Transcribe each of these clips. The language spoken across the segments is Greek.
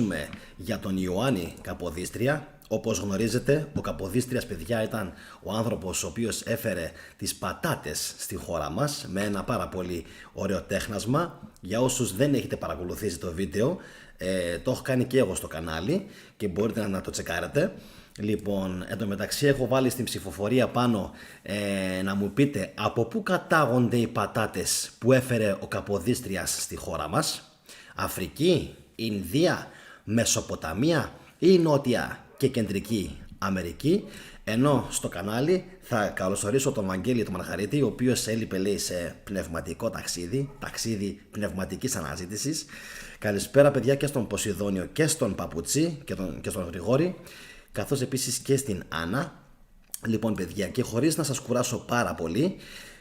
μιλήσουμε για τον Ιωάννη Καποδίστρια. Όπως γνωρίζετε, ο Καποδίστριας, παιδιά, ήταν ο άνθρωπος ο οποίος έφερε τις πατάτες στη χώρα μας με ένα πάρα πολύ ωραίο τέχνασμα. Για όσους δεν έχετε παρακολουθήσει το βίντεο, το έχω κάνει και εγώ στο κανάλι και μπορείτε να το τσεκάρετε. Λοιπόν, εν τω μεταξύ έχω βάλει στην ψηφοφορία πάνω να μου πείτε από πού κατάγονται οι πατάτες που έφερε ο Καποδίστριας στη χώρα μας. Αφρική, Ινδία, Μεσοποταμία ή Νότια και Κεντρική Αμερική. Ενώ στο κανάλι θα καλωσορίσω τον Βαγγέλη τον Μαργαρίτη, ο οποίος έλειπε, λέει, σε πνευματικό ταξίδι πνευματικής αναζήτησης. Καλησπέρα, παιδιά, και στον Ποσειδόνιο και στον Παπουτσί και στον Γρηγόρη, καθώς επίσης και στην Άννα. Λοιπόν, παιδιά, και χωρίς να σας κουράσω πάρα πολύ,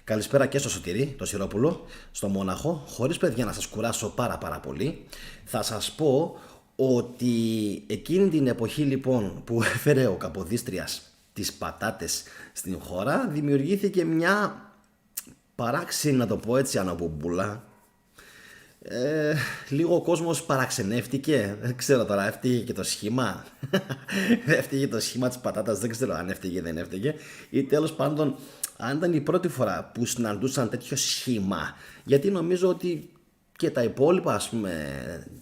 καλησπέρα και στο Σωτηρί, το Σιρόπουλο, στο Μόναχο. Χωρίς, παιδιά, να σας κουράσω πάρα πολύ, θα σας πω ότι εκείνη την εποχή, λοιπόν, που έφερε ο Καποδίστριας τις πατάτες στην χώρα, δημιουργήθηκε μια παράξενη, να το πω έτσι, αναπομπούλα. Λίγο ο κόσμος παραξενεύτηκε. Δεν ξέρω τώρα, έφταιγε και το σχήμα. Έφταιγε το σχήμα της πατάτας, δεν ξέρω αν έφταιγε ή δεν έφταιγε. Ή τέλος πάντων, αν ήταν η πρώτη φορά που συναντούσαν τέτοιο σχήμα. Γιατί νομίζω ότι και τα υπόλοιπα, ας πούμε,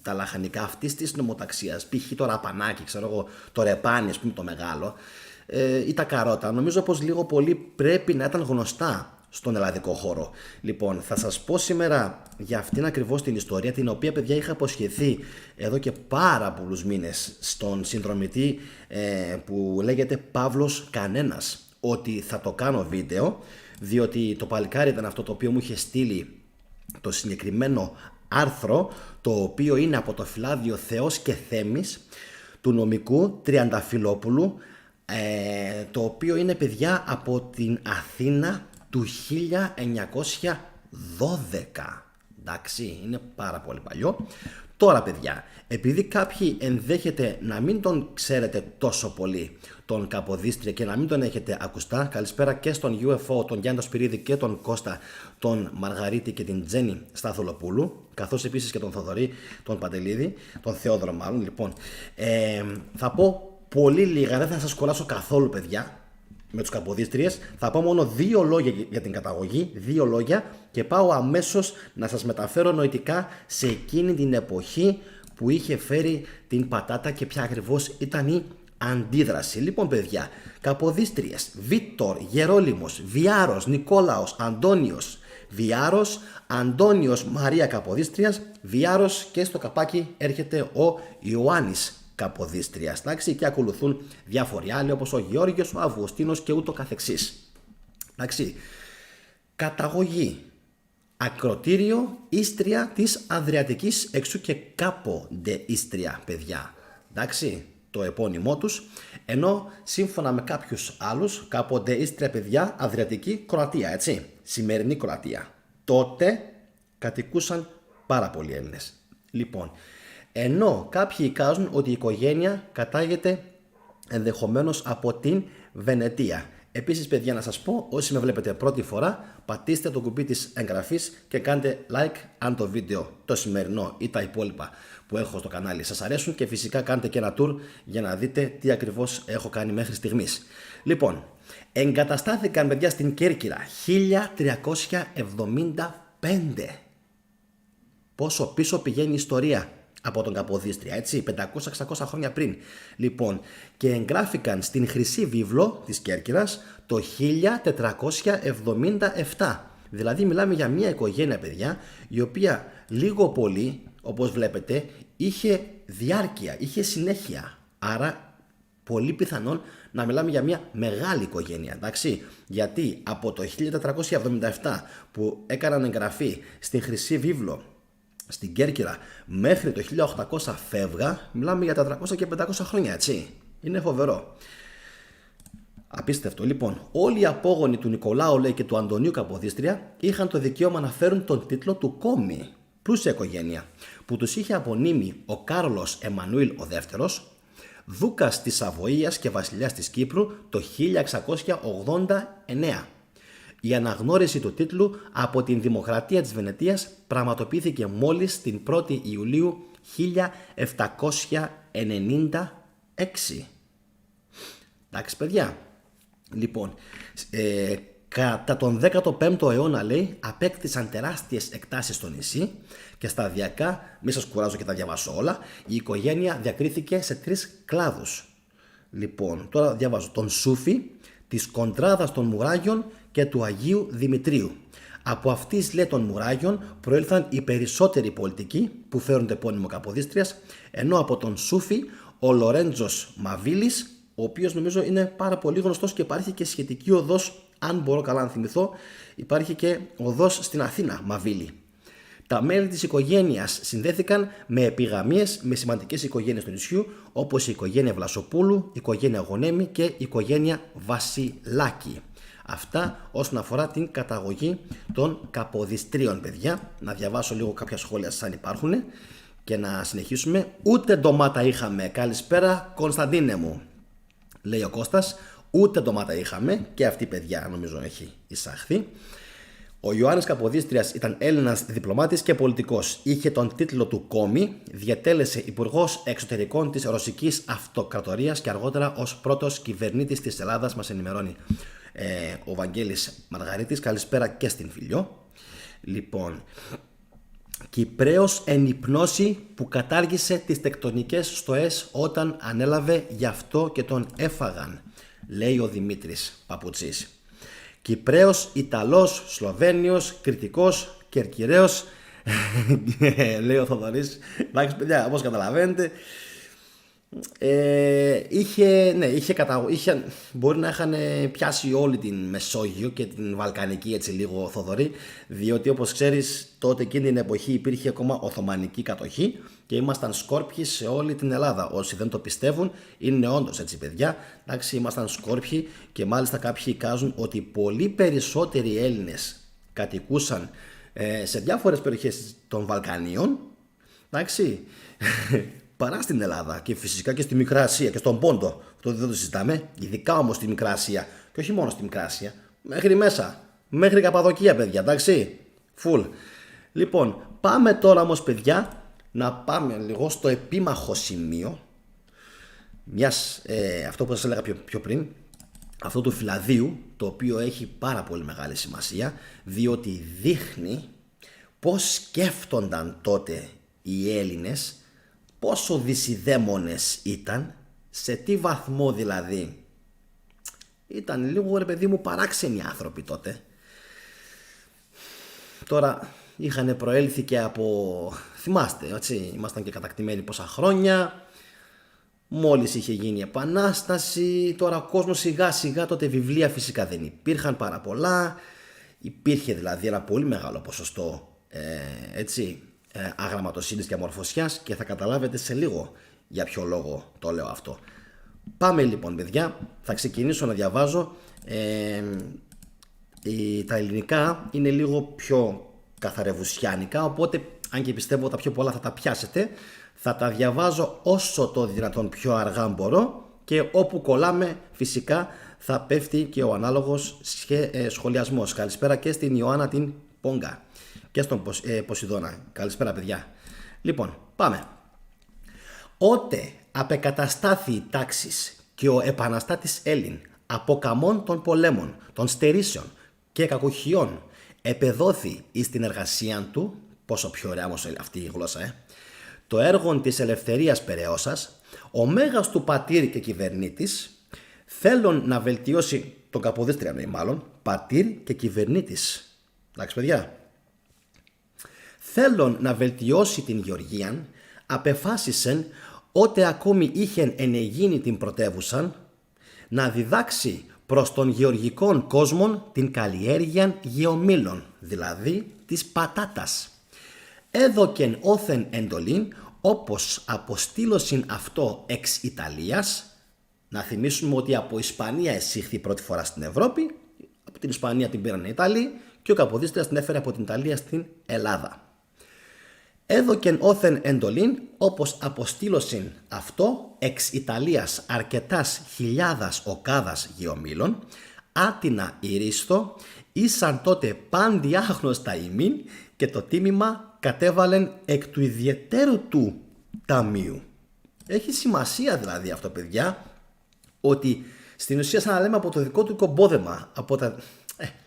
τα λαχανικά αυτής της νομοταξίας, π.χ. το ραπανάκι, ξέρω εγώ, το ρεπάνι, ας πούμε, το μεγάλο, ή τα καρότα, νομίζω πως λίγο πολύ πρέπει να ήταν γνωστά στον ελλαδικό χώρο. Λοιπόν, θα σας πω σήμερα για αυτήν ακριβώς την ιστορία, την οποία, παιδιά, είχα αποσχεθεί εδώ και πάρα πολλούς μήνες στον συνδρομητή που λέγεται Παύλος Κανένας, ότι θα το κάνω βίντεο, διότι το παλικάρι ήταν αυτό το οποίο μου είχε στείλει το συγκεκριμένο άρθρο, το οποίο είναι από το φυλάδιο Θεός και Θέμης του νομικού Τριανταφυλόπουλου, το οποίο είναι, παιδιά, από την Αθήνα του 1912. Εντάξει, είναι πάρα πολύ παλιό. Τώρα, παιδιά, επειδή κάποιοι ενδέχεται να μην τον ξέρετε τόσο πολύ τον Καποδίστρια και να μην τον έχετε ακουστά, καλησπέρα και στον UFO, τον Γιάννη Σπυρίδη και τον Κώστα, τον Μαργαρίτη και την Τζέννη Σταθολοπούλου, καθώς επίσης και τον Θοδωρή, τον Παντελίδη, τον Θεόδωρο μάλλον. Λοιπόν, θα πω πολύ λίγα, δεν θα σας κολλάσω καθόλου, παιδιά, με τους Καποδίστριες. Θα πω μόνο 2 λόγια για την καταγωγή, 2 λόγια, και πάω αμέσως να σας μεταφέρω νοητικά σε εκείνη την εποχή που είχε φέρει την πατάτα και ποια ακριβώς ήταν η αντίδραση. Λοιπόν, παιδιά, Καποδίστριες: Βίτορ, Γερόλυμος, Βιάρος, Νικόλαος, Αντώνιος. Βιάρος, Αντώνιος, Μαρία Καποδίστριας, Βιάρος, και στο καπάκι έρχεται ο Ιωάννης Καποδίστριας, εντάξει, και ακολουθούν διάφοροι άλλοι όπως ο Γεώργιος, ο Αυγουστίνος και ούτω καθεξής. Εντάξει. Καταγωγή: ακροτήριο Ίστρια της Αδριατικής, εξού και Κάποντε Ίστρια, παιδιά. Εντάξει, το επώνυμό τους. Ενώ σύμφωνα με κάποιους άλλους, Κάποντε Ίστρια, παιδιά, Αδριατική Κροατία, έτσι, σημερινή Κροατία. Τότε κατοικούσαν πάρα πολλοί Έλληνες. Λοιπόν, ενώ κάποιοι εικάζουν ότι η οικογένεια κατάγεται ενδεχομένως από την Βενετία. Επίσης, παιδιά, να σας πω, όσοι με βλέπετε πρώτη φορά, πατήστε το κουμπί της εγγραφής και κάντε like αν το βίντεο, το σημερινό ή τα υπόλοιπα που έχω στο κανάλι, σας αρέσουν, και φυσικά κάντε και ένα tour για να δείτε τι ακριβώς έχω κάνει μέχρι στιγμής. Λοιπόν, εγκαταστάθηκαν, παιδιά, στην Κέρκυρα 1375. Πόσο πίσω πηγαίνει η ιστορία από τον Καποδίστρια, έτσι, 500-600 χρόνια πριν. Λοιπόν, και εγγράφηκαν στην Χρυσή Βίβλο της Κέρκυρας το 1477. Δηλαδή μιλάμε για μια οικογένεια, παιδιά, η οποία λίγο πολύ, όπως βλέπετε, είχε διάρκεια, είχε συνέχεια. Άρα πολύ πιθανόν να μιλάμε για μια μεγάλη οικογένεια, εντάξει. Γιατί από το 1477 που έκαναν εγγραφή στην Χρυσή Βίβλο στην Κέρκυρα μέχρι το 1800 φεύγα, μιλάμε για 400 και 500 χρόνια, έτσι. Είναι φοβερό. Απίστευτο. Λοιπόν, όλοι οι απόγονοι του Νικολάου, λέει, και του Αντωνίου Καποδίστρια είχαν το δικαίωμα να φέρουν τον τίτλο του κόμι. Πλούσια οικογένεια που τους είχε απονείμει ο Κάρολος Εμμανουήλ ο δεύτερος, δούκας της Σαβοίας και βασιλιάς της Κύπρου, το 1689. Η αναγνώριση του τίτλου από την Δημοκρατία της Βενετίας πραγματοποιήθηκε μόλις την 1η Ιουλίου 1796. Εντάξει παιδιά. Λοιπόν, κατά τον 15ο αιώνα, λέει, απέκτησαν τεράστιες εκτάσεις στο νησί και σταδιακά, μη σας κουράζω και τα διαβάσω όλα, η οικογένεια διακρίθηκε σε 3 κλάδους. Λοιπόν, τώρα διαβάζω τον Σούφι, της Κοντράδας των Μουράγιων και του Αγίου Δημητρίου. Από αυτής, λέει, των Μουράγιων προήλθαν οι περισσότεροι πολιτικοί που φέρουν το επώνυμο Καποδίστριας, ενώ από τον Σούφι ο Λορέντζος Μαβίλης, ο οποίος νομίζω είναι πάρα πολύ γνωστός και υπάρχει και σχετική οδός, αν μπορώ καλά να θυμηθώ, υπάρχει και οδός στην Αθήνα, Μαβίλη. Τα μέλη της οικογένειας συνδέθηκαν με επιγαμίες με σημαντικές οικογένειες του νησιού, όπως η οικογένεια Βλασοπούλου, η οικογένεια Γονέμη και η οικογένεια Βασιλάκη. Αυτά όσον αφορά την καταγωγή των Καποδιστρίων, παιδιά. Να διαβάσω λίγο κάποια σχόλια αν υπάρχουν και να συνεχίσουμε. Ούτε ντομάτα είχαμε. Καλησπέρα Κωνσταντίνε μου, λέει ο Κώστας. Ούτε ντομάτα είχαμε, και αυτή, παιδιά, νομίζω έχει εισαχθεί. Ο Ιωάννης Καποδίστριας ήταν Έλληνας διπλωμάτης και πολιτικός. Είχε τον τίτλο του Κόμη, διατέλεσε υπουργός εξωτερικών της Ρωσικής Αυτοκρατορίας και αργότερα ως πρώτος κυβερνήτης της Ελλάδας, μας ενημερώνει ο Βαγγέλης Μαργαρίτης. Καλησπέρα και στην Φιλιό. Λοιπόν, Κυπραίος εν υπνώση που κατάργησε τις τεκτονικές στοές όταν ανέλαβε, γι' αυτό και τον έφαγαν, λέει ο Δημήτρης Παπουτσής. Κυπραίος, Ιταλός, Σλοβαίνιος, Κρητικός, Κερκυραίος, λέει ο Θοδωρής. Εντάξει παιδιά, όπως καταλαβαίνετε, μπορεί να είχαν πιάσει όλη την Μεσόγειο και την Βαλκανική, έτσι λίγο, Θοδωρή, διότι όπως ξέρεις τότε εκείνη την εποχή υπήρχε ακόμα Οθωμανική κατοχή και ήμασταν σκόρπιοι σε όλη την Ελλάδα. Όσοι δεν το πιστεύουν, είναι όντως έτσι, παιδιά. Εντάξει, ήμασταν σκόρπιοι και μάλιστα κάποιοι εικάζουν ότι πολύ περισσότεροι Έλληνες κατοικούσαν σε διάφορες περιοχές των Βαλκανίων, εντάξει, παρά στην Ελλάδα, και φυσικά και στη Μικρά Ασία και στον Πόντο. Αυτό δεν το συζητάμε. Ειδικά όμως στη Μικρά Ασία. Και όχι μόνο στη Μικρά Ασία. Μέχρι μέσα. Μέχρι Καπαδοκία, παιδιά. Εντάξει. Φουλ. Λοιπόν, πάμε τώρα όμως, παιδιά, να πάμε λίγο στο επίμαχο σημείο. Αυτό που σας έλεγα πιο πριν. Αυτό του φυλαδίου, το οποίο έχει πάρα πολύ μεγάλη σημασία, διότι δείχνει πώς σκέφτονταν τότε οι Έλληνες, πόσο δυσιδαίμονες ήταν, σε τι βαθμό δηλαδή. Ήταν λίγο, ρε παιδί μου, παράξενοι άνθρωποι τότε. Τώρα είχαν προέλθει και από, θυμάστε, έτσι, ήμασταν και κατακτημένοι πόσα χρόνια, μόλις είχε γίνει η Επανάσταση. Τώρα ο κόσμος σιγά σιγά, τότε βιβλία φυσικά δεν υπήρχαν πάρα πολλά, υπήρχε δηλαδή ένα πολύ μεγάλο ποσοστό αγραμματοσύνης και αμορφωσιάς, και θα καταλάβετε σε λίγο για ποιο λόγο το λέω αυτό. Πάμε λοιπόν, παιδιά, θα ξεκινήσω να διαβάζω. Τα ελληνικά είναι λίγο πιο καθαρευουσιάνικα, οπότε αν και πιστεύω τα πιο πολλά θα τα πιάσετε, θα τα διαβάζω όσο το δυνατόν πιο αργά μπορώ, και όπου κολλάμε φυσικά θα πέφτει και ο ανάλογος σχολιασμός. Καλησπέρα και στην Ιωάννα την Πόγκα και στον Ποσειδώνα. Καλησπέρα, παιδιά. Λοιπόν, πάμε. Ότε απεκαταστάθη η τάξης και ο επαναστάτης Έλλην από καμών των πολέμων, των στερήσεων και κακουχιών, επεδόθη εις την εργασία του, πόσο πιο ωραία όμως αυτή η γλώσσα, το έργο της ελευθερίας περαιώσας, ο μέγας του πατήρ και κυβερνήτης, θέλουν να βελτιώσει τον Καποδίστρια, μάλλον, πατήρ και κυβερνήτης. Εντάξει, παιδιά. Θέλουν να βελτιώσει την Γεωργίαν, απεφάσισεν ότε ακόμη είχεν ενεγίνει την πρωτεύουσαν, να διδάξει προς τον γεωργικών κόσμον την καλλιέργειαν γεωμήλων, δηλαδή της πατάτας. Έδωκεν όθεν εντολήν, όπως αποστήλωσιν αυτό εξ Ιταλίας. Να θυμίσουμε ότι από Ισπανία εισήχθη πρώτη φορά στην Ευρώπη, από την Ισπανία την πήραν οι Ιταλοί και ο Καποδίστριας την έφερε από την Ιταλία στην Ελλάδα. Έδωκεν όθεν εντολήν, όπως αποστήλωσιν αυτό εξ Ιταλίας αρκετάς χιλιάδας οκάδας γεωμήλων, άτινα ηρίστο, ήσαν τότε πάντι άγνωστα ημίν, και το τίμημα κατέβαλεν εκ του ιδιαιτέρου του ταμείου. Έχει σημασία δηλαδή αυτό, παιδιά, ότι στην ουσία σαν να λέμε από το δικό του κομπόδεμα,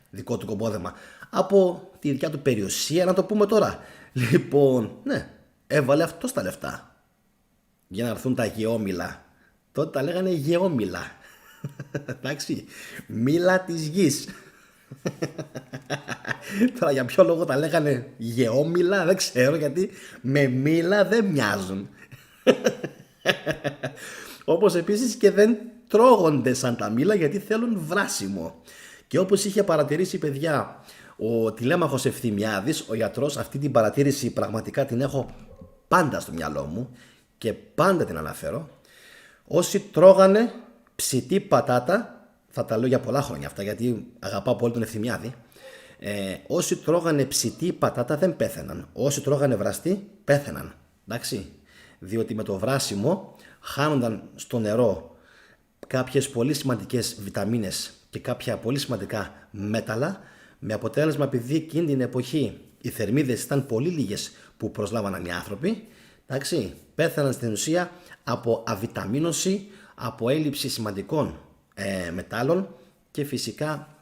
δικό του κομπόδεμα, από τη δικιά του περιουσία, να το πούμε τώρα. Λοιπόν, ναι, έβαλε αυτό στα λεφτά για να έρθουν τα γεώμηλα. Τότε τα λέγανε γεώμηλα. Εντάξει, μήλα της γης. Τώρα για ποιο λόγο τα λέγανε γεώμηλα δεν ξέρω, γιατί με μήλα δεν μοιάζουν. Όπως επίσης και δεν τρώγονται σαν τα μήλα, γιατί θέλουν βράσιμο. Και όπως είχε παρατηρήσει, παιδιά, ο τηλέμαχος Ευθυμιάδης, ο γιατρός, αυτή την παρατήρηση πραγματικά την έχω πάντα στο μυαλό μου και πάντα την αναφέρω. Όσοι τρώγανε ψητή πατάτα, θα τα λέω για πολλά χρόνια αυτά, γιατί αγαπάω πολύ τον Ευθυμιάδη. Όσοι τρώγανε ψητή πατάτα δεν πέθαιναν. Όσοι τρώγανε βραστή πέθαιναν. Εντάξει. Διότι με το βράσιμο χάνονταν στο νερό κάποιες πολύ σημαντικές βιταμίνες και κάποια πολύ σημαντικά μέταλλα, με αποτέλεσμα, επειδή εκείνη την εποχή οι θερμίδες ήταν πολύ λίγες που προσλάβαναν οι άνθρωποι, εντάξει, πέθαναν στην ουσία από αβιταμίνωση, από έλλειψη σημαντικών μετάλλων και φυσικά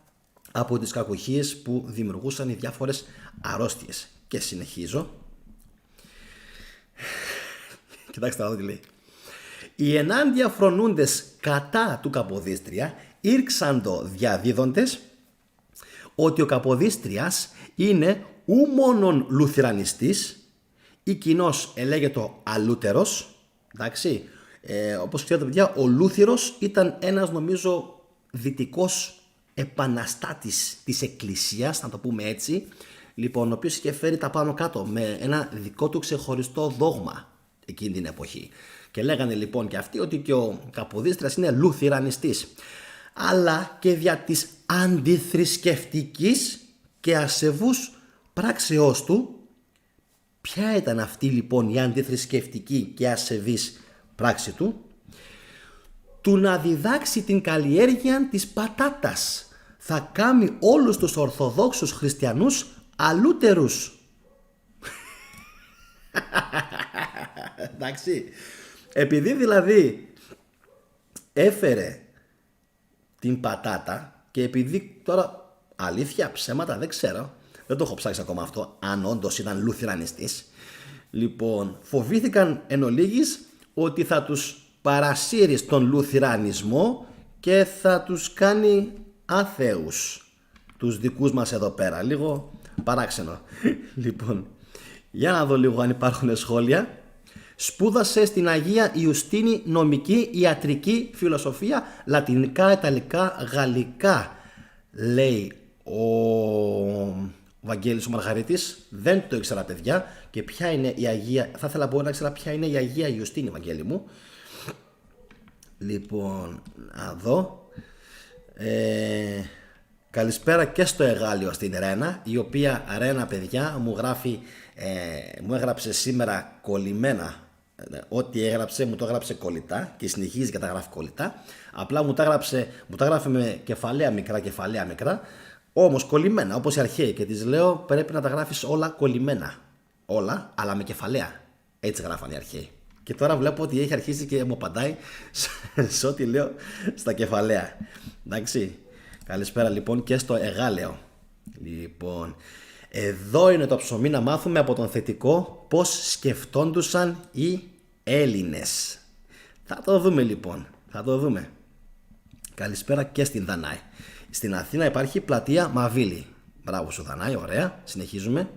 από τις κακοχίες που δημιουργούσαν οι διάφορες αρρώστιες. Και συνεχίζω. Κοιτάξτε να δω τι λέει. Οι ενάντια φρονούντες κατά του Καποδίστρια ήρξαντο διαδίδοντες ότι ο Καποδίστριας είναι ου μόνον λουθυρανιστής ή κοινώς ελέγεται αλούτερος. Εντάξει, όπως ξέρετε, παιδιά, ο Λούθυρος ήταν ένας, νομίζω, δυτικός επαναστάτης της Εκκλησίας, να το πούμε έτσι, λοιπόν, ο οποίος είχε φέρει τα πάνω κάτω με ένα δικό του ξεχωριστό δόγμα εκείνη την εποχή. Και λέγανε λοιπόν και αυτοί ότι και ο Καποδίστριας είναι λουθυρανιστής, αλλά και δια της αντιθρησκευτικής και ασεβούς πράξεώς του. Ποια ήταν αυτή λοιπόν η αντιθρησκευτική και ασεβής πράξη του? Του να διδάξει την καλλιέργεια της πατάτας. Θα κάνει όλους τους ορθοδόξους χριστιανούς αλούτερους. Εντάξει, επειδή δηλαδή έφερε την πατάτα και επειδή τώρα αλήθεια ψέματα δεν ξέρω, δεν το έχω ψάξει ακόμα αυτό, αν όντως ήταν λουθυρανιστής, λοιπόν φοβήθηκαν εν ολίγης ότι θα τους παρασύρει στον λουθυρανισμό και θα τους κάνει άθεους τους δικούς μας εδώ πέρα. Λίγο παράξενο. Λοιπόν, για να δω λίγο αν υπάρχουν σχόλια. Σπούδασε στην Αγία Ιουστίνη νομική, ιατρική, φιλοσοφία, λατινικά, ιταλικά, γαλλικά, λέει ο Βαγγέλης ο Μαργαρίτης. Δεν το ήξερα, παιδιά. Και ποια είναι η Αγία, θα ήθελα να ξέρω ποια είναι η Αγία Ιουστίνη, Βαγγέλη μου. Λοιπόν, να δω. Καλησπέρα και στο Εγάλιο στην Ρένα, η οποία Ρένα, παιδιά, μου γράφει, μου έγραψε σήμερα κολλημένα. Ό,τι έγραψε μου το έγραψε κολλητά και συνεχίζει και τα γράφει κολλητά. Απλά μου τα έγραφε με κεφαλαία μικρά, όμως κολλημένα όπως οι αρχαίοι, και της λέω πρέπει να τα γράφεις όλα κολλημένα. Όλα, αλλά με κεφαλαία. Έτσι γράφανε οι αρχαίοι. Και τώρα βλέπω ότι έχει αρχίσει και μου απαντάει σε ό,τι λέω στα κεφαλαία. Εντάξει. Καλησπέρα λοιπόν και στο Εγάλεο. Λοιπόν, εδώ είναι το ψωμί να μάθουμε από τον θετικό πώς σκεφτόντουσαν οι Έλληνες. Θα το δούμε λοιπόν, θα το δούμε. Καλησπέρα και στην Δανάη. Στην Αθήνα υπάρχει πλατεία Μαβίλη. Μπράβο σου Δανάη, ωραία, συνεχίζουμε.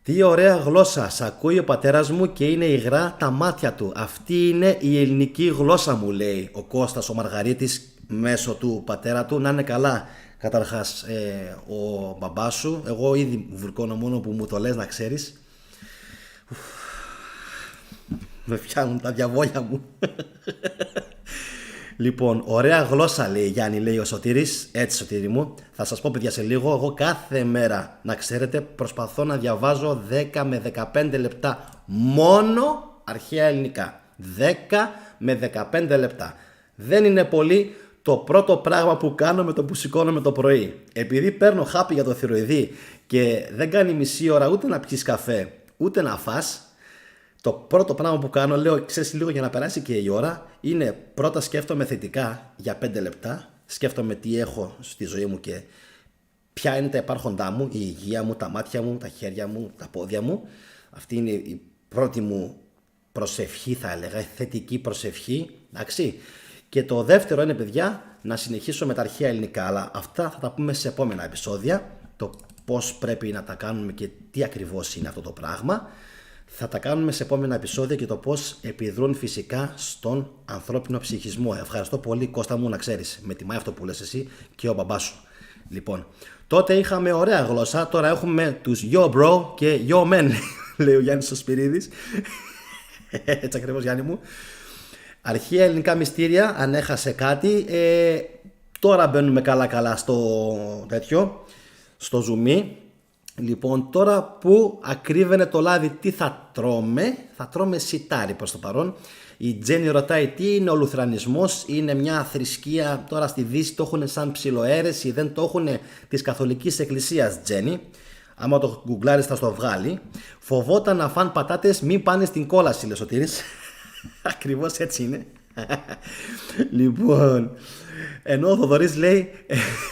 Τι ωραία γλώσσα, σ' ακούει ο πατέρας μου και είναι υγρά τα μάτια του. Αυτή είναι η ελληνική γλώσσα μου, λέει ο Κώστας ο Μαργαρίτης μέσω του πατέρα του. Να είναι καλά καταρχάς ο μπαμπάς σου. Εγώ ήδη βουρκώνω μόνο που μου το λες, να ξέρεις. Με φτιάχνουν τα διαβόλια μου. Λοιπόν, ωραία γλώσσα, λέει Γιάννη, λέει ο Σωτήρης. Έτσι, Σωτήρη μου, θα σας πω, παιδιά, σε λίγο. Εγώ κάθε μέρα, να ξέρετε, προσπαθώ να διαβάζω 10 με 15 λεπτά μόνο αρχαία ελληνικά. 10 με 15 λεπτά. Δεν είναι πολύ το πρώτο πράγμα που κάνω με το που σηκώνομαι το πρωί. Επειδή παίρνω χάπι για το θηροειδή και δεν κάνει μισή ώρα ούτε να πιεις καφέ, ούτε να φας, Το πρώτο πράγμα που κάνω, λέω, ξέρεις, λίγο για να περάσει και η ώρα, είναι πρώτα σκέφτομαι θετικά για 5 λεπτά. Σκέφτομαι τι έχω στη ζωή μου και ποια είναι τα υπάρχοντά μου, η υγεία μου, τα μάτια μου, τα χέρια μου, τα πόδια μου. Αυτή είναι η πρώτη μου προσευχή, θα έλεγα, η θετική προσευχή. Εντάξει. Και το δεύτερο είναι, παιδιά, να συνεχίσω με τα αρχαία ελληνικά. Αλλά αυτά θα τα πούμε σε επόμενα επεισόδια. Το πώς πρέπει να τα κάνουμε και τι ακριβώς είναι αυτό το πράγμα. Θα τα κάνουμε σε επόμενα επεισόδια και το πώς επιδρούν φυσικά στον ανθρώπινο ψυχισμό. Ευχαριστώ πολύ, Κώστα μου, να ξέρεις. Με τιμάει αυτό που λες εσύ και ο μπαμπάς σου. Λοιπόν, τότε είχαμε ωραία γλώσσα. Τώρα έχουμε τους yo bro και yo men, λέει ο Γιάννης ο Σπυρίδης. Έτσι ακριβώς, Γιάννη μου. Αρχαία ελληνικά μυστήρια, αν έχασε κάτι. Τώρα μπαίνουμε καλά στο τέτοιο, στο zoom. Λοιπόν, τώρα που ακρίβαινε το λάδι, τι θα τρώμε? Θα τρώμε σιτάρι προς το παρόν. Η Τζέννη ρωτάει τι είναι ο λουθρανισμός. Είναι μια θρησκεία, τώρα στη Δύση το έχουν σαν ψιλοαίρεση, δεν το έχουν της Καθολικής Εκκλησίας, Τζέννη. Άμα το γκουγκλάρεις θα στο βγάλει. Φοβόταν να φαν πατάτες, μην πάνε στην κόλαση, λέει ο Σωτήρης. Ακριβώς έτσι είναι. Λοιπόν, ενώ ο Θοδωρής λέει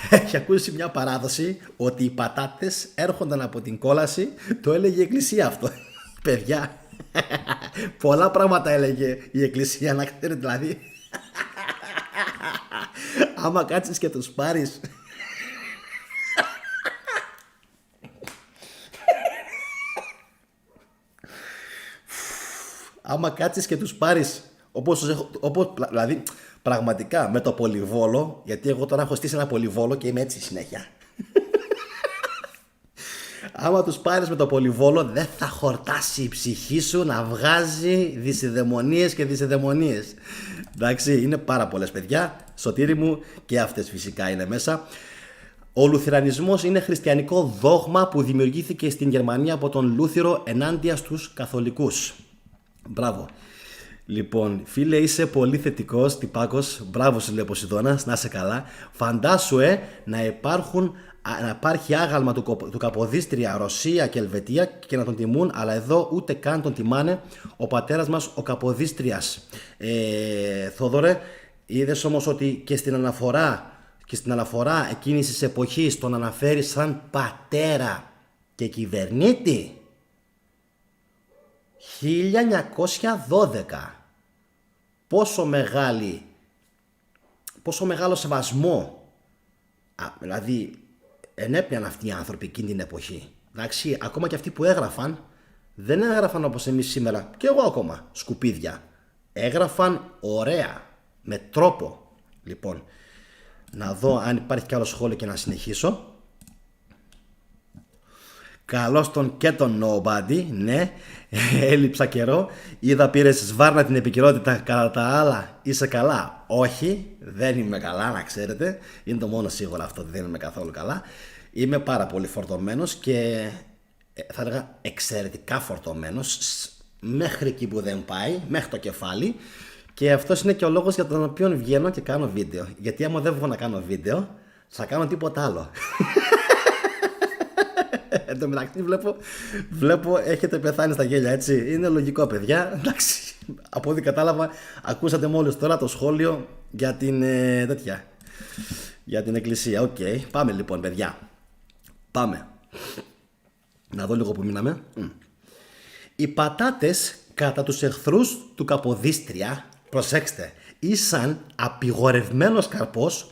έχει ακούσει μια παράδοση ότι οι πατάτες έρχονταν από την κόλαση. Το έλεγε η Εκκλησία αυτό. Παιδιά, πολλά πράγματα έλεγε η Εκκλησία, να ξέρετε, δηλαδή. Άμα κάτσεις και τους πάρεις άμα κάτσεις και τους πάρεις όπως, δηλαδή πραγματικά με το πολυβόλο, γιατί εγώ τώρα έχω στήσει ένα πολυβόλο και είμαι έτσι συνέχεια. Άμα τους πάρεις με το πολυβόλο, δεν θα χορτάσει η ψυχή σου να βγάζει δυσιδαιμονίες και δυσιδαιμονίες. Εντάξει, είναι πάρα πολλές, παιδιά. Σωτήρι μου, και αυτές φυσικά είναι μέσα. Ο λουθερανισμός είναι χριστιανικό δόγμα που δημιουργήθηκε στην Γερμανία από τον Λούθυρο ενάντια στους καθολικούς. Μπράβο. Λοιπόν, φίλε, είσαι πολύ θετικός τυπάκος. Μπράβο σου, λέει ο Ποσειδώνας, να είσαι καλά. Φαντάσου να υπάρχει άγαλμα του Καποδίστρια, Ρωσία και Ελβετία και να τον τιμούν, αλλά εδώ ούτε καν τον τιμάνε. Ο πατέρας μας ο Καποδίστριας. Θόδωρε, είδες όμως ότι και στην αναφορά εκείνης της εποχής τον αναφέρει σαν πατέρα και κυβερνήτη. 1912. Πόσο μεγάλο σεβασμό, δηλαδή ενέπνεαν αυτοί οι άνθρωποι εκείνη την εποχή. Εντάξει, ακόμα και αυτοί που έγραφαν, δεν έγραφαν όπως εμείς σήμερα, και εγώ ακόμα, σκουπίδια. Έγραφαν ωραία, με τρόπο. Λοιπόν, να δω αν υπάρχει κι άλλο σχόλιο και να συνεχίσω. Καλώς τον και τον Nobody, ναι, έλειψα καιρό. Είδα πήρες σβάρνα την επικαιρότητα, κατά τα άλλα είσαι καλά? Όχι, δεν είμαι καλά, να ξέρετε. Είναι το μόνο σίγουρο αυτό, ότι δεν είμαι καθόλου καλά. Είμαι πάρα πολύ φορτωμένος και θα έλεγα εξαιρετικά φορτωμένος, μέχρι εκεί που δεν πάει, μέχρι το κεφάλι. Και αυτός είναι και ο λόγος για τον οποίο βγαίνω και κάνω βίντεο. Γιατί άμα δεν βγω να κάνω βίντεο, θα κάνω τίποτα άλλο. Εν τω μεταξύ βλέπω έχετε πεθάνει στα γέλια, έτσι. Είναι λογικό, παιδιά. Εντάξει, από ό,τι κατάλαβα, ακούσατε μόλις τώρα το σχόλιο για την για την εκκλησία. Οκ, πάμε λοιπόν, παιδιά. Πάμε. Να δω λίγο που μείναμε. Οι πατάτες κατά τους εχθρούς του Καποδίστρια, προσέξτε, ήσαν απειγορευμένος καρπός,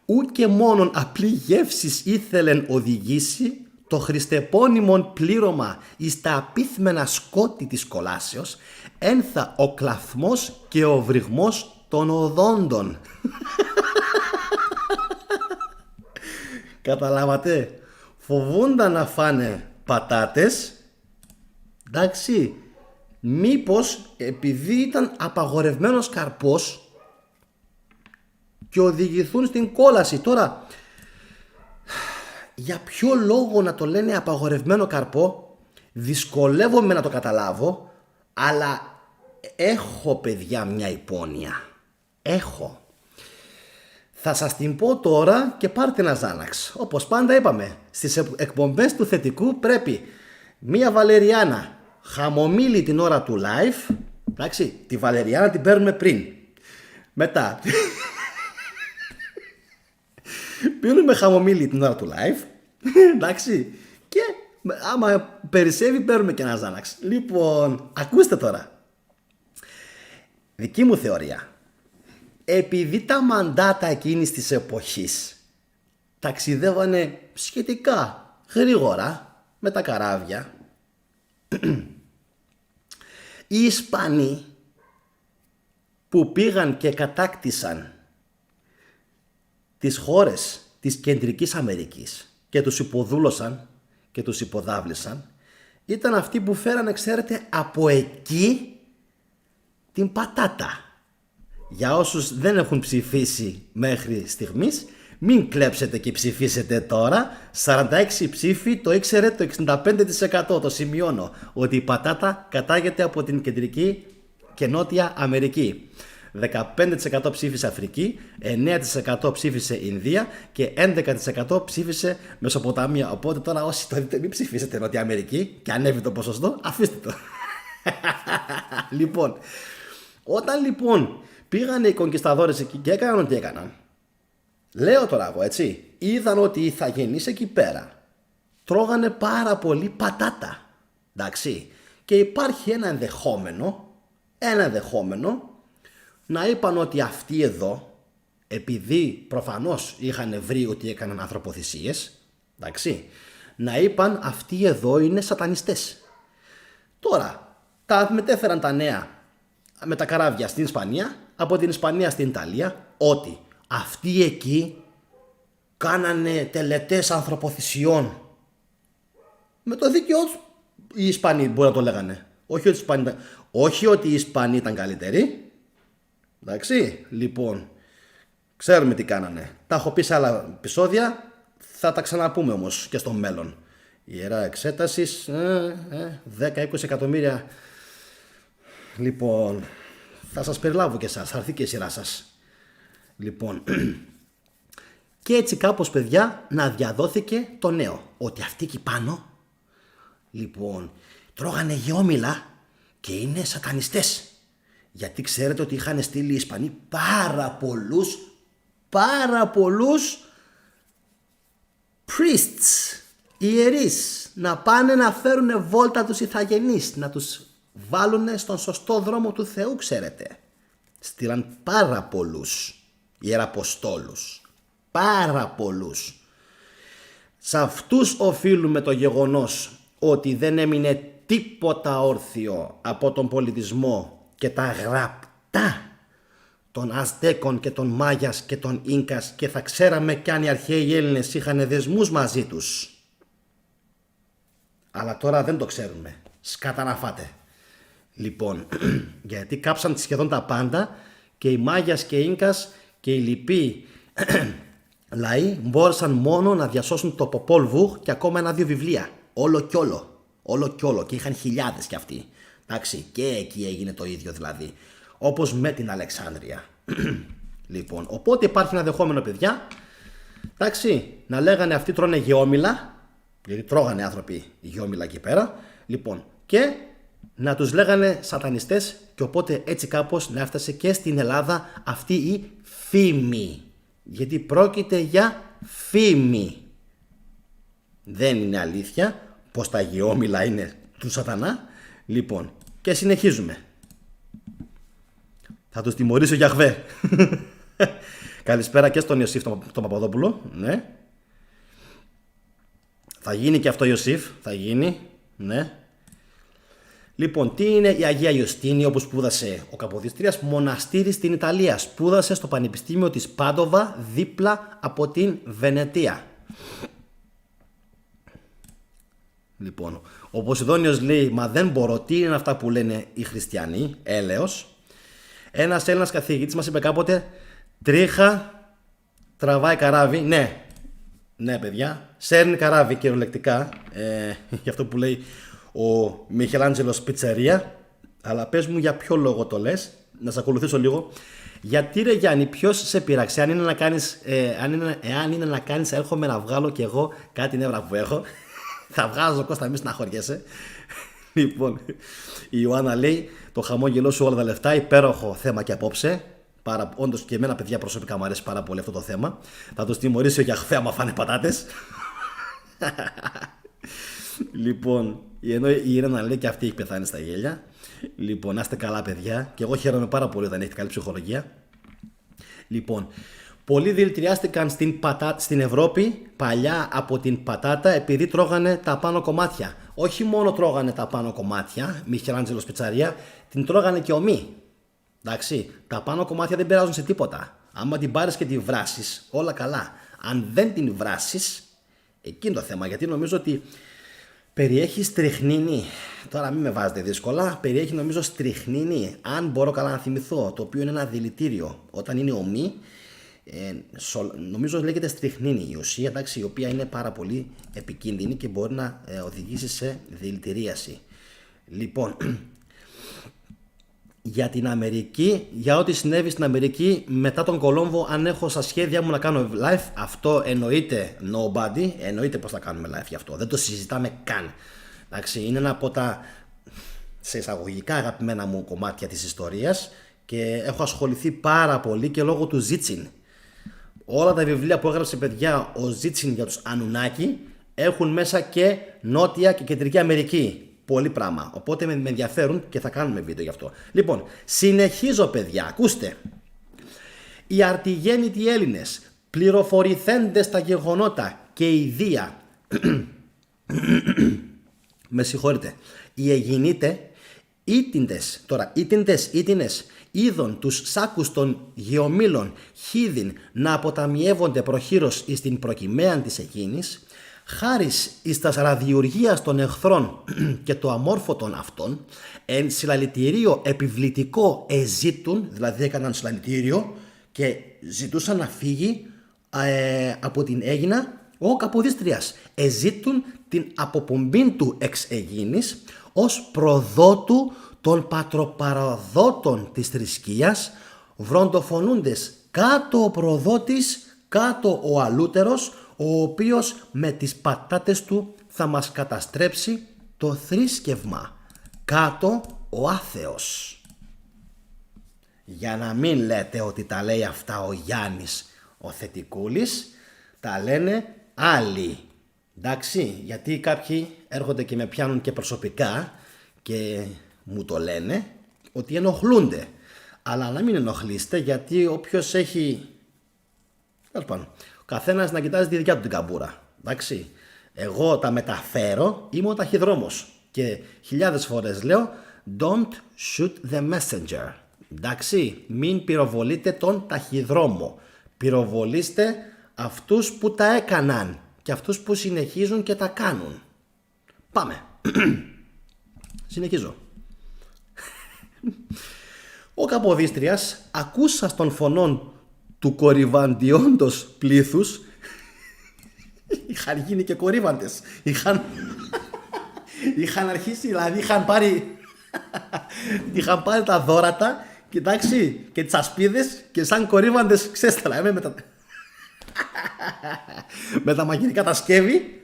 ου και μόνον απλή γεύσης ήθελεν οδηγήσει το χριστεπώνυμον πλήρωμα εις τα απίθμενα σκότη της κολάσεως, ένθα ο κλαθμός και ο βρυγμός των οδόντων. Καταλάβατε, φοβούνταν να φάνε πατάτες, εντάξει, μήπως επειδή ήταν απαγορευμένος καρπός και οδηγηθούν στην κόλαση. Τώρα, για ποιο λόγο να το λένε απαγορευμένο καρπό, δυσκολεύομαι να το καταλάβω, αλλά έχω, παιδιά, μια υπόνοια. Έχω. Θα σας την πω τώρα και πάρτε ένα Ζάναξ. Όπως πάντα είπαμε, στις εκπομπές του θετικού πρέπει μία βαλεριάνα, χαμομήλι την ώρα του live. Εντάξει, τη βαλεριάνα την παίρνουμε πριν. Μετά πίνουμε χαμομήλι την ώρα του live. Εντάξει, και άμα περισσεύει παίρνουμε και ένα Ζάναξ. Λοιπόν, ακούστε τώρα. Δική μου θεωρία. Επειδή τα μαντάτα εκείνης της εποχής ταξιδεύανε σχετικά γρήγορα με τα καράβια, οι Ισπανοί που πήγαν και κατάκτησαν τις χώρες της Κεντρικής Αμερικής και τους υποδούλωσαν και τους υποδάβλησαν, ήταν αυτοί που φέρανε, ξέρετε, από εκεί την πατάτα. Για όσους δεν έχουν ψηφίσει μέχρι στιγμής, μην κλέψετε και ψηφίσετε τώρα. 46 ψήφοι, το ήξερε το 65%, το σημειώνω, ότι η πατάτα κατάγεται από την Κεντρική και Νότια Αμερική. 15% ψήφισε Αφρική, 9% ψήφισε Ινδία και 11% ψήφισε Μεσοποταμία. Οπότε τώρα όσοι το δείτε, μην ψηφίσετε Νότια Αμερική και ανέβει το ποσοστό, αφήστε το. Λοιπόν, όταν λοιπόν πήγαν οι κονκισταδόρες εκεί και έκαναν ό,τι έκαναν, λέω τώρα εγώ, έτσι, είδαν ότι οι ηθαγενείς εκεί πέρα τρώγανε πάρα πολύ πατάτα. Εντάξει, και υπάρχει ένα ενδεχόμενο να είπαν ότι αυτοί εδώ, επειδή προφανώς είχαν βρει ότι έκαναν ανθρωποθυσίες, εντάξει, να είπαν αυτοί εδώ είναι σατανιστές. Τώρα, τα μετέφεραν τα νέα με τα καράβια στην Ισπανία, από την Ισπανία στην Ιταλία, ότι αυτοί εκεί κάνανε τελετές ανθρωποθυσιών. Με το δίκαιο τους οι Ισπανοί μπορεί να το λέγανε. Όχι ότι οι Ισπανοί ήταν καλύτεροι. Εντάξει, λοιπόν, ξέρουμε τι κάνανε. Τα έχω πει σε άλλα επεισόδια, θα τα ξαναπούμε όμως και στο μέλλον. Η Ιερά Εξέτασης, 10-20 εκατομμύρια. Λοιπόν, θα σας περιλάβω και εσάς, θα έρθει και η σειρά σας. Λοιπόν, και έτσι κάπως, παιδιά, να διαδόθηκε το νέο, ότι αυτοί εκεί πάνω, λοιπόν, τρώγανε γεώμηλα και είναι σατανιστές. Γιατί ξέρετε ότι είχαν στείλει οι Ισπανοί πάρα πολλούς priests, ιερείς, να πάνε να φέρουν βόλτα τους ηθαγενείς, να τους βάλουν στον σωστό δρόμο του Θεού, ξέρετε. Στείλαν πάρα πολλούς ιεραποστόλους, πάρα πολλούς. Σε αυτούς οφείλουμε το γεγονός ότι δεν έμεινε τίποτα όρθιο από τον πολιτισμό και τα γραπτά των Αζτέκων και των Μάγιας και των Ίνκας, και θα ξέραμε κι αν οι αρχαίοι Έλληνες είχαν δεσμούς μαζί τους. Αλλά τώρα δεν το ξέρουμε. Σκάτα να φάτε. Λοιπόν, γιατί κάψαν σχεδόν τα πάντα και οι Μάγιας και οι Ίνκας και οι λοιποί λαοί μπόρεσαν μόνο να διασώσουν το Popol Vuh και ακόμα 1-2 βιβλία. Όλο κι όλο. Και είχαν χιλιάδες κι αυτοί. Εντάξει, και εκεί έγινε το ίδιο δηλαδή. Όπως με την Αλεξάνδρεια. Λοιπόν, οπότε υπάρχει ένα δεχόμενο, παιδιά. Εντάξει, να λέγανε αυτοί τρώνε γεώμηλα, γιατί τρώγανε άνθρωποι γεώμηλα εκεί πέρα. Λοιπόν, και να τους λέγανε σατανιστές, και οπότε έτσι κάπως να έφτασε και στην Ελλάδα αυτή η φήμη. Γιατί πρόκειται για φήμη. Δεν είναι αλήθεια πως τα γεώμηλα είναι του σατανά. Λοιπόν, και συνεχίζουμε. Θα τους τιμωρήσει ο Γιαχβέ. Καλησπέρα και στον Ιωσήφ τον Παπαδόπουλο. Ναι. Θα γίνει και αυτό, Ιωσήφ. Θα γίνει. Ναι. Λοιπόν, τι είναι η Αγία Ιωστίνη, όπου σπούδασε ο Καποδίστριας? Μοναστήρι στην Ιταλία. Σπούδασε στο Πανεπιστήμιο της Πάντοβα, δίπλα από την Βενετία. Λοιπόν, ο Ποσειδώνιος λέει, μα δεν μπορώ, τι είναι αυτά που λένε οι χριστιανοί? Έλεος. Ένας Έλληνας καθηγητής μας είπε κάποτε, τρίχα τραβάει καράβι. Ναι, ναι παιδιά, σέρνει καράβι κυριολεκτικά, γι' αυτό που λέει ο Μιχελάντζελος Πιτσερία. Αλλά πες μου για ποιο λόγο το λες, να σε ακολουθήσω λίγο. Γιατί ρε Γιάννη, ποιος σε πείραξε? Αν είναι να κάνεις, εάν είναι να κάνεις, έρχομαι να βγάλω κι εγώ κάτι νεύρα που έχω. Θα βγάζω, Κώστα, μη στεναχωριέσαι. Λοιπόν, η Ιωάννα λέει: το χαμόγελό σου όλα τα λεφτά, υπέροχο θέμα και απόψε. Όντως και εμένα, παιδιά, προσωπικά μου αρέσει πάρα πολύ αυτό το θέμα. Θα το τιμωρήσω για χθέα άμα φάνε πατάτες. Λοιπόν, ενώ η Irena λέει και αυτή έχει πεθάνει στα γέλια. Λοιπόν, να είστε καλά, παιδιά. Και εγώ χαίρομαι πάρα πολύ όταν έχετε καλή ψυχολογία. Λοιπόν, πολλοί δηλητηριάστηκαν στην Ευρώπη παλιά από την πατάτα επειδή τρώγανε τα πάνω κομμάτια. Όχι μόνο τρώγανε τα πάνω κομμάτια, Μιχελάντζελο Πιτσαρία, την τρώγανε και ομοί. Εντάξει, τα πάνω κομμάτια δεν πειράζουν σε τίποτα. Άμα την πάρεις και τη βράσεις, όλα καλά. Αν δεν την βράσεις, εκείνο το θέμα. Γιατί νομίζω ότι περιέχει στριχνίνη. Τώρα μην με βάζετε δύσκολα. Περιέχει νομίζω στριχνίνη, αν μπορώ καλά να θυμηθώ, το οποίο είναι ένα δηλητήριο. Όταν είναι ομή, νομίζω λέγεται στριχνίνη η ουσία, εντάξει, η οποία είναι πάρα πολύ επικίνδυνη και μπορεί να οδηγήσει σε δηλητηρίαση. Λοιπόν, για την Αμερική, για ό,τι συνέβη στην Αμερική μετά τον Κολόμβο, αν έχω στα σχέδια μου να κάνω live, αυτό εννοείται nobody, εννοείται πως θα κάνουμε live γι' αυτό, δεν το συζητάμε καν. Εντάξει, είναι ένα από τα σε εισαγωγικά αγαπημένα μου κομμάτια της ιστορίας και έχω ασχοληθεί πάρα πολύ και λόγω του Ζίτσιν. Όλα τα βιβλία που έγραψε, παιδιά, ο Ζίτσιν για τους Ανουνάκι έχουν μέσα και Νότια και Κεντρική Αμερική. Πολύ πράγμα. Οπότε με ενδιαφέρουν και θα κάνουμε βίντεο γι' αυτό. Λοιπόν, συνεχίζω, παιδιά. Ακούστε. Οι αρτιγέννητοι Έλληνες, πληροφορηθέντες τα γεγονότα και η Δία. Με συγχωρείτε. Οι Αιγινείτε, ήτιντες, είδον τους σάκους των γεωμήλων χίδιν να αποταμιεύονται προχείρως εις την προκυμαίαν της εκείνης, χάρις εις τας ραδιουργίας των εχθρών και το αμόρφωτον αυτών, εν συλλαλητηρίο επιβλητικό εζήτουν, δηλαδή έκαναν συλλαλητήριο και ζητούσαν να φύγει από την Αίγινα ο Καποδίστριας. Εζήτουν την αποπομπήν του εξ Αιγίνης ως προδότου των πατροπαραδότων της θρησκείας, βροντοφωνούντες κάτω ο προδότης, κάτω ο αλούτερος, ο οποίος με τις πατάτες του θα μας καταστρέψει το θρήσκευμα, κάτω ο άθεος. Για να μην λέτε ότι τα λέει αυτά ο Γιάννης ο Θετικούλης, τα λένε άλλοι. Εντάξει, γιατί κάποιοι έρχονται και με πιάνουν και προσωπικά και μου το λένε ότι ενοχλούνται. Αλλά να μην ενοχλείστε, γιατί όποιος έχει... Τέλος πάντων, ο καθένας να κοιτάζει τη δικιά του την καμπούρα. Εντάξει, εγώ τα μεταφέρω, είμαι ο ταχυδρόμος και χιλιάδες φορές λέω don't shoot the messenger. Εντάξει, μην πυροβολείτε τον ταχυδρόμο. Πυροβολήστε αυτούς που τα έκαναν και αυτούς που συνεχίζουν και τα κάνουν. Πάμε. Συνεχίζω. Ο Καποδίστριας, ακούσας των φωνών του κορυβαντιόντος πλήθους, είχαν γίνει και κορύβαντες. Είχαν αρχίσει, δηλαδή είχαν πάρει τα δώρατα, κοιτάξει, και τις ασπίδες και σαν κορύβαντες, ξέρεις τα λέμε, με τα μαγειρικά τα σκεύη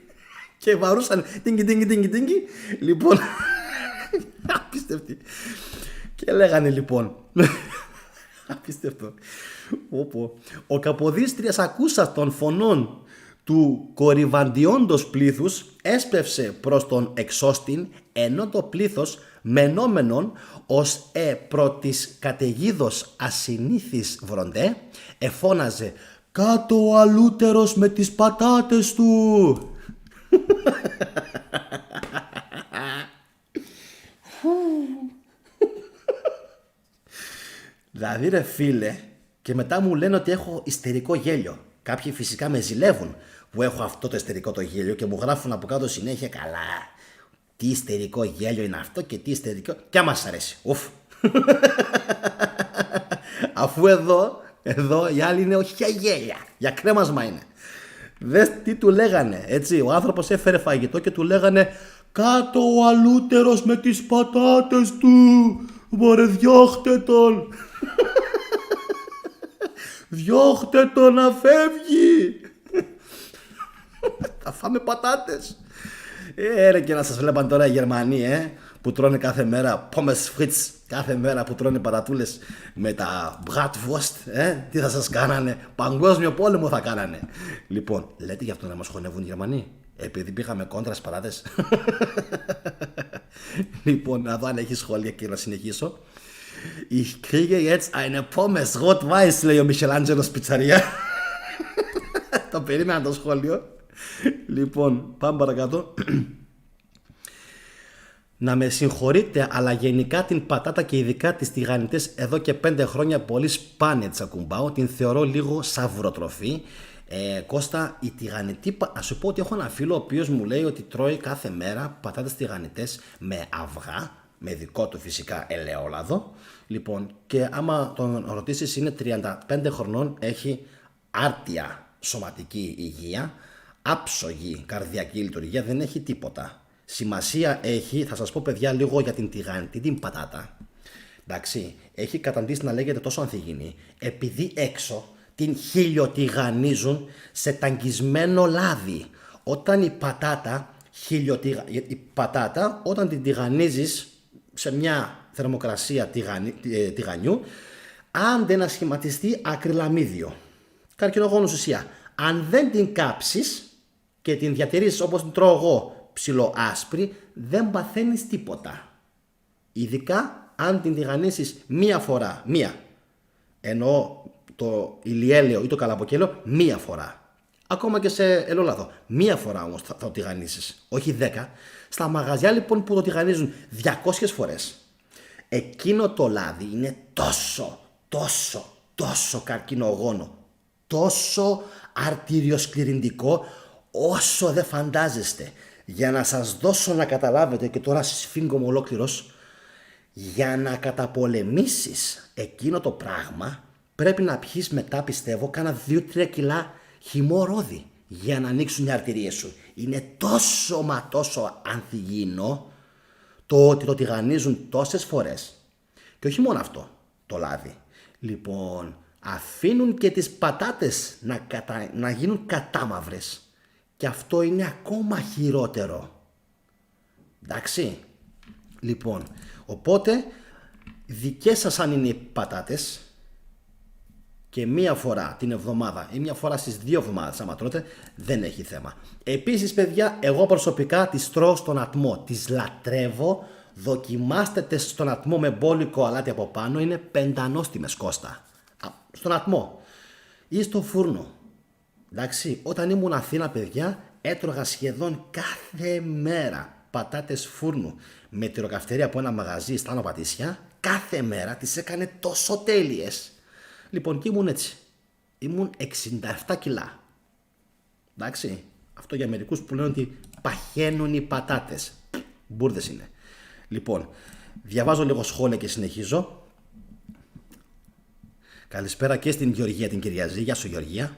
και βαρούσαν τίνγκι. Λοιπόν, απίστευτοι. Και λέγανε λοιπόν, απίστευτο, ο Καποδίστριας ακούσας των φωνών του κορυβαντιόντος πλήθους έσπευσε προς τον εξώστην, ενώ το πλήθος μενόμενον ως προ της καταιγίδος ασυνήθις βροντέ εφώναζε «Κάτω ο αλούτερος με τις πατάτες του». Δηλαδή ρε φίλε, και μετά μου λένε ότι έχω ιστερικό γέλιο. Κάποιοι φυσικά με ζηλεύουν που έχω αυτό το ιστερικό το γέλιο και μου γράφουν από κάτω συνέχεια καλά. Τι ιστερικό γέλιο είναι αυτό και τι ιστερικό. Και άμα σας αρέσει. Ουφ. Αφού εδώ οι άλλοι είναι όχι για γέλια, για κρέμασμα είναι. Δες τι του λέγανε, έτσι. Ο άνθρωπος έφερε φαγητό και του λέγανε «Κάτω ο αλούτερος με τις πατάτες του, μωρέ διώχτε τον». Διώχτε τον να φεύγει. Θα φάμε πατάτες. Ρε και να σας βλέπαν τώρα οι Γερμανοί, που τρώνε κάθε μέρα Pommes Fritz, κάθε μέρα που τρώνε πατατούλες με τα Bratwurst, τι θα σας κάνανε, παγκόσμιο πόλεμο θα κάνανε. Λοιπόν, λέτε γι' αυτό να μας χωνεύουν οι Γερμανοί, επειδή πήγαμε κόντρα στις πατάτες. Λοιπόν, να δω αν έχει σχόλια και να συνεχίσω. Ich kriege jetzt eine Pommes rot-weiß, λέει ο Μισελάντζελος πιτσαρία. Το περίμενα το σχόλιο. Λοιπόν, πάμε παρακάτω. Να με συγχωρείτε, αλλά γενικά την πατάτα και ειδικά τις τηγανιτές εδώ και 5 χρόνια πολύ σπάνια τις ακουμπάω. Την θεωρώ λίγο σαυροτροφή. Κώστα, η τηγανιτή, ας σου πω ότι έχω ένα φίλο ο οποίος μου λέει ότι τρώει κάθε μέρα πατάτες τηγανιτές με αυγά, με δικό του φυσικά ελαιόλαδο. Λοιπόν, και άμα τον ρωτήσεις, είναι 35 χρονών, έχει άρτια σωματική υγεία, άψογη καρδιακή λειτουργία, δεν έχει τίποτα. Σημασία έχει, θα σας πω παιδιά λίγο για την τηγανιτή την πατάτα. Εντάξει, έχει καταντήσει να λέγεται τόσο ανθυγιεινή, επειδή έξω την χιλιοτηγανίζουν σε ταγκισμένο λάδι. Όταν η πατάτα, όταν την τηγανίζεις σε μια θερμοκρασία τηγανιού, αν δεν ασχηματιστεί ακριλαμίδιο, καρκινογόνος ουσία, αν δεν την κάψεις και την διατηρήσεις όπως την τρώω εγώ, ψιλοάσπρη, δεν παθαίνεις τίποτα. Ειδικά αν την τηγανίσεις μία φορά, εννοώ το ηλιέλαιο ή το καλαμποκέλαιο, μία φορά. Ακόμα και σε ελαιόλαδο. Μία φορά όμως θα το τηγανίσεις, όχι 10. Στα μαγαζιά λοιπόν που το τηγανίζουν 200 φορές, εκείνο το λάδι είναι τόσο καρκινογόνο, τόσο αρτηριοσκληρυντικό, όσο δεν φαντάζεστε. Για να σας δώσω να καταλάβετε, και τώρα σφίγγομαι ολόκληρος, για να καταπολεμήσεις εκείνο το πράγμα πρέπει να πιείς μετά, πιστεύω, κάνα 2-3 κιλά χυμό ρόδι για να ανοίξουν οι αρτηρίες σου. Είναι τόσο ανθυγιεινό το ότι το τηγανίζουν τόσες φορές. Και όχι μόνο αυτό, το λάδι. Λοιπόν, αφήνουν και τις πατάτες να γίνουν κατάμαυρες. Και αυτό είναι ακόμα χειρότερο. Εντάξει. Λοιπόν, οπότε δικές σας αν είναι οι πατάτες, και μία φορά την εβδομάδα ή μία φορά στις 2 εβδομάδες άμα τρώτε, δεν έχει θέμα. Επίσης παιδιά, εγώ προσωπικά τις τρώω στον ατμό, τις λατρεύω. Δοκιμάστε τες στον ατμό με μπόλικο αλάτι από πάνω, είναι πεντανόστιμες, Κώστα. Στον ατμό ή στο φούρνο. Εντάξει, όταν ήμουν Αθήνα παιδιά, έτρωγα σχεδόν κάθε μέρα πατάτες φούρνου με τυροκαυτερία από ένα μαγαζί στα Άνω Πατήσια. Κάθε μέρα τις έκανε τόσο τέλειες. Λοιπόν, και ήμουν έτσι. Ήμουν 67 κιλά. Εντάξει, αυτό για μερικούς που λένε ότι παχαίνουν οι πατάτες. Μπούρδες είναι. Λοιπόν, διαβάζω λίγο σχόλια και συνεχίζω. Καλησπέρα και στην Γεωργία την Κυριαζή. Γεια σου Γεωργία.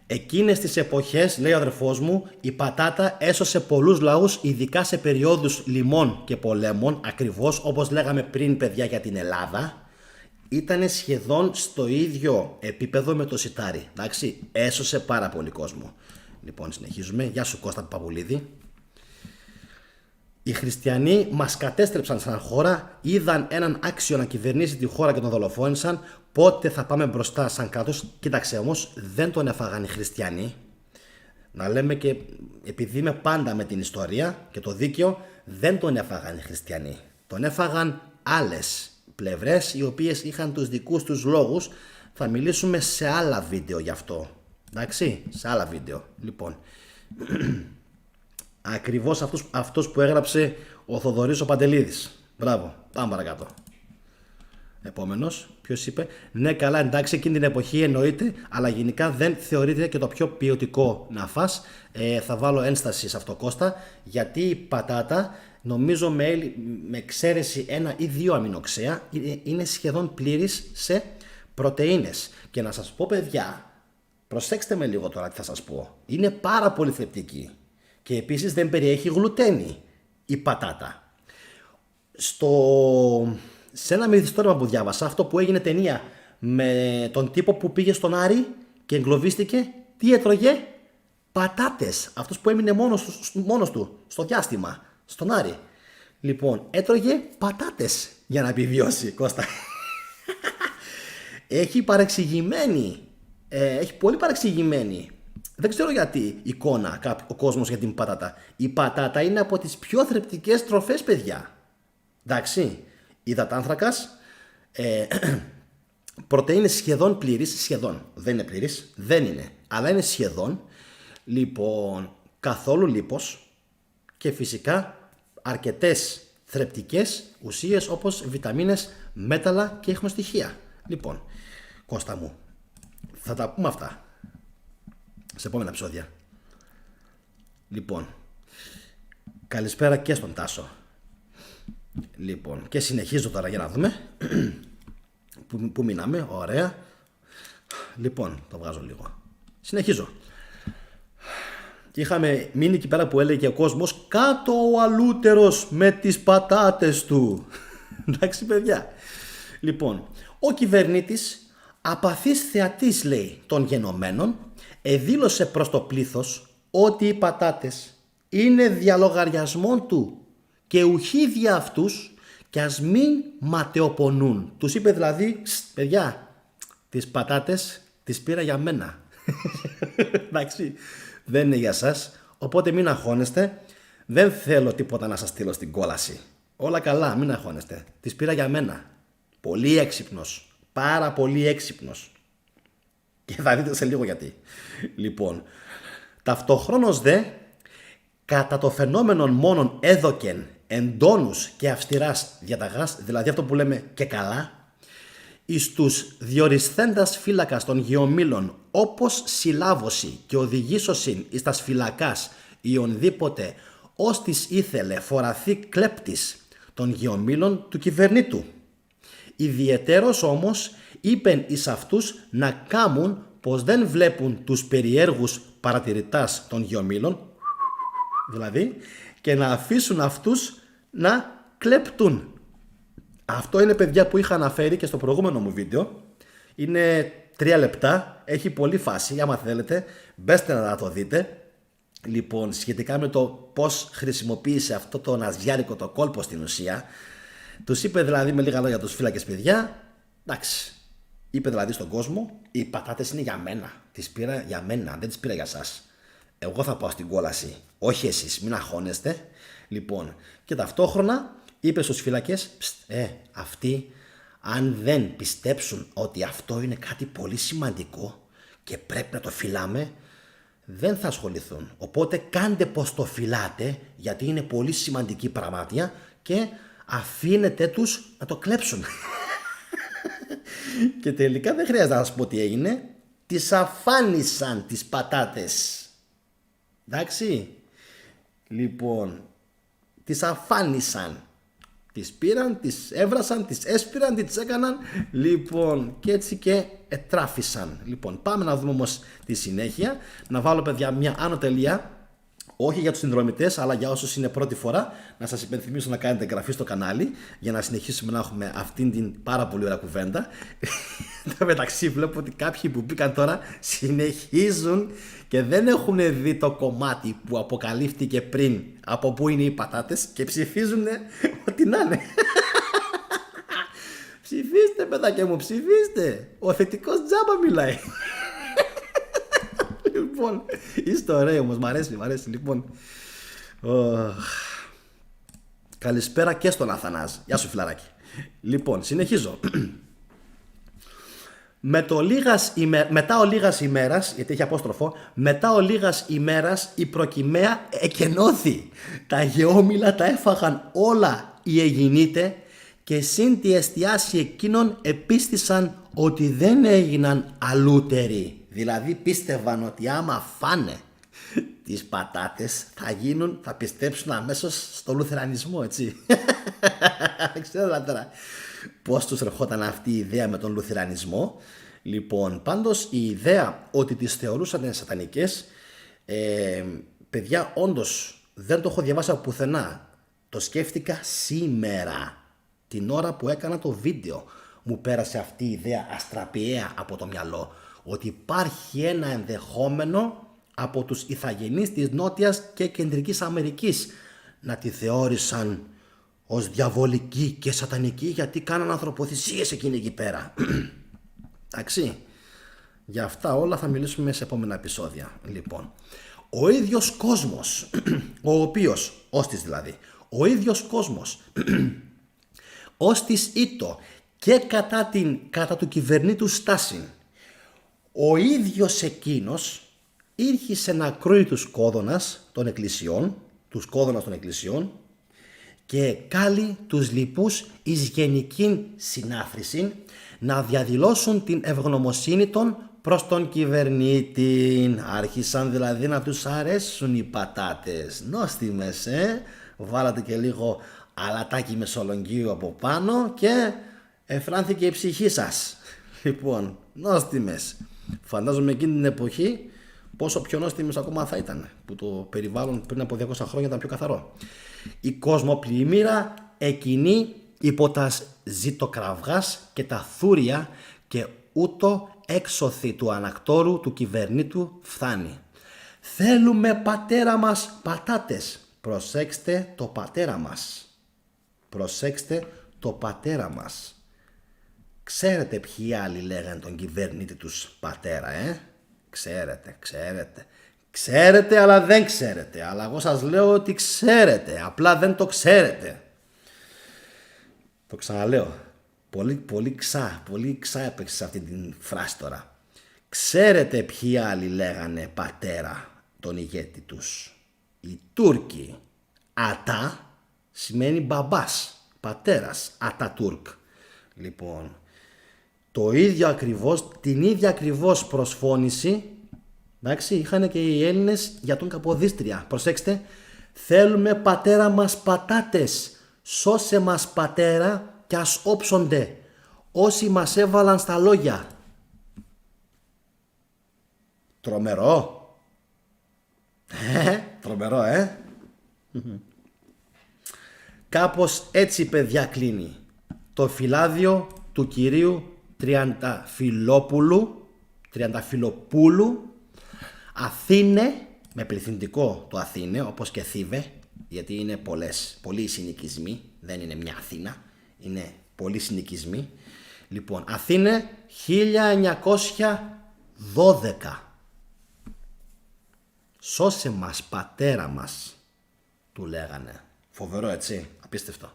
Εκείνες τις εποχές, λέει ο αδερφός μου, η πατάτα έσωσε πολλούς λαούς, ειδικά σε περιόδους λιμών και πολέμων, ακριβώς όπως λέγαμε πριν παιδιά για την Ελλάδα. Ήτανε σχεδόν στο ίδιο επίπεδο με το σιτάρι. Εντάξει, έσωσε πάρα πολύ κόσμο. Λοιπόν, συνεχίζουμε. Γεια σου Κώστα Παπουλίδη. Οι χριστιανοί μας κατέστρεψαν σαν χώρα, είδαν έναν άξιο να κυβερνήσει τη χώρα και τον δολοφόνησαν. Πότε θα πάμε μπροστά σαν κράτος? Κοίταξε όμως, δεν τον έφαγαν οι χριστιανοί. Να λέμε και επειδή είμαι πάντα με την ιστορία και το δίκαιο, δεν τον έφαγαν οι χριστιανοί. Τον έφαγαν άλλες πλευρές οι οποίες είχαν τους δικούς τους λόγους. Θα μιλήσουμε σε άλλα βίντεο γι' αυτό. Εντάξει, σε άλλα βίντεο. Λοιπόν, ακριβώς αυτός που έγραψε ο Θοδωρής ο Παντελίδης. Μπράβο, πάμε παρακάτω. Επόμενος, ποιος είπε? Ναι, καλά, εντάξει, εκείνη την εποχή εννοείται, αλλά γενικά δεν θεωρείται και το πιο ποιοτικό να φας. Θα βάλω ένσταση σε αυτό, Κώστα, γιατί η πατάτα, νομίζω με εξαίρεση 1 ή 2 αμινοξέα, είναι σχεδόν πλήρης σε πρωτεΐνες. Και να σας πω, παιδιά, προσέξτε με λίγο τώρα τι θα σας πω. Είναι πάρα πολύ θρεπτική. Και επίσης δεν περιέχει γλουτένη η πατάτα. Σε ένα μυθιστόρημα που διάβασα, αυτό που έγινε ταινία με τον τύπο που πήγε στον Άρη και εγκλωβίστηκε, τι έτρωγε? Πατάτες. Αυτός που έμεινε μόνος του στο διάστημα, στον Άρη. Λοιπόν, έτρωγε πατάτες για να επιβιώσει, Κώστα. Έχει παρεξηγημένη, έχει πολύ παρεξηγημένη, δεν ξέρω γιατί, εικόνα ο κόσμος για την πατάτα. Η πατάτα είναι από τις πιο θρεπτικές τροφές, παιδιά. Εντάξει, υδατάνθρακας, πρωτεΐνες σχεδόν πλήρης, σχεδόν, δεν είναι πλήρης, δεν είναι, αλλά είναι σχεδόν. Λοιπόν, καθόλου λίπος και φυσικά αρκετές θρεπτικές ουσίες όπως βιταμίνες, μέταλλα και ίχνοστοιχεία. Λοιπόν, Κώστα μου, θα τα πούμε αυτά σε επόμενα επεισόδια. Λοιπόν, καλησπέρα και στον Τάσο. Λοιπόν, και συνεχίζω τώρα για να δούμε που μείναμε. Ωραία. Λοιπόν, το βγάζω λίγο. Συνεχίζω. Είχαμε μείνει εκεί πέρα που έλεγε ο κόσμος, κάτω ο αλούτερος με τις πατάτες του. Εντάξει, παιδιά. Λοιπόν, ο κυβερνήτης, απαθής θεατής, λέει, των γενομένων, εδήλωσε προς το πλήθος ότι οι πατάτες είναι διαλογαριασμών του και ουχή δια αυτούς και ας μην ματαιοπονούν. Τους είπε δηλαδή, παιδιά, τις πατάτες τις πήρα για μένα. Εντάξει, δεν είναι για σας, οπότε μην αγχώνεστε, δεν θέλω τίποτα να σας στείλω στην κόλαση. Όλα καλά, μην αγχώνεστε, τις πήρα για μένα. Πολύ έξυπνος, πάρα πολύ έξυπνος. Και θα δείτε σε λίγο γιατί. Λοιπόν, ταυτοχρόνως δε, κατά το φαινόμενον μόνον έδωκεν εντόνους και αυστηράς διαταγάς, δηλαδή αυτό που λέμε και καλά, εις τους διορισθέντας φύλακας των γεωμήλων, όπως συλλάβωση και οδηγήσωσιν εις τας φυλακάς ιονδήποτε ως της ήθελε φοραθεί κλέπτης των γεωμήλων του κυβερνήτου. Ιδιαιτέρως όμως είπεν εις αυτούς να κάμουν πως δεν βλέπουν τους περιέργους παρατηρητάς των γεωμήλων, δηλαδή, και να αφήσουν αυτούς να κλέπτουν. Αυτό είναι, παιδιά, που είχα αναφέρει και στο προηγούμενο μου βίντεο. Είναι 3 λεπτά, έχει πολύ φάση, άμα θέλετε μπέστε να το δείτε. Λοιπόν, σχετικά με το πώς χρησιμοποίησε αυτό το ναζιάρικο το κόλπο στην ουσία. Τους είπε δηλαδή με λίγα λόγια τους φύλακες, παιδιά, εντάξει, είπε δηλαδή στον κόσμο, οι πατάτες είναι για μένα, τις πήρα για μένα, δεν τις πήρα για σας. Εγώ θα πάω στην κόλαση, όχι εσείς, μην αγχώνεστε. Λοιπόν, και ταυτόχρονα είπε στους φύλακες, αυτοί αν δεν πιστέψουν ότι αυτό είναι κάτι πολύ σημαντικό και πρέπει να το φυλάμε, δεν θα ασχοληθούν. Οπότε κάντε πως το φυλάτε, γιατί είναι πολύ σημαντική πραγμάτια και αφήνετε τους να το κλέψουν. Και τελικά δεν χρειάζεται να σας πω τι έγινε. Τις αφάνισαν τις πατάτες. Εντάξει. Λοιπόν, τις αφάνισαν. Τις πήραν, τις έβρασαν, τις έσπηραν, τις έκαναν. Λοιπόν, και έτσι και ετράφησαν. Λοιπόν, πάμε να δούμε όμως τη συνέχεια. Να βάλω, παιδιά, μια άνω τελεία. Όχι για τους συνδρομητές, αλλά για όσους είναι πρώτη φορά, να σας υπενθυμίσω να κάνετε εγγραφή στο κανάλι για να συνεχίσουμε να έχουμε αυτήν την πάρα πολύ ωραία κουβέντα. Εν μεταξύ, βλέπω ότι κάποιοι που μπήκαν τώρα συνεχίζουν και δεν έχουν δει το κομμάτι που αποκαλύφθηκε πριν από πού είναι οι πατάτες και ψηφίζουν ότι να είναι. Ψηφίστε, παιδάκια μου, ψηφίστε. Ο θετικός τζάμπα μιλάει. Λοιπόν, είστε ωραίοι όμως, μ' αρέσει, μ' αρέσει. Λοιπόν, καλησπέρα και στον Αθανάζ. Γεια σου, φιλαράκι. Λοιπόν, συνεχίζω. Μετά ο λίγας ημέρας, γιατί έχει απόστροφο, μετά ο λίγας ημέρας η προκυμαία εκενώθη. Τα γεώμηλα τα έφαγαν όλα οι Αιγινείτε και συν τη εστιάση εκείνων επίστησαν ότι δεν έγιναν αλούτεροι. Δηλαδή πίστευαν ότι άμα φάνε τις πατάτες θα πιστέψουν αμέσως στο λουθερανισμό, έτσι. Δεν ξέρω τώρα πώς τους ερχόταν αυτή η ιδέα με τον λουθερανισμό. Λοιπόν, πάντως η ιδέα ότι τις θεωρούσαν σατανικές, παιδιά, όντως δεν το έχω διαβάσει από πουθενά. Το σκέφτηκα σήμερα, την ώρα που έκανα το βίντεο. Μου πέρασε αυτή η ιδέα αστραπιαία από το μυαλό, ότι υπάρχει ένα ενδεχόμενο από τους ηθαγενείς της Νότιας και Κεντρικής Αμερικής να τη θεώρησαν ως διαβολική και σατανική, γιατί κάναν ανθρωποθυσίες εκείνοι εκεί πέρα. Εντάξει. Για αυτά όλα θα μιλήσουμε σε επόμενα επεισόδια. Λοιπόν, ο ίδιος κόσμος, ο οποίος, ώστις δηλαδή, ο ίδιος κόσμος, ώστις ήτο και κατά του κυβερνήτου στάση, ο ίδιος εκείνος ήρχισε να κρούει τους κόδωνας των εκκλησιών και κάλει τους λοιπούς εις γενικήν συνάφρησιν να διαδηλώσουν την ευγνωμοσύνη των προς τον κυβερνήτη. Άρχισαν δηλαδή να τους αρέσουν οι πατάτες. Νόστιμες, Βάλατε και λίγο αλατάκι μεσολογγίου από πάνω και εφράνθηκε η ψυχή σας. Λοιπόν, νόστιμες. Φαντάζομαι εκείνη την εποχή πόσο πιο νόστιμες ακόμα θα ήταν, που το περιβάλλον πριν από 200 χρόνια ήταν πιο καθαρό. Η κοσμοπλημμύρα εκείνη υπό τα ζητοκραυγάς και τα θούρια και ούτω έξωθη του ανακτόρου του κυβερνήτου φθάνει. Θέλουμε πατέρα μας πατάτες. Προσέξτε το πατέρα μας. Προσέξτε το πατέρα μας. Ξέρετε ποιοι άλλοι λέγανε τον κυβερνήτη τους πατέρα, Ξέρετε αλλά δεν ξέρετε. Αλλά εγώ σας λέω ότι ξέρετε. Απλά δεν το ξέρετε. Το ξαναλέω. Πολύ ξά έπαιξε σε αυτή την φράση τώρα. Ξέρετε ποιοι άλλοι λέγανε πατέρα τον ηγέτη τους? Οι Τούρκοι. Ατά σημαίνει μπαμπάς, πατέρας, Ατατούρκ. Λοιπόν, την ίδια ακριβώς προσφώνηση, εντάξει, είχαν και οι Έλληνες για τον Καποδίστρια. Προσέξτε, θέλουμε πατέρα μας πατάτες, σώσε μας πατέρα κι ας όψονται όσοι μας έβαλαν στα λόγια. Τρομερό. Τρομερό, Κάπως έτσι, παιδιά, κλείνει το φυλάδιο του κυρίου Τριανταφυλοπούλου, Αθήνε, με πληθυντικό το Αθήνε, όπως και Θήβε, γιατί είναι πολλοί συνοικισμοί, δεν είναι μια Αθήνα, είναι πολλοί συνοικισμοί. Λοιπόν, Αθήνε 1912. Σώσε μας πατέρα μας, του λέγανε. Φοβερό, έτσι, απίστευτο.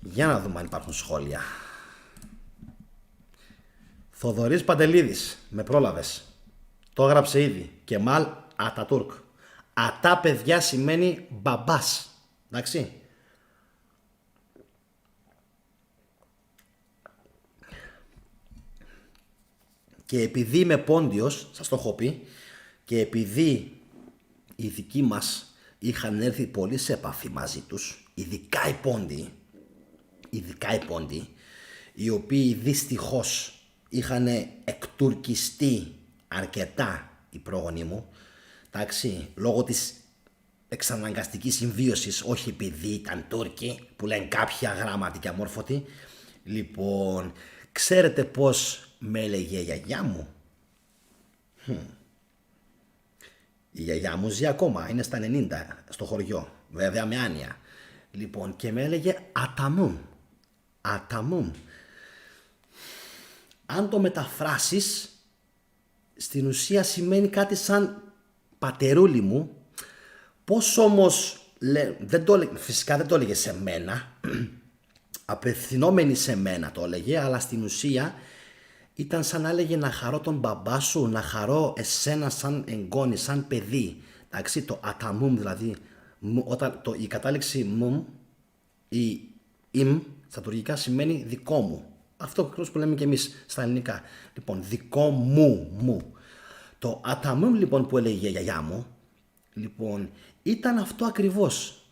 Για να δούμε αν υπάρχουν σχόλια. Θοδωρής Παντελίδης, με πρόλαβες. Το έγραψε ήδη. Κεμάλ Ατατούρκ. Ατά, παιδιά, σημαίνει μπαμπάς. Εντάξει. Και επειδή είμαι πόντιος, σας το έχω πει, και επειδή οι δικοί μας είχαν έρθει πολύ σε επαφή μαζί τους, ειδικά οι πόντιοι, οι οποίοι δυστυχώς είχαν εκτουρκιστεί αρκετά οι πρόγονοί μου, εντάξει, λόγω της εξαναγκαστικής συμβίωσης, όχι επειδή ήταν Τούρκοι, που λένε κάποια γράμματι και αμόρφωτοι. Λοιπόν, ξέρετε πως με έλεγε η γιαγιά μου? Η γιαγιά μου ζει ακόμα, είναι στα 90, στο χωριό, βέβαια με άνοια. Λοιπόν, και με έλεγε Αταμούμ. Αν το μεταφράσεις, στην ουσία σημαίνει κάτι σαν πατερούλι μου. Πώς όμως, φυσικά δεν το έλεγε σε μένα, απευθυνόμενη σε μένα το έλεγε, αλλά στην ουσία ήταν σαν να έλεγε να χαρώ τον μπαμπά σου, να χαρώ εσένα σαν εγγόνι, σαν παιδί. Εντάξει, το αταμούμ δηλαδή, η κατάληξη μουμ, η ημ, στα τουρκικά σημαίνει δικό μου. Αυτό ακριβώς που λέμε και εμείς στα ελληνικά. Λοιπόν, δικό μου. Το αταμούμ λοιπόν που έλεγε η γιαγιά μου, λοιπόν, ήταν αυτό ακριβώς.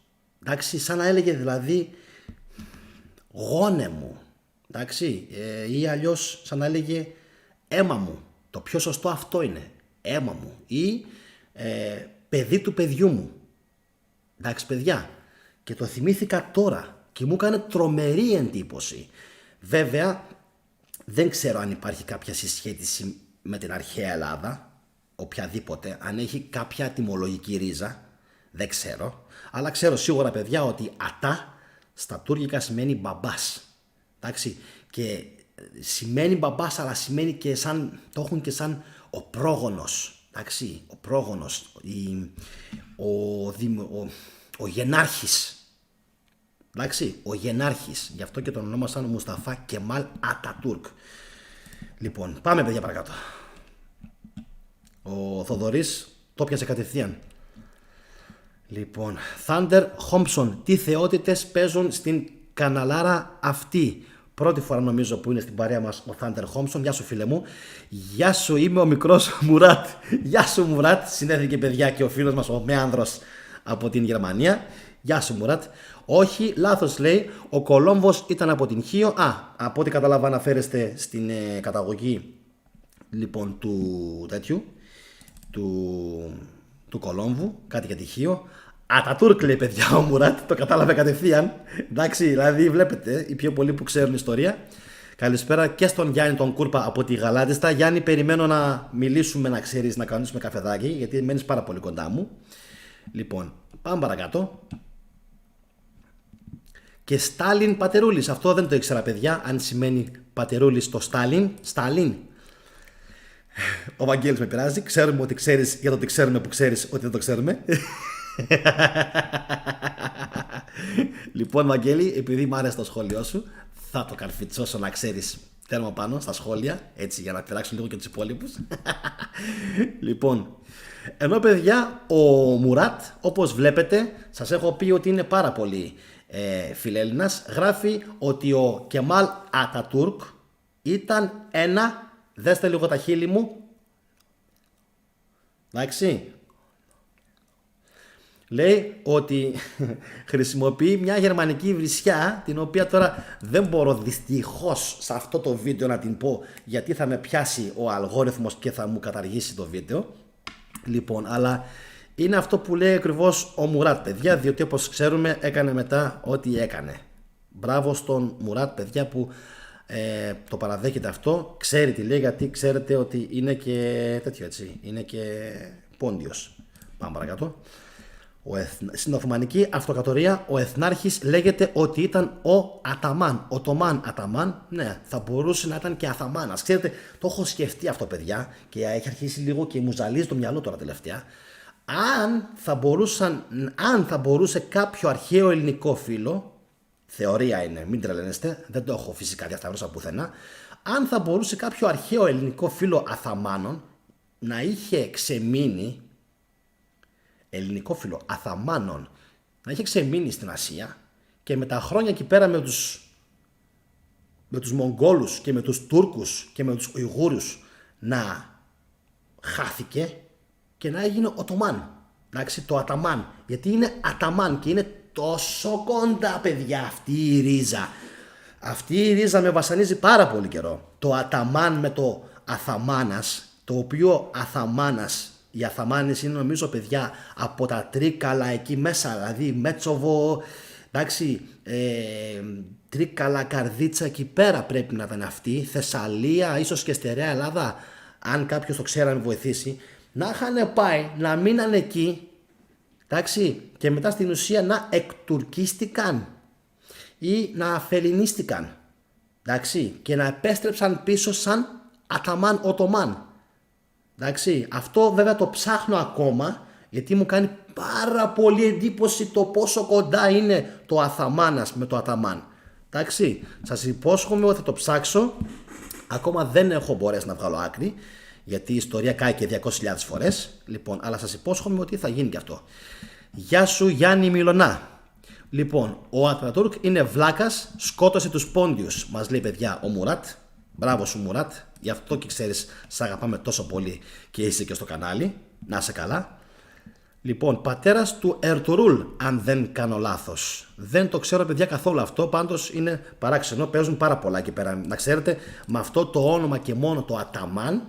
Εντάξει, σαν να έλεγε δηλαδή γόνε μου. Εντάξει, ή αλλιώς σαν να έλεγε αίμα μου. Το πιο σωστό αυτό είναι, αίμα μου, ή παιδί του παιδιού μου. Εντάξει, παιδιά, και το θυμήθηκα τώρα και μου έκανε τρομερή εντύπωση. Βέβαια, δεν ξέρω αν υπάρχει κάποια συσχέτιση με την αρχαία Ελλάδα, οποιαδήποτε, αν έχει κάποια ετυμολογική ρίζα, δεν ξέρω. Αλλά ξέρω σίγουρα, παιδιά, ότι ατά Στα τουρκικά σημαίνει μπαμπάς. Εντάξει, και σημαίνει μπαμπάς, αλλά σημαίνει και σαν, το έχουν και σαν ο πρόγονος. Εντάξει, ο πρόγονος, ο γενάρχης. Εντάξει, ο γενάρχης. Γι' αυτό και τον ονόμασαν Μουσταφά Κεμάλ Ατατούρκ. Λοιπόν, πάμε παιδιά παρακάτω. Ο Θοδωρής το πιάσε κατευθείαν. Λοιπόν, Thunder Thompson, τι θεότητες παίζουν στην καναλάρα αυτή? Πρώτη φορά νομίζω που είναι στην παρέα μας ο Thunder Thompson. Γεια σου φίλε μου. Γεια σου, είμαι ο μικρός Μουράτ. Γεια σου Μουράτ. Συνέθηκε παιδιά και ο φίλος μας ο Μέανδρος από την Γερμανία. Γεια σου Μουράτ. Όχι, λάθος λέει. Ο Κολόμβος ήταν από την Χίο. Από ό,τι κατάλαβα αναφέρεστε στην καταγωγή λοιπόν του τέτοιου. Του Κολόμβου, κάτι για τυχείο. Ατατούρκ λέει παιδιά ο Μουράτ, το κατάλαβε κατευθείαν. Εντάξει, δηλαδή βλέπετε, οι πιο πολλοί που ξέρουν ιστορία. Καλησπέρα και στον Γιάννη τον Κούρπα από τη Γαλάτιστα. Γιάννη, περιμένω να μιλήσουμε, να ξέρεις, να κανονίσουμε καφεδάκι, γιατί μένεις πάρα πολύ κοντά μου. Λοιπόν, πάμε παρακάτω. Και Στάλιν Πατερούλης, αυτό δεν το ήξερα παιδιά, αν σημαίνει Πατερούλης το Στάλιν. Στάλιν. Ο Βαγγέλης με πειράζει. Ξέρουμε ότι ξέρεις για το ότι ξέρουμε που ξέρεις ότι δεν το ξέρουμε. Λοιπόν Βαγγέλη, επειδή μου άρεσε το σχόλιο σου, θα το καρφιτσώσω να ξέρεις τέρμα πάνω στα σχόλια, έτσι για να πειράξουν λίγο και τους υπόλοιπους. Λοιπόν, ενώ παιδιά ο Μουράτ, όπως βλέπετε, σας έχω πει ότι είναι πάρα πολύ φιλέλληνας. Γράφει ότι ο Κεμάλ Ατατούρκ ήταν ένα... Δέστε λίγο τα χείλη μου. Εντάξει. Λέει ότι χρησιμοποιεί μια γερμανική βρισιά, την οποία τώρα δεν μπορώ δυστυχώς σε αυτό το βίντεο να την πω, γιατί θα με πιάσει ο αλγόριθμος και θα μου καταργήσει το βίντεο. Λοιπόν, αλλά είναι αυτό που λέει ακριβώς ο Μουράτ παιδιά, διότι όπως ξέρουμε έκανε μετά ό,τι έκανε. Μπράβο στον Μουράτ παιδιά που το παραδέχεται αυτό, ξέρει τι λέει, γιατί ξέρετε ότι είναι και τέτοιο έτσι, είναι και πόντιος. Πάμε παρακάτω. Στην Οθωμανική Αυτοκρατορία ο εθνάρχης λέγεται ότι ήταν ο Αταμάν. Οτομάν Αταμάν, ναι, θα μπορούσε να ήταν και Αθαμάνας. Ξέρετε, το έχω σκεφτεί αυτό παιδιά και έχει αρχίσει λίγο και μου ζαλίζει το μυαλό τώρα τελευταία. Αν θα μπορούσε κάποιο αρχαίο ελληνικό φύλο, θεωρία είναι, μην τρελαίνεστε, δεν το έχω φυσικά διασταυρώσα πουθενά. Αν θα μπορούσε κάποιο αρχαίο ελληνικό φύλο Αθαμάνων να είχε ξεμείνει, ελληνικό φύλο Αθαμάνων, να είχε ξεμείνει στην Ασία και με τα χρόνια εκεί πέρα με τους Μογγόλους και με τους Τούρκους και με τους Ουιγούρους να χάθηκε και να έγινε Οτομάν. Εντάξει, το Αταμάν, γιατί είναι Αταμάν και είναι τόσο κοντά παιδιά αυτή η ρίζα. Αυτή η ρίζα με βασανίζει πάρα πολύ καιρό. Το Αταμάν με το Αθαμάνας, το οποίο Αθαμάνας, οι Αθαμάνες είναι νομίζω παιδιά από τα Τρίκαλα εκεί μέσα, δηλαδή Μέτσοβο, εντάξει, Τρίκαλα, Καρδίτσα εκεί πέρα πρέπει να ήταν αυτή, Θεσσαλία, ίσως και Στερεά Ελλάδα, αν κάποιος το ξέρει να με βοηθήσει, να είχαν πάει, να μείναν εκεί, εντάξει, και μετά στην ουσία να εκτουρκίστηκαν ή να αφελινίστηκαν, εντάξει, και να επέστρεψαν πίσω σαν Αταμάν Οτομάν. Εντάξει, αυτό βέβαια το ψάχνω ακόμα, γιατί μου κάνει πάρα πολύ εντύπωση το πόσο κοντά είναι το Αθαμάνας με το Αταμάν. Εντάξει, σας υπόσχομαι ότι θα το ψάξω, ακόμα δεν έχω μπορέσει να βγάλω άκρη, γιατί η ιστορία κάει και 200.000 φορές, λοιπόν, αλλά σας υπόσχομαι ότι θα γίνει και αυτό. Γεια σου Γιάννη Μιλωνά. Λοιπόν, ο Ατατούρκ είναι βλάκας, σκότωσε τους Πόντιους, μας λέει παιδιά ο Μουράτ. Μπράβο σου Μουράτ, γι' αυτό και ξέρεις, σ' αγαπάμε τόσο πολύ και είσαι και στο κανάλι, να είσαι καλά. Λοιπόν, πατέρας του Ερτουρούλ, αν δεν κάνω λάθος. Δεν το ξέρω παιδιά καθόλου αυτό, πάντως είναι παράξενο, παίζουν πάρα πολλά εκεί πέρα. Να ξέρετε, με αυτό το όνομα και μόνο το Αταμάν,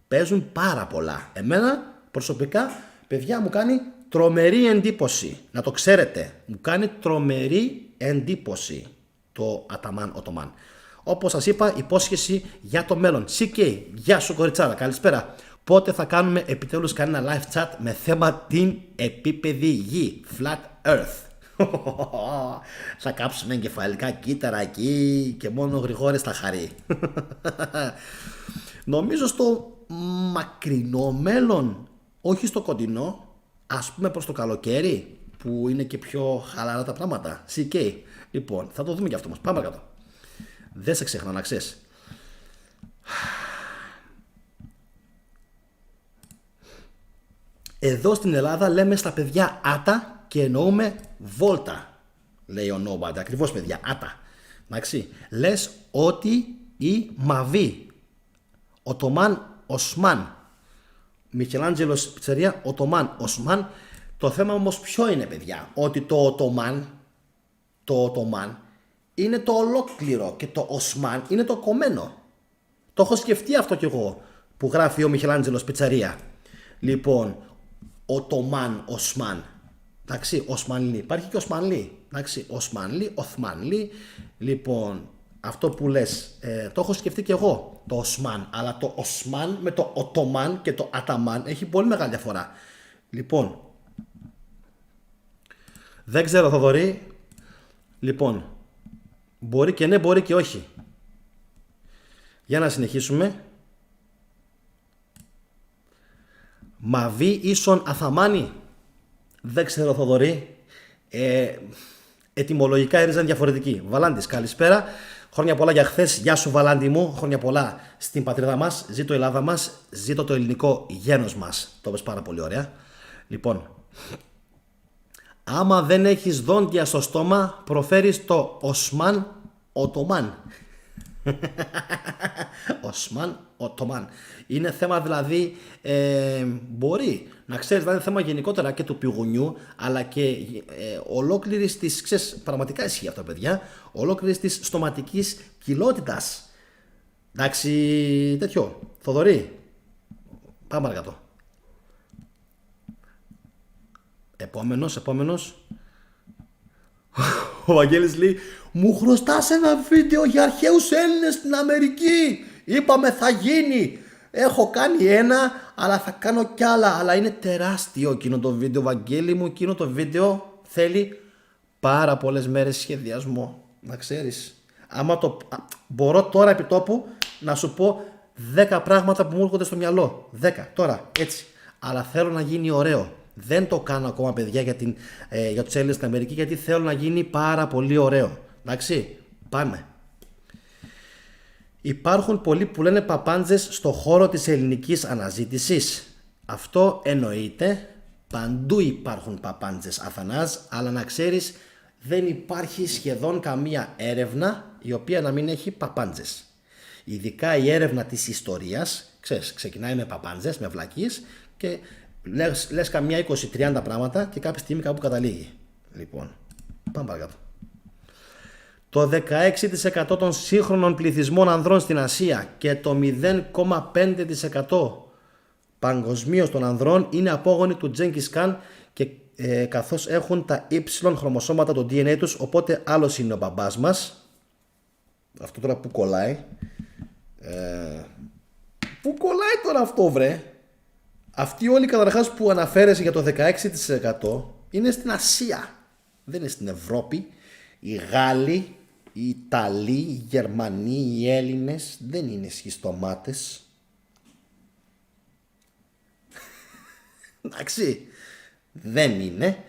παίζουν πάρα πολλά. Εμένα προσωπικά, παιδιά, μου κάνει τρομερή εντύπωση. Να το ξέρετε, μου κάνει τρομερή εντύπωση το Αταμάν Οτομάν. Όπως σας είπα, υπόσχεση για το μέλλον. CK, γεια σου κοριτσάρα, καλησπέρα. Πότε θα κάνουμε επιτέλους κανένα live chat με θέμα την επίπεδη γη, Flat Earth. Θα κάψουμε εγκεφαλικά κύτταρα εκεί και μόνο ο Γρηγόρης θα χαρεί. Νομίζω στο μακρινό μέλλον, όχι στο κοντινό, ας πούμε προς το καλοκαίρι που είναι και πιο χαλαρά τα πράγματα. CK. Λοιπόν, θα το δούμε και αυτό μας. Πάμε κάτω. Δεν σε ξέχνα να ξέρεις. Εδώ στην Ελλάδα λέμε στα παιδιά άτα και εννοούμε βόλτα. Λέει ο Nobody. Ακριβώς παιδιά, άτα. Εντάξει. Λες ότι η Μαβή. Οτομάν Οσμάν. Μιχελάντζελος πιτσερία Οτομάν Οσμάν. Το θέμα όμως ποιο είναι παιδιά? Ότι το Οτομάν είναι το ολόκληρο και το Οσμάν είναι το κομμένο. Το έχω σκεφτεί αυτό κι εγώ που γράφει ο Μιχελάντζελος πιτσερία. Λοιπόν, Οτομάν Οσμάν. Εντάξει, Οσμανλή. Υπάρχει και Οσμανλή. Εντάξει, Οσμανλή, Οθμανλή. Λοιπόν, αυτό που λες, το έχω σκεφτεί και εγώ, το Οσμάν. Αλλά το Οσμάν με το Οτομάν και το Αταμάν έχει πολύ μεγάλη διαφορά. Λοιπόν, δεν ξέρω Θοδωρή. Λοιπόν, μπορεί και ναι, μπορεί και όχι. Για να συνεχίσουμε. Μαβή ίσον Αθαμάνι. Δεν ξέρω Θοδωρή. Ετυμολογικά έριζαν διαφορετική. Βαλάντης, καλησπέρα. Χρόνια πολλά για χθες. Γεια σου Βαλάντη μου. Χρόνια πολλά στην πατρίδα μας. Ζήτω η Ελλάδα μας. Ζήτω το ελληνικό γένος μας. Το είπες πάρα πολύ ωραία. Λοιπόν, άμα δεν έχεις δόντια στο στόμα, προφέρεις το Οσμάν Οτομάν. Οσμάν Οτομάν. Είναι θέμα δηλαδή, μπορεί να ξέρεις, δηλαδή θέμα γενικότερα και του πηγουνιού, αλλά και ολόκληρης της, ξέρεις, πραγματικά ισχύει αυτό παιδιά, ολόκληρης της στοματικής κοιλότητας. Εντάξει, τέτοιο. Θοδωρή, πάμε παρακάτω. Επόμενος. Ο Βαγγέλης λέει, μου χρωστάς ένα βίντεο για αρχαίους Έλληνες στην Αμερική. Είπαμε θα γίνει. Έχω κάνει ένα, αλλά θα κάνω κι άλλα. Αλλά είναι τεράστιο εκείνο το βίντεο, Βαγγέλη μου. Εκείνο το βίντεο θέλει πάρα πολλές μέρες σχεδιασμό. Να ξέρεις. Άμα μπορώ τώρα επί τόπου να σου πω 10 πράγματα που μου έρχονται στο μυαλό. 10 τώρα, έτσι. Αλλά θέλω να γίνει ωραίο. Δεν το κάνω ακόμα παιδιά για τους Έλληνες στην Αμερική, γιατί θέλω να γίνει πάρα πολύ ωραίο. Εντάξει, πάμε. Υπάρχουν πολλοί που λένε παπάντζες στο χώρο της ελληνικής αναζήτησης. Αυτό εννοείται. Παντού υπάρχουν παπάντζες Αθανάζ, αλλά να ξέρεις δεν υπάρχει σχεδόν καμία έρευνα η οποία να μην έχει παπάντζες. Ειδικά η έρευνα της ιστορίας, ξέρεις, ξεκινάει με παπάντζες, με βλακίες και λες καμιά 20-30 πράγματα και κάποια στιγμή κάπου καταλήγει. Λοιπόν, πάμε παρακάτω. Το 16% των σύγχρονων πληθυσμών ανδρών στην Ασία και το 0,5% παγκοσμίως των ανδρών είναι απόγονοι του Τζένκις Καν και καθώς έχουν τα Y χρωμοσώματα του DNA τους, οπότε άλλος είναι ο μπαμπάς μας. Αυτό τώρα που κολλάει. Πού κολλάει τώρα αυτό βρε? Αυτοί όλοι καταρχάς που αναφέρεσαι για το 16% είναι στην Ασία. Δεν είναι στην Ευρώπη. Οι Γάλλοι, οι Ιταλοί, οι Γερμανοί, οι Έλληνες δεν είναι σχιστομάτες. Εντάξει, δεν είναι.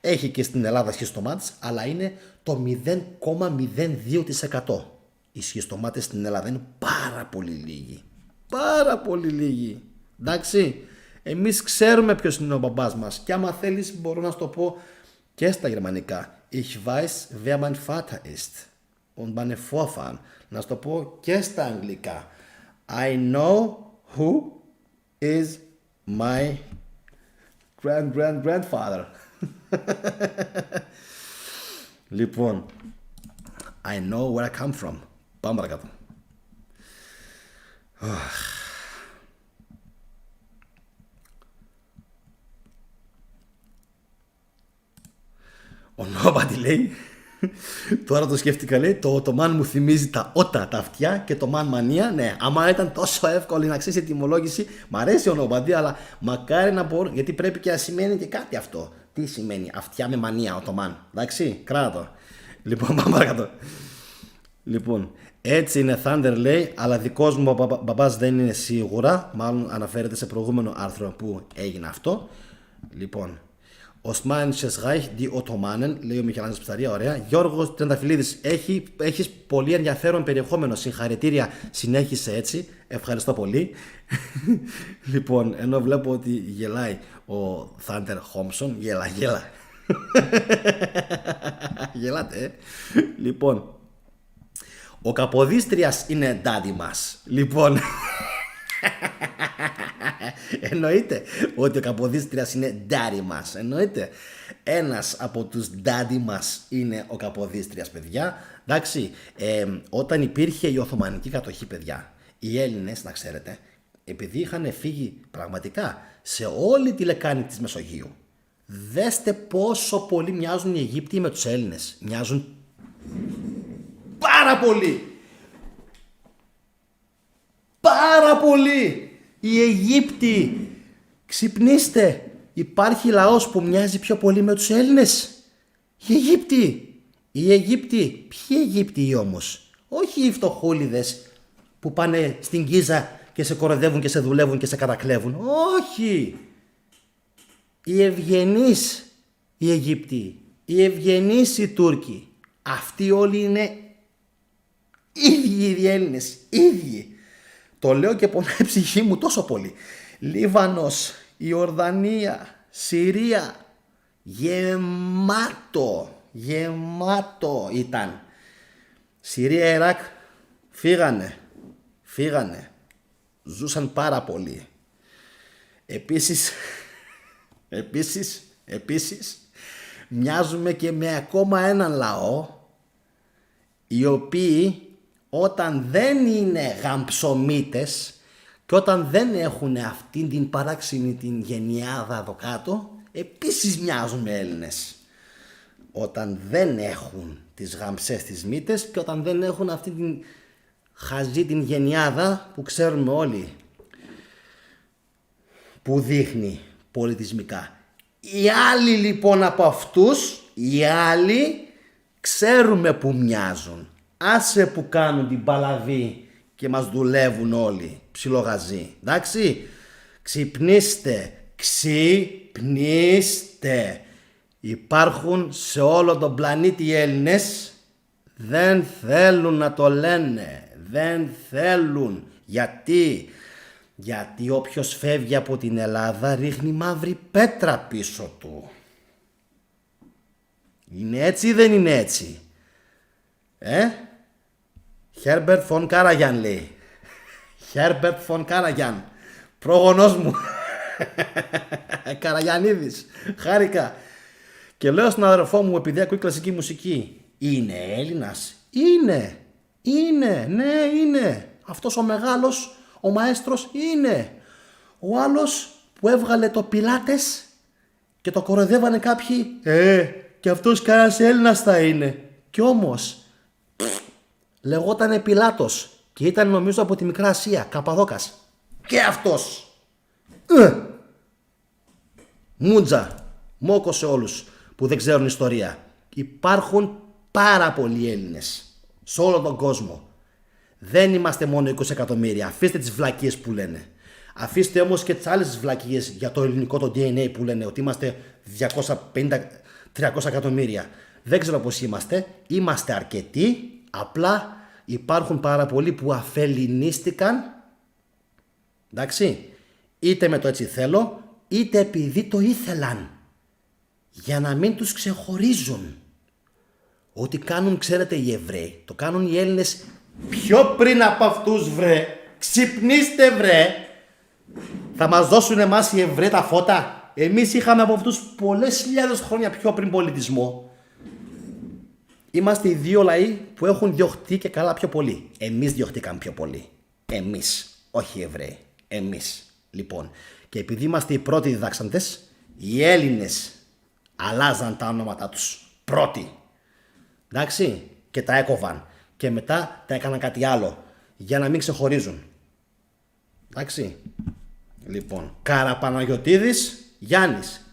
Έχει και στην Ελλάδα σχιστομάτες, αλλά είναι το 0,02%. Οι σχιστομάτες στην Ελλάδα είναι πάρα πολύ λίγοι. Πάρα πολύ λίγοι. Εντάξει, εμείς ξέρουμε ποιος είναι ο μπαμπάς μας και άμα θέλεις μπορώ να σου το πω και στα γερμανικά. Ich weiß, wer mein Vater ist und meine Vorfahren. Να σου το πω και στα αγγλικά. I know who is my grandfather. Λοιπόν, I know where I come from. Πάμε παρακάτω. Ο Nobody λέει, τώρα το σκέφτηκα, λέει, το Ottoman μου θυμίζει τα ότα, τα αυτιά και το Man Mania. Ναι, άμα ήταν τόσο εύκολη να ξέρεις η ετυμολόγηση, μ' αρέσει ο Nobody, αλλά μακάρι να μπορώ, γιατί πρέπει και να σημαίνει και κάτι αυτό. Τι σημαίνει αυτιά με μανία, Οτομάν. Εντάξει, κράτο. Λοιπόν, πάμε παρακάτω. Λοιπόν, έτσι είναι Thunder λέει, αλλά δικός μου μπαμπάς δεν είναι σίγουρα. Μάλλον αναφέρεται σε προηγούμενο άρθρο που έγινε αυτό. Λοιπόν, Osmanisches Reich, die Ottomanen, λέει ο Μιχελάνης Ψαρία, ωραία. Γιώργος Τρενταφυλλίδης, έχεις πολύ ενδιαφέρον περιεχόμενο. Συγχαρητήρια, συνέχισε έτσι. Ευχαριστώ πολύ. Λοιπόν, ενώ βλέπω ότι γελάει ο Thunder Thompson, γέλα. Γελάτε, Λοιπόν, ο Καποδίστριας είναι ντάντι μας. Λοιπόν, εννοείται ότι ο Καποδίστριας είναι ντάντι μας. Εννοείται. Ένας από τους ντάντι μας είναι ο Καποδίστριας, παιδιά. Εντάξει, όταν υπήρχε η Οθωμανική κατοχή, παιδιά, οι Έλληνες, να ξέρετε, επειδή είχαν φύγει πραγματικά σε όλη τη λεκάνη της Μεσογείου, δέστε πόσο πολύ μοιάζουν οι Αιγύπτιοι με τους Έλληνες. Μοιάζουν πάρα πολύ. Πάρα πολύ. Οι Αιγύπτιοι, ξυπνήστε. Υπάρχει λαός που μοιάζει πιο πολύ με τους Έλληνες. Οι Αιγύπτιοι. Οι Αιγύπτιοι. Ποιοι Αιγύπτιοι όμως? Όχι οι φτωχούλιδες που πάνε στην Γκίζα και σε κοροϊδεύουν και σε δουλεύουν και σε κατακλέβουν. Όχι. Οι ευγενείς οι Αιγύπτιοι. Οι ευγενείς οι Τούρκοι. Αυτοί όλοι είναι ίδιοι οι Έλληνες. Ίδιοι. Το λέω και πονάει η ψυχή μου τόσο πολύ. Λίβανος, Ιορδανία, Συρία. Γεμάτο ήταν. Συρία, Ιράκ φύγανε. Ζούσαν πάρα πολύ. Επίσης μοιάζουμε και με ακόμα έναν λαό, οι οποίοι όταν δεν είναι γαμψομίτες και όταν δεν έχουν αυτήν την παράξενη την γενιάδα εδώ κάτω, επίσης μοιάζουν με Έλληνες. Όταν δεν έχουν τις γαμψές τις μύτες και όταν δεν έχουν αυτή την χαζή την γενιάδα που ξέρουμε όλοι που δείχνει πολιτισμικά. Οι άλλοι λοιπόν από αυτούς, οι άλλοι ξέρουμε που μοιάζουν. Άσε που κάνουν την παλαβή και μας δουλεύουν όλοι. Ψιλογαζί. Εντάξει. Ξυπνήστε. Υπάρχουν σε όλο τον πλανήτη οι Έλληνες. Δεν θέλουν να το λένε. Δεν θέλουν. Γιατί όποιος φεύγει από την Ελλάδα ρίχνει μαύρη πέτρα πίσω του. Είναι έτσι ή δεν είναι έτσι? Herbert von Karajan λέει. Herbert von Karajan. Πρόγονός μου. Καραγιανίδης. Χάρηκα. Και λέω στον αδερφό μου, επειδή ακούει κλασική μουσική, είναι Έλληνας? Ναι, είναι. Αυτός ο μεγάλος, ο μαέστρος είναι. Ο άλλος που έβγαλε το Πιλάτες και το κοροϊδεύανε κάποιοι, και αυτός κανένας Έλληνας θα είναι. Κι όμως λεγότανε Πιλάτος και ήταν νομίζω από τη Μικρά Ασία, Καπαδόκας. Και αυτός. Μούτζα. Μόκο σε όλους που δεν ξέρουν ιστορία. Υπάρχουν πάρα πολλοί Έλληνες σε όλο τον κόσμο. Δεν είμαστε μόνο 20 εκατομμύρια. Αφήστε τις βλακίες που λένε. Αφήστε όμως και τις άλλες βλακίες για το ελληνικό το DNA που λένε ότι είμαστε 250-300 εκατομμύρια. Δεν ξέρω πώς είμαστε. Είμαστε αρκετοί. Απλά υπάρχουν πάρα πολλοί που αφελινίστηκαν. Εντάξει. Είτε με το έτσι θέλω, είτε επειδή το ήθελαν. Για να μην τους ξεχωρίζουν. Ό,τι κάνουν, ξέρετε, οι Εβραίοι, το κάνουν οι Έλληνες πιο πριν από αυτούς, βρε. Ξυπνήστε, βρε. Θα μας δώσουν εμάς οι Εβραίοι τα φώτα? Εμείς είχαμε από αυτούς πολλές χιλιάδες χρόνια πιο πριν πολιτισμό. Είμαστε οι δύο λαοί που έχουν διωχτεί και καλά πιο πολύ. Εμείς διωχτήκαμε πιο πολύ. Εμείς, όχι οι Εβραίοι. Εμείς. Λοιπόν, και επειδή είμαστε οι πρώτοι διδάξαντες, οι Έλληνες αλλάζαν τα ονόματά τους. Πρώτοι. Εντάξει, και τα έκοβαν. Και μετά τα έκαναν κάτι άλλο. Για να μην ξεχωρίζουν. Εντάξει. Λοιπόν, Καραπαναγιωτίδης Γιάννης.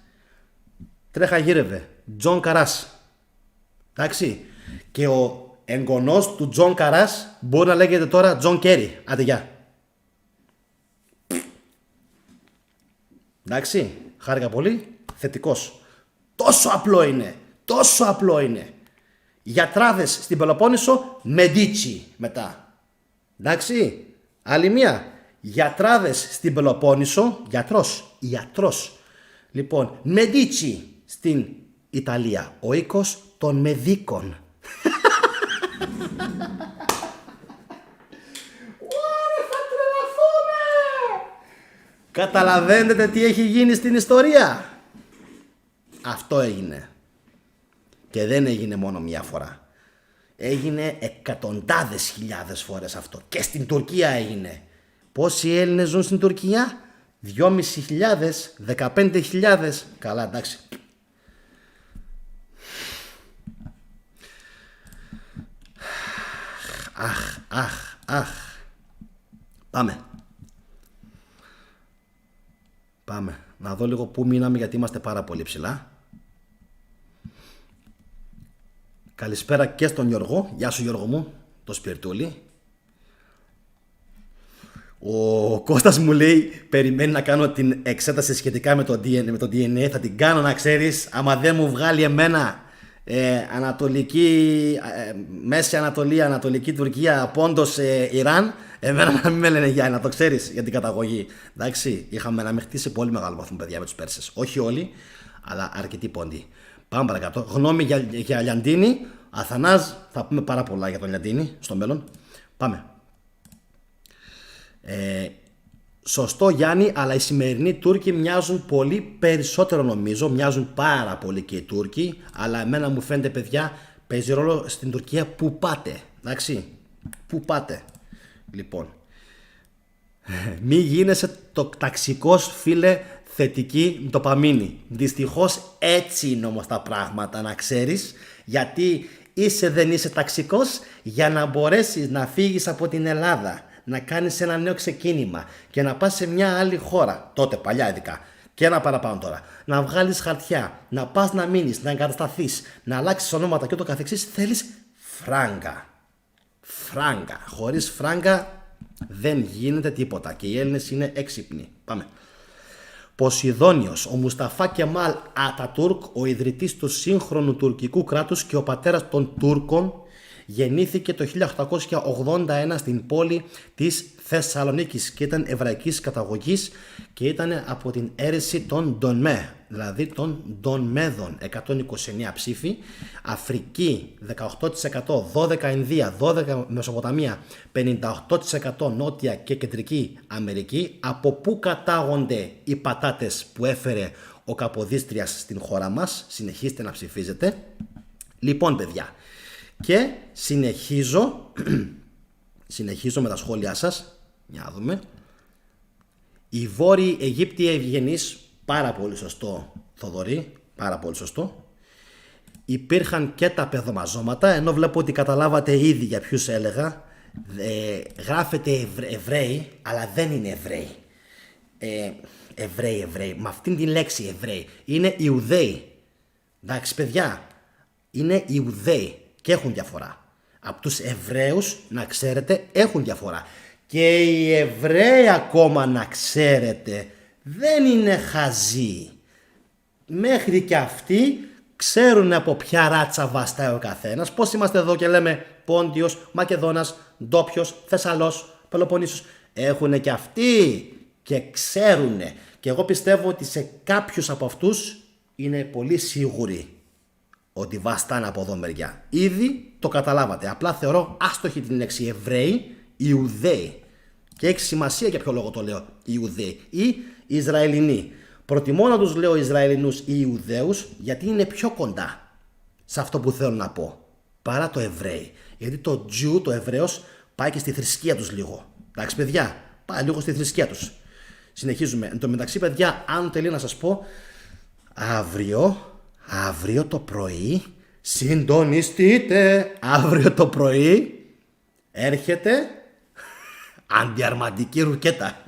τρέχα γύρευε. Τζον Καράς. Εντάξει. Και ο εγγονός του Τζον Καράς μπορεί να λέγεται τώρα Τζον Κέρι. Άντε γεια. Εντάξει. Χάρηκα πολύ. Θετικός. Τόσο απλό είναι. Τόσο απλό είναι. Γιατράδες στην Πελοπόννησο, Μεντίτσι μετά. Εντάξει. Άλλη μία. Γιατράδες στην Πελοπόννησο, ιατρός. Λοιπόν, Μεντίτσι στην Ιταλία. Ο οίκος των Μεδίκων. Καταλαβαίνετε τι έχει γίνει στην ιστορία. Αυτό έγινε. Και δεν έγινε μόνο μια φορά. Έγινε εκατοντάδες χιλιάδες φορές αυτό. Και στην Τουρκία έγινε. Πόσοι Έλληνες ζουν στην Τουρκία? 2.500, 15.000. Καλά, εντάξει. Αχ. Πάμε. Να δω λίγο πού μείναμε, γιατί είμαστε πάρα πολύ ψηλά. Καλησπέρα και στον Γιώργο. Γεια σου Γιώργο μου, το Σπιρτούλι. Ο Κώστας μου λέει, περιμένει να κάνω την εξέταση σχετικά με το DNA. Θα την κάνω, να ξέρεις, άμα δεν μου βγάλει εμένα Ανατολική, Μέση Ανατολή, Ανατολική Τουρκία, Πόντος, Ιράν, εμένα να μην με λένε για να το ξέρεις, για την καταγωγή. Εντάξει, είχαμε να με χτίσει πολύ μεγάλο βαθμό, παιδιά, με τους Πέρσες. Όχι όλοι, αλλά αρκετοί πόντοι. Πάμε παρακάτω. Γνώμη για Λιαντίνη. Αθανάζ, θα πούμε πάρα πολλά για τον Λιαντίνη στο μέλλον. Πάμε. Σωστό Γιάννη, αλλά οι σημερινοί Τούρκοι μοιάζουν πολύ περισσότερο, νομίζω. Μοιάζουν πάρα πολύ και οι Τούρκοι. Αλλά εμένα μου φαίνεται, παιδιά, παίζει ρόλο στην Τουρκία που πάτε. Εντάξει, που πάτε. Λοιπόν, μη γίνεσαι ταξικός, φίλε, θετική ντοπαμίνη. Δυστυχώς έτσι είναι όμως τα πράγματα, να ξέρεις. Γιατί δεν είσαι ταξικός, για να μπορέσεις να φύγεις από την Ελλάδα, να κάνεις ένα νέο ξεκίνημα και να πας σε μια άλλη χώρα, τότε παλιά ειδικά, και ένα παραπάνω τώρα, να βγάλεις χαρτιά, να πας να μείνεις, να εγκατασταθείς, να αλλάξεις ονόματα και ούτω καθεξής, θέλεις φράγκα. Φράγκα. Χωρίς φράγκα δεν γίνεται τίποτα και οι Έλληνες είναι έξυπνοι. Πάμε. Ποσειδόνιος, ο Μουσταφά Κεμάλ Ατατούρκ, ο ιδρυτής του σύγχρονου τουρκικού κράτους και ο πατέρας των Τούρκων, γεννήθηκε το 1881 στην πόλη της Θεσσαλονίκης και ήταν εβραϊκής καταγωγής και ήταν από την αίρεση των Ντονμέ, δηλαδή των Ντονμέδων. 129 ψήφοι, Αφρική 18%, 12 Ινδία, 12 Μεσοποταμία, 58% Νότια και Κεντρική Αμερική. Από πού κατάγονται οι πατάτες που έφερε ο Καποδίστριας στην χώρα μας? Συνεχίστε να ψηφίζετε. Λοιπόν, παιδιά, και συνεχίζω με τα σχόλιά σας. Για να δούμε. Οι Βόρειοι Αιγύπτιοι ευγενείς, πάρα πολύ σωστό Θοδωρή, πάρα πολύ σωστό. Υπήρχαν και τα παιδομαζώματα, ενώ βλέπω ότι καταλάβατε ήδη για ποιους έλεγα. Γράφεται Εβραίοι, αλλά δεν είναι Εβραίοι. Εβραίοι, με αυτήν την λέξη Εβραίοι. Είναι Ιουδαίοι. Εντάξει παιδιά, είναι Ιουδαίοι και έχουν διαφορά. Από τους Εβραίους, να ξέρετε, έχουν διαφορά. Και οι Εβραίοι ακόμα, να ξέρετε, δεν είναι χαζοί. Μέχρι και αυτοί ξέρουν από ποια ράτσα βαστάει ο καθένας. Πώς είμαστε εδώ και λέμε Πόντιος, Μακεδόνας, Ντόπιος, Θεσσαλός, Πελοποννήσος. Έχουν και αυτοί και ξέρουν. Και εγώ πιστεύω ότι σε κάποιους από αυτούς είναι πολύ σίγουροι ότι βαστάνε από εδώ μεριά. Ήδη το καταλάβατε. Απλά θεωρώ άστοχη την λέξη Εβραίοι, Ιουδαίοι. Και έχει σημασία για ποιο λόγο το λέω Ιουδαίοι ή Ισραηλινοί. Προτιμώ να τους λέω Ισραηλινούς ή Ιουδαίους, γιατί είναι πιο κοντά σε αυτό που θέλω να πω παρά το Εβραίοι. Γιατί το Jew, το Εβραίος, πάει και στη θρησκεία τους λίγο. Εντάξει παιδιά, πάει λίγο στη θρησκεία τους. Συνεχίζουμε. Εν τω μεταξύ, παιδιά, αν τελείω να σας πω, αύριο το πρωί, συντονιστείτε, αύριο το πρωί έρχεται αντιαρμαντική ρουκέτα.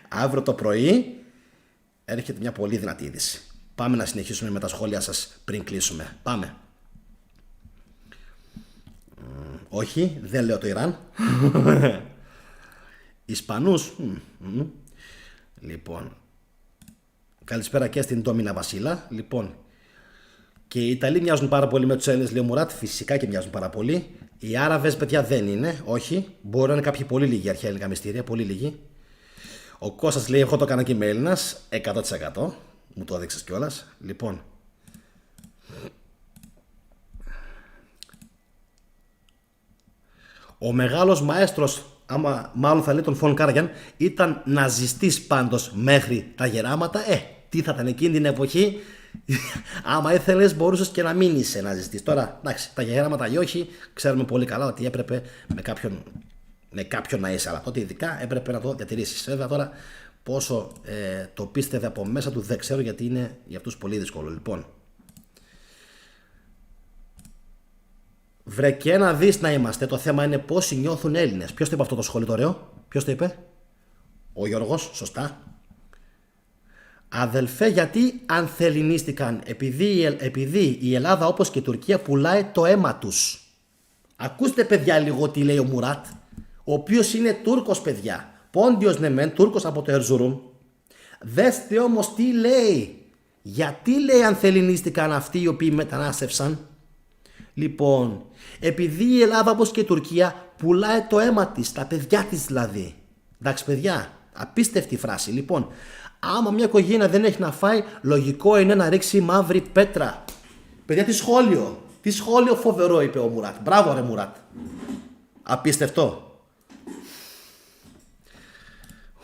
Αύριο το πρωί έρχεται μια πολύ δυνατή είδηση. Πάμε να συνεχίσουμε με τα σχόλια σας πριν κλείσουμε. Πάμε. Όχι, δεν λέω το Ιράν. Ισπανούς. Λοιπόν, καλησπέρα και στην Ντόμινα Βασίλα. Λοιπόν, και οι Ιταλοί μοιάζουν πάρα πολύ με τους Έλληνες, λέει ο Μουράτ. Φυσικά και μοιάζουν πάρα πολύ. Οι Άραβες, παιδιά, δεν είναι. Όχι. Μπορεί να είναι κάποιοι πολύ λίγοι αρχαία ελληνικά μυστήρια. Πολύ λίγοι. Ο Κώστας λέει: εγώ το έκανα και με Έλληνας. 100%. Μου το έδειξες κιόλας. Λοιπόν. Ο μεγάλος μαέστρος, άμα μάλλον θα λέει τον Φον Κάργιαν, ήταν ναζιστής πάντως μέχρι τα γεράματα. Τι θα ήταν εκείνη την εποχή. Άμα ήθελες μπορούσες και να μην είσαι ναζιστής. Τώρα, εντάξει, τα γεράματα ή όχι, ξέρουμε πολύ καλά ότι έπρεπε με κάποιον να είσαι. Αλλά τότε ειδικά έπρεπε να το διατηρήσεις. Βέβαια τώρα πόσο το πίστευε από μέσα του δεν ξέρω, γιατί είναι για αυτούς πολύ δύσκολο. Λοιπόν, βρε και να δεις να είμαστε. Το θέμα είναι πόσοι νιώθουν Έλληνες. Ποιος το είπε αυτό το σχόλιο το ωραίο? Ποιος το είπε? Ο Γιώργος, σωστά. Αδελφέ, γιατί ανθεληνίστηκαν? Επειδή η Ελλάδα, όπως και η Τουρκία, πουλάει το αίμα τους. Ακούστε, παιδιά, λίγο τι λέει ο Μουράτ, ο οποίος είναι Τούρκος, παιδιά. Πόντιος ναι μεν, Τούρκος από το Ερζουρούμ. Δέστε όμως τι λέει. Γιατί λέει ανθεληνίστηκαν αυτοί οι οποίοι μετανάστευσαν? Λοιπόν, επειδή η Ελλάδα, όπως και η Τουρκία, πουλάει το αίμα της, τα παιδιά της δηλαδή. Εντάξει, παιδιά, απίστευτη φράση. Λοιπόν, άμα μια οικογένεια δεν έχει να φάει, λογικό είναι να ρίξει μαύρη πέτρα. Παιδιά, τι σχόλιο φοβερό είπε ο Μουράτ. Μπράβο, ρε Μουράτ. Απίστευτο.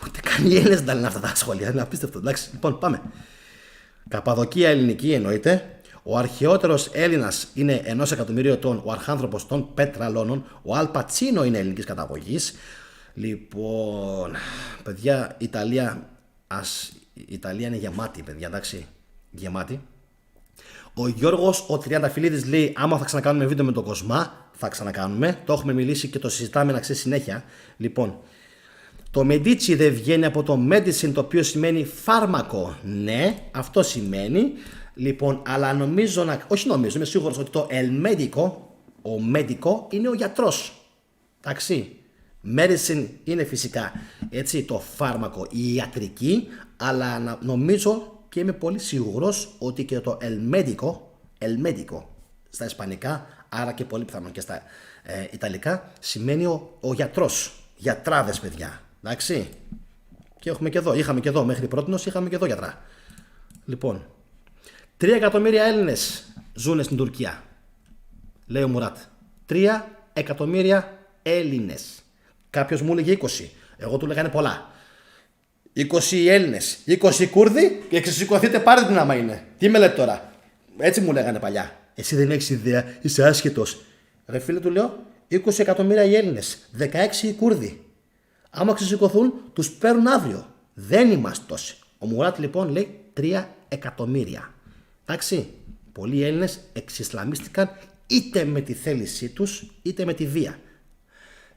Ούτε καν οι Έλληνες δεν λένε αυτά τα σχόλια. Είναι απίστευτο. Εντάξει, λοιπόν, πάμε. Καπαδοκία ελληνική εννοείται. Ο αρχαιότερος Έλληνας είναι 1.000.000 ετών, ο αρχάνθρωπος των Πετραλώνων. Ο Αλ Πατσίνο είναι ελληνικής καταγωγής. Λοιπόν, παιδιά, η Ιταλία είναι γεμάτη, παιδιά, εντάξει. Γεμάτη. Ο Γιώργος ο Τριανταφυλλίδης λέει: άμα θα ξανακάνουμε βίντεο με τον Κοσμά, θα ξανακάνουμε. Το έχουμε μιλήσει και το συζητάμε, να ξέρει, συνέχεια. Λοιπόν, το Medici δεν βγαίνει από το medicine, το οποίο σημαίνει φάρμακο. Ναι, αυτό σημαίνει. Λοιπόν, αλλά όχι νομίζω, είμαι σίγουρος ότι το el medico, ο medico είναι ο γιατρός. Εντάξει. Medicine είναι φυσικά έτσι το φάρμακο, η ιατρική, αλλά νομίζω και είμαι πολύ σίγουρος ότι και το el medico στα ισπανικά, άρα και πολύ πιθανόν και στα ιταλικά, σημαίνει ο γιατρός. Γιατράδες, παιδιά. Εντάξει. Και είχαμε και εδώ μέχρι πρότινος, είχαμε και εδώ γιατρά. Λοιπόν, 3 εκατομμύρια Έλληνες ζουν στην Τουρκία, λέει ο Μουράτ. 3 εκατομμύρια Έλληνες. Κάποιος μου έλεγε 20. Εγώ του λέγανε πολλά. 20 Έλληνες, 20 Κούρδοι και ξεσηκωθείτε, πάρτε την άμα είναι. Τι με λέτε τώρα? Έτσι μου λέγανε παλιά. Εσύ δεν έχεις ιδέα, είσαι άσχετος. Ρε φίλε, του λέω, 20 εκατομμύρια οι Έλληνες, 16 οι Κούρδοι. Άμα ξεσηκωθούν, τους παίρνουν αύριο. Δεν είμαστε τόσοι. Ο Μουράτ λοιπόν λέει 3 εκατομμύρια. Εντάξει, πολλοί Έλληνες εξισλαμίστηκαν είτε με τη θέλησή τους είτε με τη βία.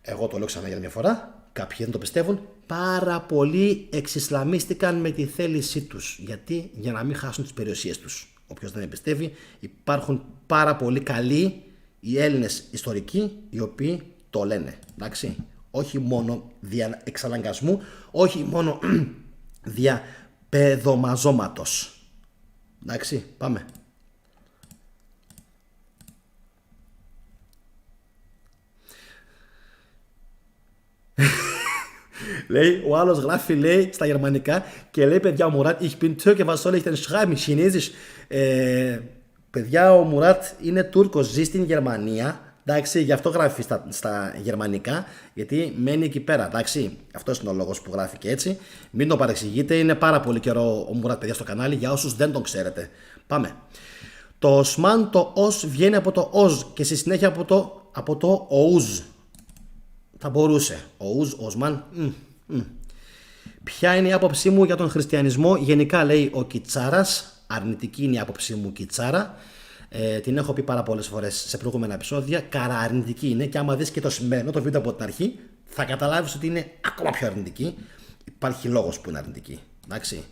Εγώ το λέω ξανά για μια φορά, κάποιοι δεν το πιστεύουν. Πάρα πολλοί εξισλαμίστηκαν με τη θέλησή τους. Γιατί? Για να μην χάσουν τις περιουσίες τους. Όποιος δεν πιστεύει, υπάρχουν πάρα πολύ καλοί οι Έλληνες ιστορικοί οι οποίοι το λένε. Εντάξει, όχι μόνο δια εξαναγκασμού, όχι μόνο δια παιδομαζώματος. Εντάξει, πάμε. Λέει, ο άλλος γράφει, λέει, στα γερμανικά και λέει, παιδιά, ο Μουράτ, ich bin Türke, was soll ich denn schreiben, Chinesisch. Παιδιά, ο Μουράτ είναι Τούρκος, ζει στην Γερμανία. Εντάξει, γι' αυτό γράφει στα γερμανικά, γιατί μένει εκεί πέρα. Εντάξει, αυτός είναι ο λόγος που γράφει και έτσι. Μην το παρεξηγείτε, είναι πάρα πολύ καιρό ο Μουράτ, παιδιά, στο κανάλι, για όσους δεν τον ξέρετε. Πάμε. Το Οσμάν, το Ως βγαίνει από το Οζ και στη συνέχεια από το Οουζ. Θα μπορούσε. Οουζ, Οσμάν. Ποια είναι η άποψή μου για τον χριστιανισμό? Γενικά, λέει ο Κιτσάρας. Αρνητική είναι η άποψή μου, Κιτσάρα. Την έχω πει πάρα πολλές φορές σε προηγούμενα επεισόδια. Καραρνητική είναι, και άμα δεις και το σημερινό το βίντεο από την αρχή, θα καταλάβεις ότι είναι ακόμα πιο αρνητική. Υπάρχει λόγος που είναι αρνητική. Εντάξει.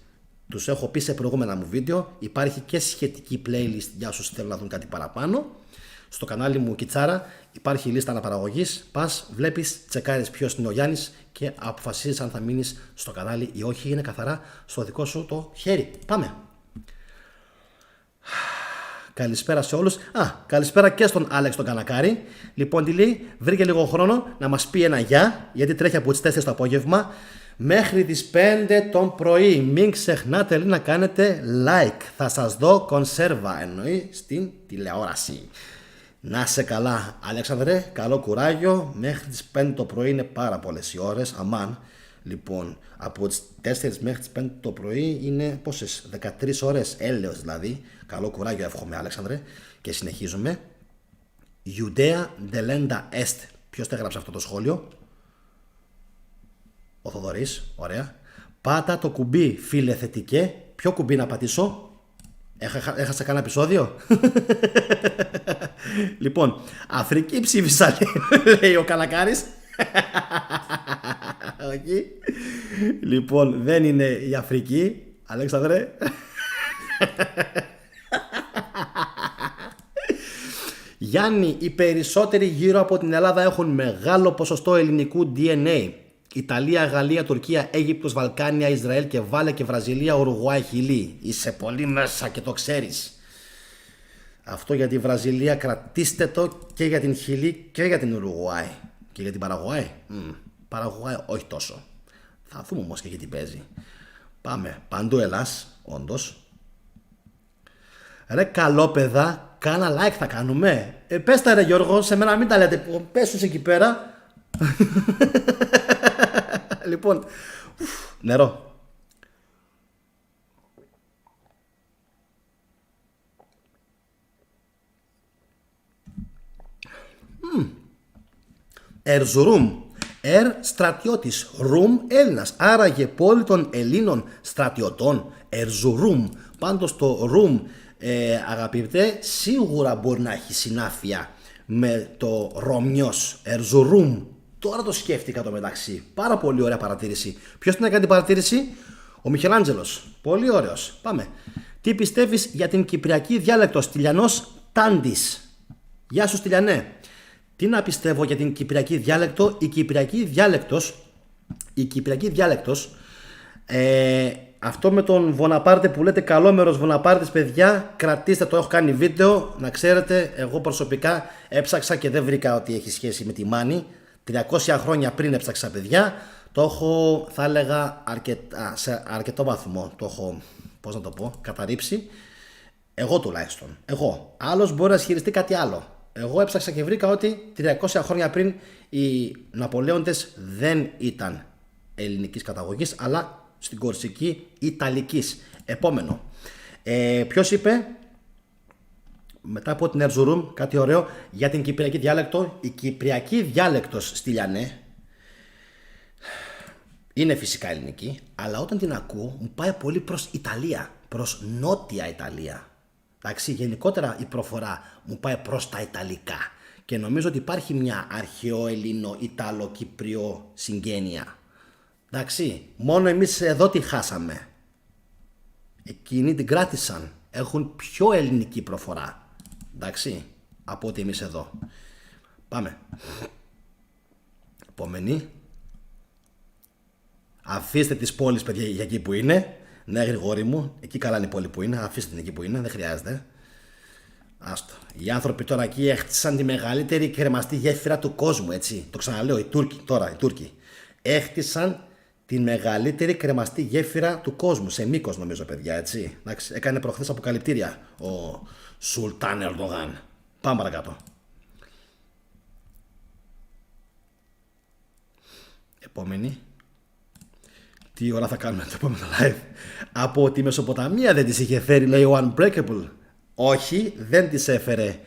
Τους έχω πει σε προηγούμενα μου βίντεο. Υπάρχει και σχετική playlist για όσους θέλουν να δουν κάτι παραπάνω. Στο κανάλι μου Κιτσάρα υπάρχει λίστα αναπαραγωγής. Πας, βλέπεις, τσεκάρεις ποιος είναι ο Γιάννης και αποφασίζεις αν θα μείνεις στο κανάλι ή όχι. Είναι καθαρά στο δικό σου το χέρι. Πάμε. Καλησπέρα σε όλους. Καλησπέρα και στον Άλεξ τον Κανακάρη. Λοιπόν, τι λέει, βρήκε λίγο χρόνο να μας πει ένα γεια, γιατί τρέχει από τις 4 το απόγευμα μέχρι τις 5 το πρωί. Μην ξεχνάτε να κάνετε like. Θα σας δω κονσέρβα, εννοεί στην τηλεόραση. Να σε καλά, Αλέξανδρε, καλό κουράγιο. Μέχρι τις 5 το πρωί είναι πάρα πολλές οι ώρες. Αμάν. Λοιπόν, από τις 4 μέχρι τις 5 το πρωί είναι πόσες, 13 ώρες, έλεος δηλαδή. Καλό κουράγιο εύχομαι, Αλέξανδρε. Και συνεχίζουμε. Judea delenda est. Ποιος το έγραψε αυτό το σχόλιο? Ο Θοδωρής, ωραία. Πάτα το κουμπί, φίλε θετικέ. Ποιο κουμπί να πατήσω? Έχασα κανένα επεισόδιο? Λοιπόν, Αφρική ψήφισα, λέει ο Καλακάρης. Όχι. Λοιπόν, δεν είναι η Αφρική, Αλέξανδρε. Γιάννη, οι περισσότεροι γύρω από την Ελλάδα έχουν μεγάλο ποσοστό ελληνικού DNA. Ιταλία, Γαλλία, Τουρκία, Αίγυπτος, Βαλκάνια, Ισραήλ και βάλε και Βραζιλία, Ουρουγουάη, Χιλή. Είσαι πολύ μέσα και το ξέρεις. Αυτό για τη Βραζιλία κρατήστε το, και για την Χιλή και για την Ουρουγουάη. Και για την Παραγουάη. Παραγουάη όχι τόσο. Θα δούμε όμως και γιατί παίζει. Πάμε. Παντού Ελλάς, όντως. Ρε καλόπαιδα, κάνα like θα κάνουμε. Πες τα ρε Γιώργο, σε μένα μην τα λέτε. Πες τους εκεί πέρα. Λοιπόν, νερό. Ερζουρούμ. Στρατιώτης. Ρουμ Έλληνας. Άραγε πόλη των Ελλήνων στρατιωτών. Ερζουρούμ. Πάντως το ρουμ, αγαπητέ, σίγουρα μπορεί να έχει συνάφεια με το Ρωμιός. Ερζουρούμ. Τώρα το σκέφτηκα το μεταξύ. Πάρα πολύ ωραία παρατήρηση. Ποιος την έκανε την παρατήρηση? Ο Μιχελάντζελος. Πολύ ωραίος. Πάμε. Τι πιστεύεις για την κυπριακή διάλεκτο? Στυλιανός Τάντης. Γεια σου Στυλιανέ. Τι να πιστεύω για την κυπριακή διάλεκτο? Η κυπριακή διάλεκτος, αυτό με τον Βοναπάρτε που λέτε καλόμερος Βοναπάρτης, παιδιά, κρατήστε το, έχω κάνει βίντεο. Να ξέρετε, εγώ προσωπικά έψαξα και δεν βρήκα ότι έχει σχέση με τη Μάνη. 300 χρόνια πριν έψαξα, παιδιά. Το έχω, θα έλεγα, σε αρκετό βαθμό. Το έχω, πώς να το πω, καταρρύψει. Εγώ τουλάχιστον. Εγώ. Άλλος μπορεί να ισχυριστεί κάτι άλλο. Εγώ έψαξα και βρήκα ότι 300 χρόνια πριν οι Ναπολέοντες δεν ήταν ελληνικής καταγωγής, αλλά στην Κορσική Ιταλικής. Επόμενο. Ποιος είπε μετά από την Ερζουρούμ κάτι ωραίο για την κυπριακή διάλεκτο? Η κυπριακή διάλεκτος, Στυλιανέ, είναι φυσικά ελληνική, αλλά όταν την ακούω μου πάει πολύ προς Ιταλία, προς νότια Ιταλία. Εντάξει, γενικότερα η προφορά μου πάει προς τα Ιταλικά και νομίζω ότι υπάρχει μια αρχαιοελληνο-Ιταλο-Κυπριο συγγένεια. Εντάξει, μόνο εμείς εδώ τη χάσαμε. Εκείνοι την κράτησαν, έχουν πιο ελληνική προφορά, εντάξει, από ότι εμείς εδώ. Πάμε. Επόμενη. Αφήστε τις πόλεις, παιδιά, για εκεί που είναι. Ναι, Γρηγόρη μου, εκεί καλά είναι η πόλη που είναι. Αφήστε την εκεί που είναι, δεν χρειάζεται. Άστο. Οι άνθρωποι τώρα εκεί έχτισαν τη μεγαλύτερη κρεμαστή γέφυρα του κόσμου, έτσι. Το ξαναλέω, οι Τούρκοι τώρα, οι Τούρκοι. Έχτισαν τη μεγαλύτερη κρεμαστή γέφυρα του κόσμου. Σε μήκος, νομίζω, παιδιά, έτσι. Εντάξει, έκανε προχθές αποκαλυπτήρια ο Σουλτάν Ερντογάν. Πάμε παρακάτω. Επόμενη. Τι ώρα θα κάνουμε το επόμενο live? Από τη Μεσοποταμία δεν τις είχε φέρει, λέει ο Unbreakable. Όχι, δεν τις έφερε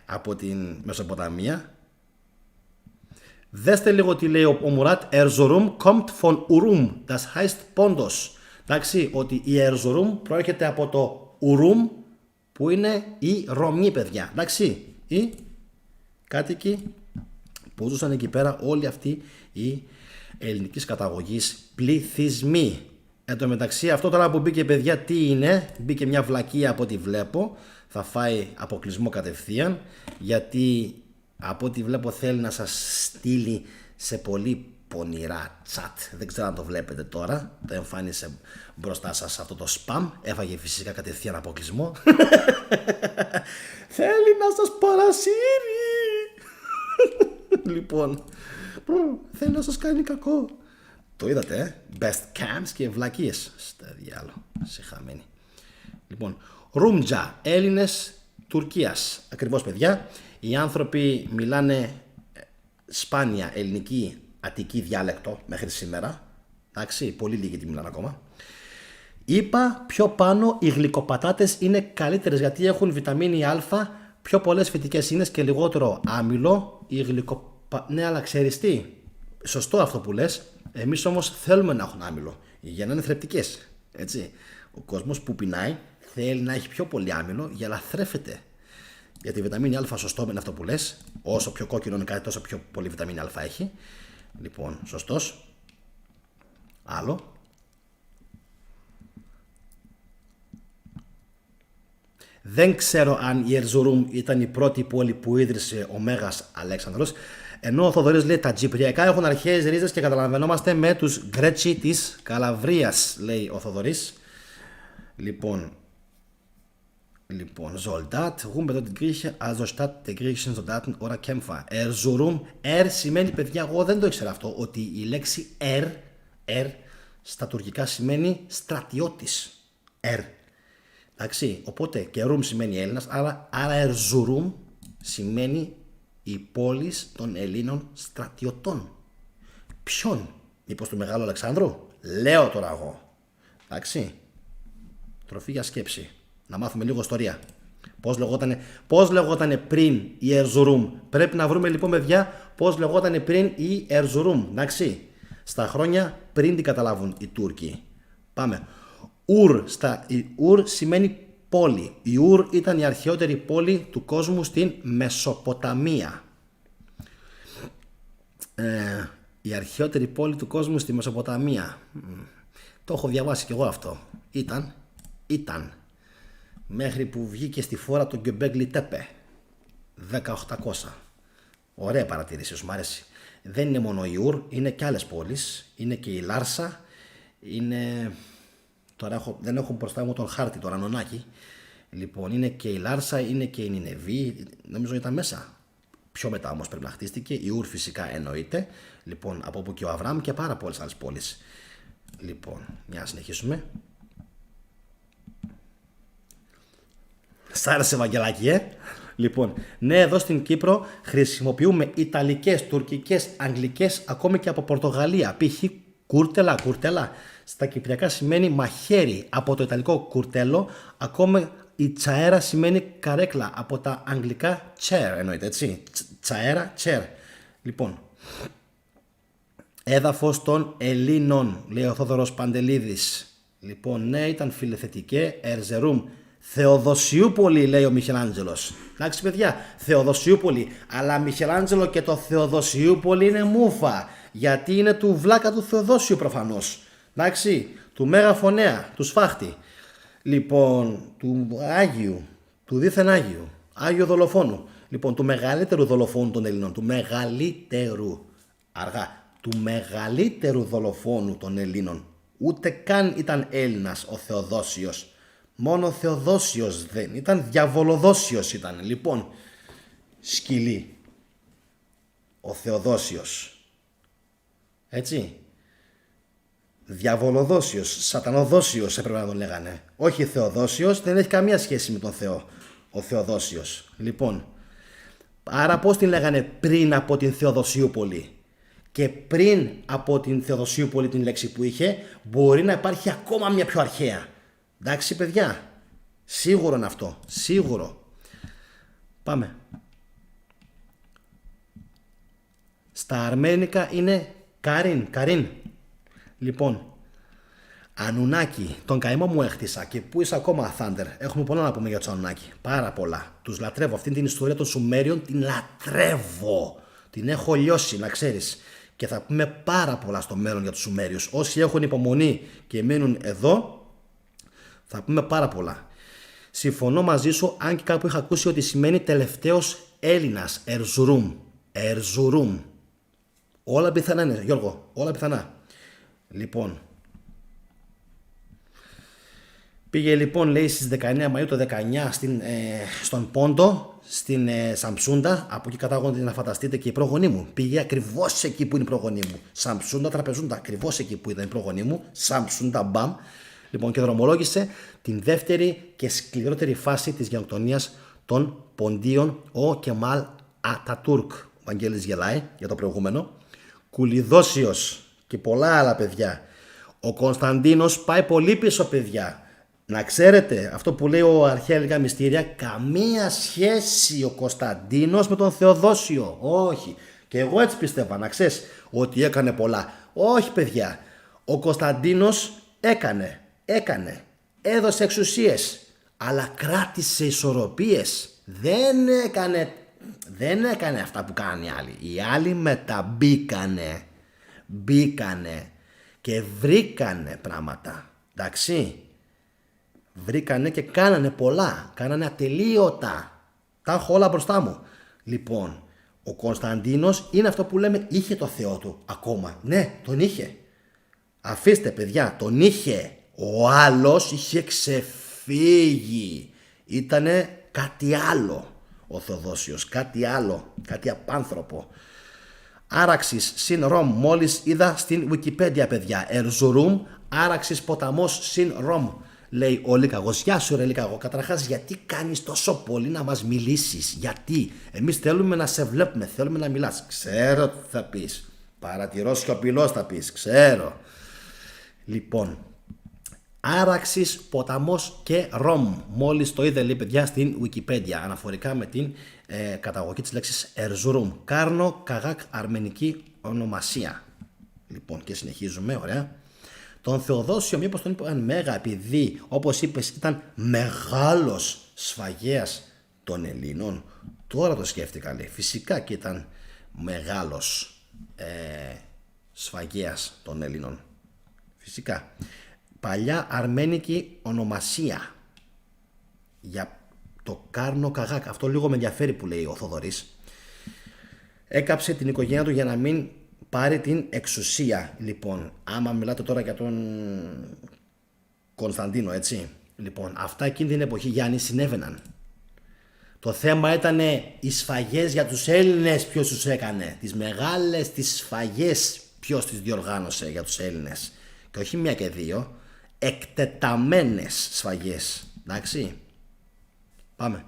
από την Μεσοποταμία. Δέστε λίγο τι λέει ο Μουράτ. Erzurum kommt von Urum, das heißt Pontos. Εντάξει, ότι η Erzurum προέρχεται από το Urum που είναι η Ρωμή, παιδιά. Εντάξει, οι κάτοικοι που ζούσαν εκεί πέρα, όλοι αυτοί οι ελληνικής καταγωγής πληθυσμοί. Εν τω μεταξύ, αυτό τώρα που μπήκε, παιδιά, τι είναι? Μπήκε μια βλακεία από ό,τι βλέπω. Θα φάει αποκλεισμό κατευθείαν. Γιατί από ό,τι βλέπω θέλει να σας στείλει σε πολύ πονηρά chat. Δεν ξέρω αν το βλέπετε τώρα. Το εμφάνισε μπροστά σας αυτό το spam. Έφαγε φυσικά κατευθείαν αποκλεισμό. Θέλει να σας παρασύρει. Λοιπόν, θέλει να σας κάνει κακό. Το είδατε, best camps και βλακίες. Στα διάλο, σε χαμένη. Λοιπόν, Ρούμτζα, Έλληνες Τουρκίας. Ακριβώς, παιδιά. Οι άνθρωποι μιλάνε σπάνια ελληνική αττική διάλεκτο μέχρι σήμερα. Εντάξει, πολύ λίγοι τι μιλάνε ακόμα. Είπα πιο πάνω οι γλυκοπατάτες είναι καλύτερες γιατί έχουν βιταμίνη Α, πιο πολλές φυτικές ίνες και λιγότερο άμυλο. Ναι, αλλά ξέρεις τι, σωστό αυτό που λες. Εμείς όμως θέλουμε να έχουν άμυλο για να είναι θρεπτικές. Έτσι. Ο κόσμος που πεινάει θέλει να έχει πιο πολύ άμυλο για να θρέφεται. Γιατί η βιταμίνη Α, σωστό είναι αυτό που λες. Όσο πιο κόκκινο είναι κάτι, τόσο πιο πολύ βιταμίνη Α έχει. Λοιπόν, σωστός. Άλλο. Δεν ξέρω αν η Ερζουρούμ ήταν η πρώτη πόλη που ίδρυσε ο Μέγας Αλέξανδρος. Ενώ ο Θοδωρής λέει τα Τζιπριακά έχουν αρχαίες ρίζες και καταλαβαίνόμαστε με τους Γκρέτσι της Καλαβρίας, λέει ο Θοδωρής. Λοιπόν, Soldat, Rum bedeutet Grieche, also statt der griechischen Soldaten oder Kämpfer. Erzurum, σημαίνει, παιδιά, εγώ δεν το ήξερα αυτό, ότι η λέξη στα τουρκικά σημαίνει στρατιώτης. Εντάξει, οπότε και Rum σημαίνει Έλληνας, άρα Erzurum σημαίνει η πόλη των Ελλήνων στρατιωτών. Ποιον? Μήπως του Μεγάλου Αλεξάνδρου? Λέω τώρα εγώ. Εντάξει, τροφή για σκέψη. Να μάθουμε λίγο ιστορία. Πώς λεγότανε πριν η Erzurum? Πρέπει να βρούμε λοιπόν, παιδιά, πώς λεγότανε πριν η Erzurum. Εντάξει, στα χρόνια πριν την καταλάβουν οι Τούρκοι. Πάμε. Ουρ σημαίνει πόλη. Η Ουρ ήταν η αρχαιότερη πόλη του κόσμου στην Μεσοποταμία. Η αρχαιότερη πόλη του κόσμου στη Μεσοποταμία. Το έχω διαβάσει κι εγώ αυτό. Ήταν. Μέχρι που βγήκε στη φόρα το Γκεμπέγκλι Τέπε. 1800. Ωραία παρατήρηση, σου μ' αρέσει. Δεν είναι μόνο η Ουρ, είναι και άλλες πόλεις. Είναι και η Λάρσα. Είναι... Τώρα δεν έχω μπροστά μου τον χάρτη, το Ρανονάκι. Λοιπόν, είναι και η Λάρσα, είναι και η Νινεβή. Νομίζω ήταν μέσα. Πιο μετά όμως πρέπει να χτίστηκε. Η Ουρ φυσικά εννοείται. Λοιπόν, από όπου και ο Αβραάμ και πάρα πολλές άλλες πόλεις. Λοιπόν, μια να συνεχίσουμε. Σ' άρεσε, Βαγγελάκη, Λοιπόν, ναι, εδώ στην Κύπρο χρησιμοποιούμε ιταλικές, τουρκικές, αγγλικές, ακόμη και από Πορτογαλία. Π.χ. κούρτελα. Στα κυπριακά σημαίνει μαχαίρι, από το ιταλικό κουρτέλο. Ακόμα η τσαέρα σημαίνει καρέκλα, από τα αγγλικά chair, εννοείται, έτσι. Τσαέρα, chair. Λοιπόν, έδαφος των Ελλήνων, λέει ο Θόδωρος Παντελίδης. Λοιπόν, ναι, ήταν φιλεθετικέ. Ερζερούμ. Θεοδοσιούπολη, λέει ο Μιχελάντζελος. Εντάξει, παιδιά, Θεοδοσιούπολη. Αλλά Μιχελάντζελο και το Θεοδοσιούπολη είναι μούφα. Γιατί είναι του βλάκα του Θεοδόσιου προφανώς. Εντάξει, του Μέγα Φωνέα, του Σφάχτη. Λοιπόν, του Άγιου, του δίθεν Άγιου, Άγιο Δολοφόνου. Λοιπόν, του μεγαλύτερου δολοφόνου των Ελλήνων. Του μεγαλύτερου δολοφόνου των Ελλήνων. Ούτε καν ήταν Έλληνας ο Θεοδόσιος. Μόνο Θεοδόσιος δεν ήταν, Διαβολοδόσιος ήταν. Λοιπόν, σκυλί. Ο Θεοδόσιος. Έτσι. Διαβολοδόσιος, σατανοδόσιος έπρεπε να τον λέγανε. Όχι Θεοδόσιος, δεν έχει καμία σχέση με τον Θεό. Ο Θεοδόσιος. Λοιπόν, άρα πώς την λέγανε πριν από την Θεοδοσιούπολη? Και πριν από την Θεοδοσιούπολη την λέξη που είχε, μπορεί να υπάρχει ακόμα μια πιο αρχαία. Εντάξει, παιδιά, σίγουρο είναι αυτό, σίγουρο. Πάμε. Στα αρμένικα είναι Καρίν. Λοιπόν, Ανουνάκι, τον καημό μου έχτισα. Και πού είσαι ακόμα, Thunder? Έχουμε πολλά να πούμε για τους Ανουνάκι, πάρα πολλά. Τους λατρεύω, αυτή την ιστορία των Σουμέριων την λατρεύω. Την έχω λιώσει, να ξέρεις. Και θα πούμε πάρα πολλά στο μέλλον για τους Σουμέριους. Όσοι έχουν υπομονή και μείνουν εδώ, θα πούμε πάρα πολλά. Συμφωνώ μαζί σου, αν και κάπου είχα ακούσει ότι σημαίνει τελευταίος Έλληνας. Ερζουρούμ. Όλα πιθανά είναι, Γιώργο. Όλα πιθανά. Λοιπόν. Πήγε λοιπόν, λέει, στις 19 Μαΐου το 19 στον Πόντο, στην Σαμψούντα. Από εκεί κατάγονται, να φανταστείτε, και οι πρόγονοί μου. Πήγε ακριβώς εκεί που είναι οι πρόγονοί μου. Σαμψούντα, τραπεζούντα. Ακριβώς εκεί που ήταν οι πρόγονοί μου. Σαμψούντα, μπαμ. Λοιπόν, και δρομολόγησε την δεύτερη και σκληρότερη φάση της γενοκτονίας των Ποντίων ο Κεμάλ Ατατούρκ. Ο Βαγγέλης γελάει για το προηγούμενο. Κουλιδόσιος και πολλά άλλα, παιδιά. Ο Κωνσταντίνος πάει πολύ πίσω, παιδιά. Να ξέρετε, αυτό που λέει ο αρχαία ελληνικά μυστήρια, καμία σχέση ο Κωνσταντίνος με τον Θεοδόσιο. Όχι. Και εγώ έτσι πίστευα, να ξέρεις, ότι έκανε πολλά. Όχι, παιδιά. Ο Κωνσταντίνος έδωσε εξουσίες, αλλά κράτησε ισορροπίες. Δεν έκανε αυτά που κάνουν οι άλλοι. Οι άλλοι μπήκανε και βρήκανε πράγματα. Εντάξει. Βρήκανε και κάνανε πολλά. Κάνανε ατελείωτα. Τα έχω όλα μπροστά μου. Λοιπόν, ο Κωνσταντίνος είναι αυτό που λέμε, είχε το Θεό του ακόμα. Ναι, τον είχε. Αφήστε, παιδιά, τον είχε. Ο άλλος είχε ξεφύγει. Ήτανε κάτι άλλο ο Θεοδόσιος. Κάτι άλλο. Κάτι απάνθρωπο. Άραξης συν Ρώμ. Μόλις είδα στην Wikipedia, παιδιά. Ερζουρούμ, άραξης ποταμός συν Ρώμ. Λέει ο Λίκαγος. Γεια σου, ρε Λίκαγο. Καταρχάς, γιατί κάνεις τόσο πολύ να μας μιλήσεις? Γιατί? Εμείς θέλουμε να σε βλέπουμε. Θέλουμε να μιλάς. Ξέρω τι θα πεις. Παρατηρώ σιωπηλός θα πεις. Ξέρω. Λοιπόν, άραξης ποταμός και Ρώμ. Μόλις το είδε, λέει, παιδιά, στην Wikipedia, αναφορικά με την καταγωγή της λέξης Ερζουρούμ. Κάρνο Καγάκ, αρμενική ονομασία. Λοιπόν, και συνεχίζουμε, ωραία. Τον Θεοδόσιο μήπως τον είπαν Μέγα, επειδή, όπως είπες, ήταν μεγάλος σφαγέας των Ελλήνων? Τώρα το σκέφτηκα, λέει. Φυσικά και ήταν μεγάλος σφαγέας των Ελλήνων. Φυσικά. Παλιά αρμένικη ονομασία για το Κάρνο Καγάκ. Αυτό λίγο με ενδιαφέρει που λέει ο Θοδωρής. Έκαψε την οικογένεια του για να μην πάρει την εξουσία. Λοιπόν, άμα μιλάτε τώρα για τον Κωνσταντίνο, έτσι. Λοιπόν, αυτά εκείνη την εποχή, Γιάννη, συνέβαιναν. Το θέμα ήταν οι σφαγές για τους Έλληνες, ποιος τους έκανε. Τις μεγάλες τις σφαγές ποιος τις διοργάνωσε για τους Έλληνες. Και όχι μία και δύο, εκτεταμένες σφαγές. Εντάξει. Πάμε.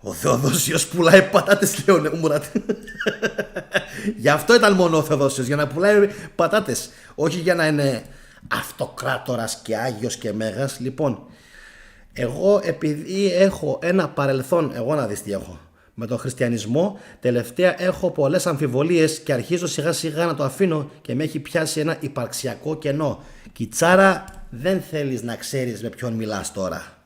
Ο Θεοδόσιος πουλάει πατάτες, λέει ο Μουράτη. Γι' αυτό ήταν μόνο ο Θεοδόσιος, για να πουλάει πατάτες. Όχι για να είναι αυτοκράτορας και άγιος και μέγας. Λοιπόν, εγώ επειδή έχω ένα παρελθόν, εγώ να δεις τι έχω, με τον χριστιανισμό, τελευταία έχω πολλές αμφιβολίες και αρχίζω σιγά σιγά να το αφήνω και με έχει πιάσει ένα υπαρξιακό κενό. Κιτσάρα, δεν θέλεις να ξέρεις με ποιον μιλάς τώρα.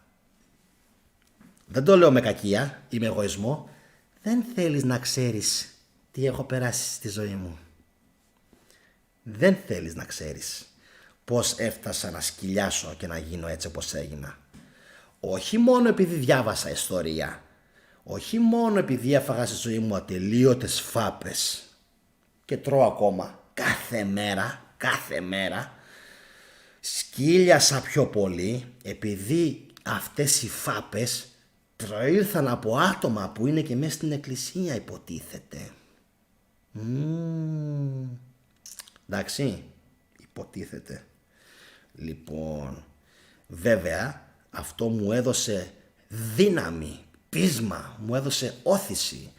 Δεν το λέω με κακία ή με εγωισμό. Δεν θέλεις να ξέρεις τι έχω περάσει στη ζωή μου. Δεν θέλεις να ξέρεις πώς έφτασα να σκυλιάσω και να γίνω έτσι όπως έγινα. Όχι μόνο επειδή διάβασα ιστορία. Όχι μόνο επειδή έφαγα στη ζωή μου ατελείωτες φάπες και τρώω ακόμα κάθε μέρα. Σκύλιασα πιο πολύ επειδή αυτές οι φάπες προήλθαν από άτομα που είναι και μέσα στην εκκλησία, υποτίθεται. Εντάξει, υποτίθεται. Λοιπόν, βέβαια αυτό μου έδωσε δύναμη, πείσμα, μου έδωσε όθηση.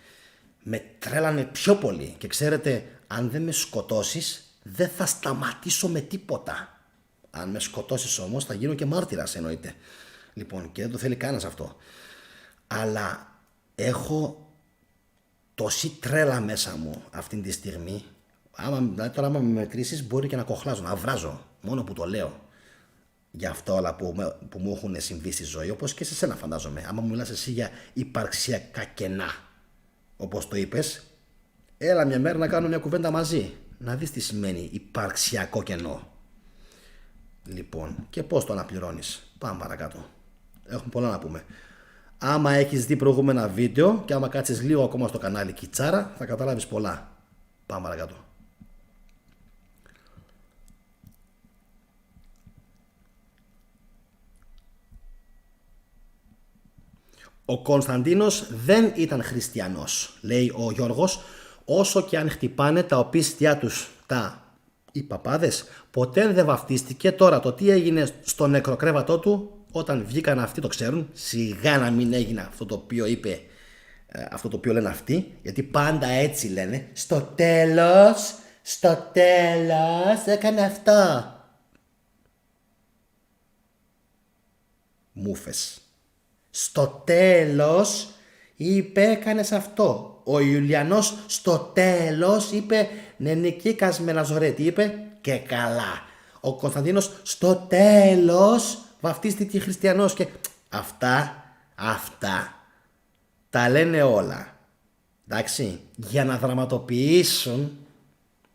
Με τρέλανε πιο πολύ και ξέρετε, αν δεν με σκοτώσεις δεν θα σταματήσω με τίποτα. Αν με σκοτώσεις όμως θα γίνω και μάρτυρας, εννοείται. Λοιπόν, και δεν το θέλει κανένας αυτό. Αλλά έχω τόση τρέλα μέσα μου αυτή τη στιγμή. Άμα με μετρήσεις μπορεί και να κοχλάζω, να βράζω, μόνο που το λέω. για αυτά όλα που μου έχουν συμβεί στη ζωή, όπως και σε σένα φαντάζομαι. Άμα μου μιλάς εσύ για υπαρξιακά κενά, όπως το είπες, έλα μια μέρα να κάνουμε μια κουβέντα μαζί, να δεις τι σημαίνει υπαρξιακό κενό. Λοιπόν, και πώς το αναπληρώνεις. Πάμε παρακάτω. Έχουμε πολλά να πούμε. Άμα έχεις δει προηγούμενα βίντεο και άμα κάτσεις λίγο ακόμα στο κανάλι Κιτσάρα, θα καταλάβεις πολλά. Πάμε παρακάτω. Ο Κωνσταντίνος δεν ήταν χριστιανός, λέει ο Γιώργος, όσο και αν χτυπάνε τα οπίστια τους οι παπάδες, ποτέ δεν βαφτίστηκε. Τώρα το τι έγινε στο νεκροκρέβατό του, όταν βγήκαν αυτοί το ξέρουν, σιγά να μην έγινε αυτό το οποίο είπε, αυτό το οποίο λένε αυτοί, γιατί πάντα έτσι λένε, στο τέλος έκανε αυτό. Μούφες. Στο τέλος είπε έκανες αυτό. Ο Ιουλιανός στο τέλος είπε ναι νικήκας με Ναζωρέτη, είπε και καλά. Ο Κωνσταντίνος στο τέλος βαφτίστηκε χριστιανός και αυτά τα λένε όλα. Εντάξει, για να δραματοποιήσουν,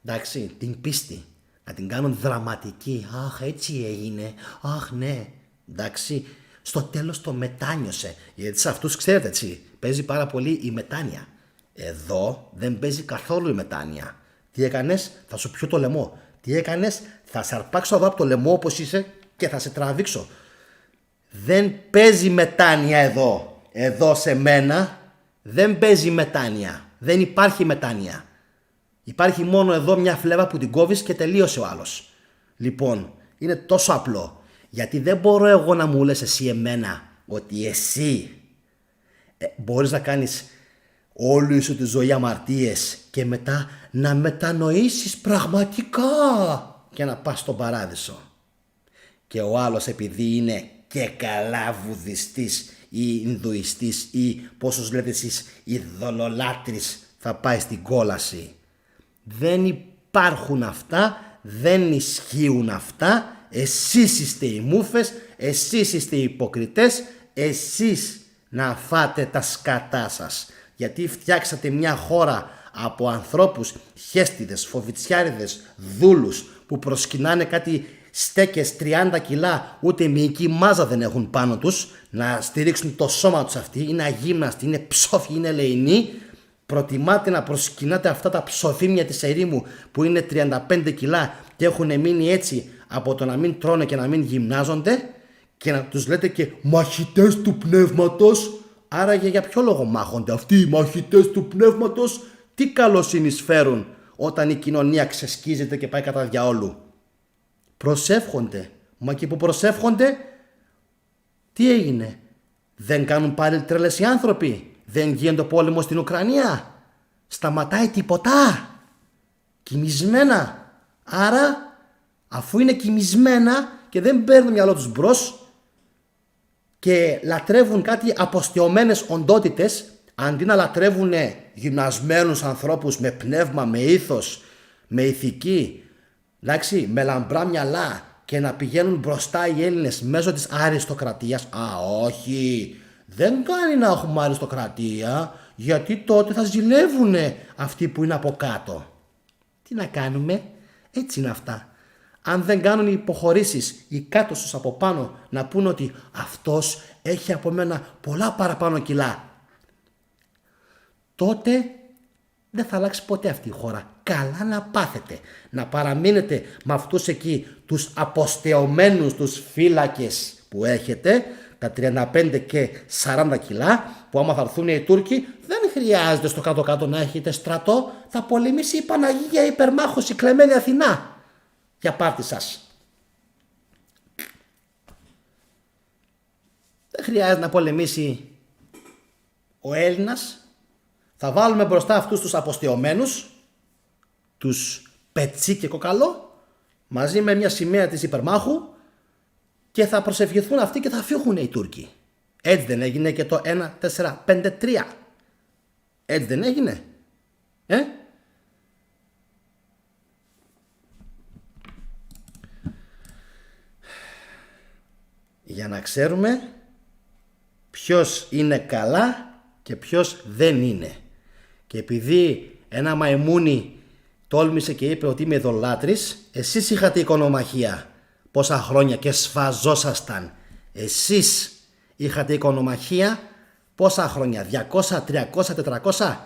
εντάξει, την πίστη, να την κάνουν δραματική. Αχ, έτσι έγινε, αχ ναι, εντάξει. Στο τέλος το μετάνιωσε. Γιατί σε αυτούς ξέρετε έτσι, παίζει πάρα πολύ η μετάνοια. Εδώ δεν παίζει καθόλου η μετάνοια. Τι έκανες, θα σου πιω το λαιμό. Τι έκανες, θα σε αρπάξω εδώ από το λαιμό όπως είσαι και θα σε τραβήξω. Δεν παίζει μετάνοια εδώ. Εδώ σε μένα δεν παίζει μετάνοια. Δεν υπάρχει μετάνοια. Υπάρχει μόνο εδώ μια φλέβα που την κόβεις και τελείωσε ο άλλος. Λοιπόν, είναι τόσο απλό. Γιατί δεν μπορώ εγώ να μου λες εσύ εμένα ότι εσύ μπορείς να κάνεις όλη σου τη ζωή αμαρτίες και μετά να μετανοήσεις πραγματικά και να πας στον παράδεισο. Και ο άλλος επειδή είναι και καλά βουδιστής ή Ινδουιστής ή πόσους λέτε εσείς ειδωλολάτρης θα πάει στην κόλαση. Δεν υπάρχουν αυτά, δεν ισχύουν αυτά. Εσείς είστε οι μούφες, εσείς είστε οι υποκριτές, εσείς να φάτε τα σκατά σας. Γιατί φτιάξατε μια χώρα από ανθρώπους, χέστιδες, φοβιτσιάριδες, δούλους που προσκυνάνε κάτι στέκες 30 κιλά, ούτε μυϊκή μάζα δεν έχουν πάνω τους, να στηρίξουν το σώμα τους αυτοί, είναι αγύμναστοι, είναι ψόφοι, είναι ελεηνοί. Προτιμάτε να προσκυνάτε αυτά τα ψοφίμια της ερήμου που είναι 35 κιλά και έχουν μείνει έτσι από το να μην τρώνε και να μην γυμνάζονται και να τους λέτε και μαχητές του πνεύματος. Άραγε για ποιο λόγο μάχονται αυτοί οι μαχητές του πνεύματος, τι καλοσύνη φέρουν όταν η κοινωνία ξεσκίζεται και πάει κατά διαόλου. Προσεύχονται, μα και που προσεύχονται τι έγινε, δεν κάνουν πάλι τρέλες οι άνθρωποι, δεν γίνεται πόλεμο στην Ουκρανία, σταματάει τίποτα, κοιμισμένα. Άρα αφού είναι κοιμισμένα και δεν παίρνουν το μυαλό τους μπρος και λατρεύουν κάτι αποστιωμένες οντότητες, αντί να λατρεύουν γυμνασμένους ανθρώπους με πνεύμα, με ήθος, με ηθική, εντάξει, με λαμπρά μυαλά και να πηγαίνουν μπροστά οι Έλληνες μέσω της αριστοκρατίας. Α, όχι, δεν κάνει να έχουμε αριστοκρατία, γιατί τότε θα ζηλεύουν αυτοί που είναι από κάτω. Τι να κάνουμε, έτσι είναι αυτά. Αν δεν κάνουν οι υποχωρήσεις οι κάτω στους από πάνω να πούν ότι αυτός έχει από μένα πολλά παραπάνω κιλά, τότε δεν θα αλλάξει ποτέ αυτή η χώρα. Καλά να πάθετε, να παραμείνετε με αυτούς εκεί τους αποστεωμένους τους φύλακες που έχετε, τα 35 και 40 κιλά, που άμα θα έρθουν οι Τούρκοι δεν χρειάζεται στο κάτω-κάτω να έχετε στρατό, θα πολεμήσει η Παναγία Υπερμάχος, η κλεμμένη Αθηνά για πάρτι σας. Δεν χρειάζεται να πολεμήσει ο Έλληνας. Θα βάλουμε μπροστά αυτούς τους αποστεωμένους, τους Πετσί και Κοκαλό, μαζί με μια σημαία της Υπερμάχου και θα προσευχηθούν αυτοί και θα φύγουν οι Τούρκοι. Έτσι δεν έγινε και το 1-4-5-3? Έτσι δεν έγινε? για να ξέρουμε ποιος είναι καλά και ποιος δεν είναι. Και επειδή ένα μαϊμούνι τόλμησε και είπε ότι είμαι ειδωλάτρης, εσείς είχατε οικονομαχία πόσα χρόνια και σφαζόσασταν. Εσείς είχατε οικονομαχία πόσα χρόνια, 200, 300, 400,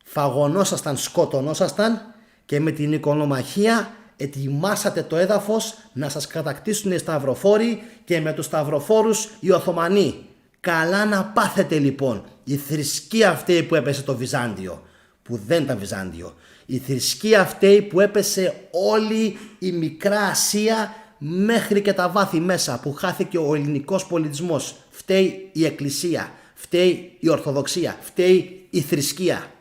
φαγωνόσασταν, σκοτωνόσασταν και με την οικονομαχία ετοιμάσατε το έδαφος να σας κατακτήσουν οι σταυροφόροι και με τους σταυροφόρους οι Οθωμανοί. Καλά να πάθετε λοιπόν, η θρησκεία αυτή που έπεσε το Βυζάντιο, που δεν ήταν Βυζάντιο, η θρησκεία αυτή που έπεσε όλη η Μικρά Ασία μέχρι και τα βάθη μέσα, που χάθηκε ο ελληνικός πολιτισμός, φταίει η Εκκλησία, φταίει η Ορθοδοξία, φταίει η θρησκεία.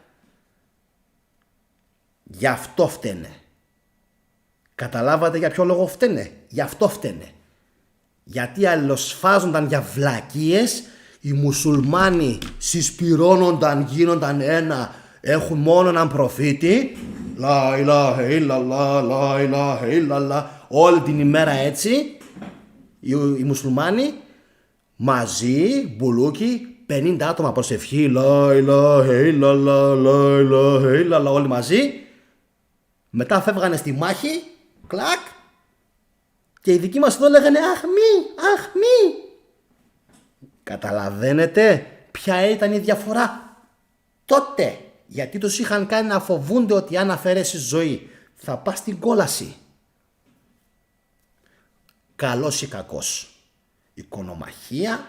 Γι' αυτό φταίνε. Καταλάβατε για ποιο λόγο φταίνε? Γι' αυτό φταίνε. Γιατί αλληλοσφάζονταν για βλακίες, οι μουσουλμάνοι συσπυρώνονταν, γίνονταν ένα, έχουν μόνο έναν προφήτη, λα ηλάχε ηλlallah, λα ηλάχε ηλlallah, όλη την ημέρα έτσι, οι μουσουλμάνοι μαζί, μπουλούκι, 50 άτομα προσευχή, λα ηλάχε ηλlallah, λα ηλάχε ηλlallah, όλοι μαζί. Μετά φεύγανε στη μάχη, κλακ, και οι δικοί μας εδώ λέγανε αχ μη. Καταλαβαίνετε ποια ήταν η διαφορά τότε? Γιατί τους είχαν κάνει να φοβούνται ότι αν αφαιρέσεις ζωή θα πας στην κόλαση. Καλός ή κακός, οικονομαχία,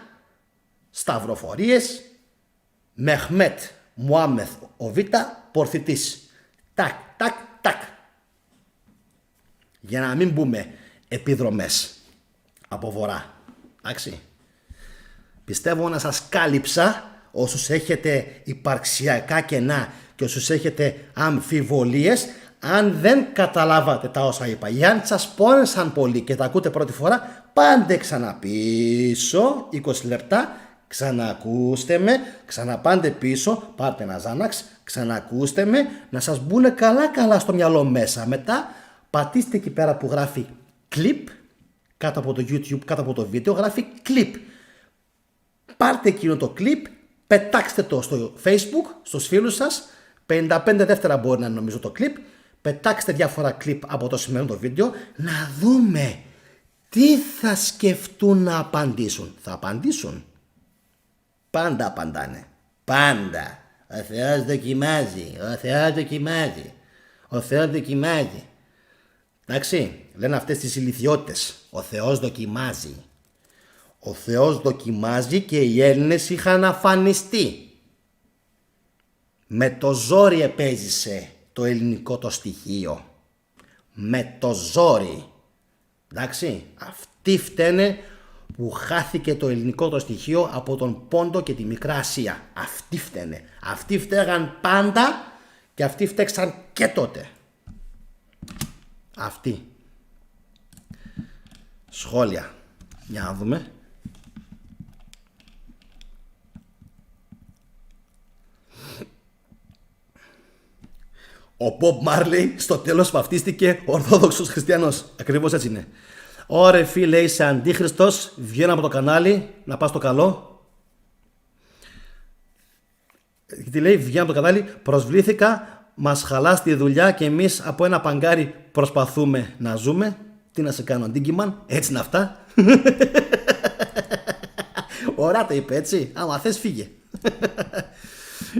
σταυροφορίες, Μεχμέτ Μουάμεθ ο Β, πορθητής. Τάκ, τάκ, τάκ. Για να μην πούμε επιδρομές από βορρά. Εντάξει. Πιστεύω να σας κάλυψα όσους έχετε υπαρξιακά κενά και όσους έχετε αμφιβολίες. Αν δεν καταλάβατε τα όσα είπα ή αν σας πόνεσαν πολύ και τα ακούτε πρώτη φορά, πάντε ξαναπίσω 20 λεπτά, ξανακούστε με, ξαναπάντε πίσω, πάρτε ένα Ζάναξ, ξανακούστε με, να σας μπουν καλά στο μυαλό μέσα. Μετά πατήστε εκεί πέρα που γράφει clip, κάτω από το YouTube, κάτω από το βίντεο γράφει clip. Πάρτε εκείνο το clip, πετάξτε το στο Facebook, στους φίλους σας, 55 δεύτερα μπορεί να είναι νομίζω το clip, πετάξτε διάφορα clip από το σημερινό το βίντεο, να δούμε τι θα σκεφτούν να απαντήσουν. Θα απαντήσουν. Πάντα απαντάνε. Πάντα. Ο Θεός δοκιμάζει. Ο Θεός δοκιμάζει. Ο Θεός δοκιμάζει. Εντάξει, λένε αυτές τις ηλιθιότητες. Ο Θεός δοκιμάζει. Ο Θεός δοκιμάζει και οι Έλληνες είχαν αφανιστεί. Με το ζόρι επέζησε το ελληνικό το στοιχείο. Με το ζόρι. Εντάξει, αυτοί φταίνε που χάθηκε το ελληνικό το στοιχείο από τον Πόντο και τη Μικρά Ασία. Αυτοί φταίνε. Αυτοί φταίγαν πάντα και αυτοί φταίξαν και τότε. Αυτοί. Σχόλια. Για να δούμε. Ο Bob Marley στο τέλος βαφτίστηκε Ορθόδοξος Χριστιανός. Ακριβώς έτσι είναι. Ωρε φίλε, είσαι αντίχριστος, βγαίνω από το κανάλι, να πας στο καλό. Τι λέει, βγαίνω από το κανάλι, προσβλήθηκα, μας χαλάς τη δουλειά και εμείς από ένα παγκάρι προσπαθούμε να ζούμε. Τι να σε κάνω, αντίγκυμαν, έτσι είναι αυτά. Ωραία το είπε έτσι, άμα θες φύγε.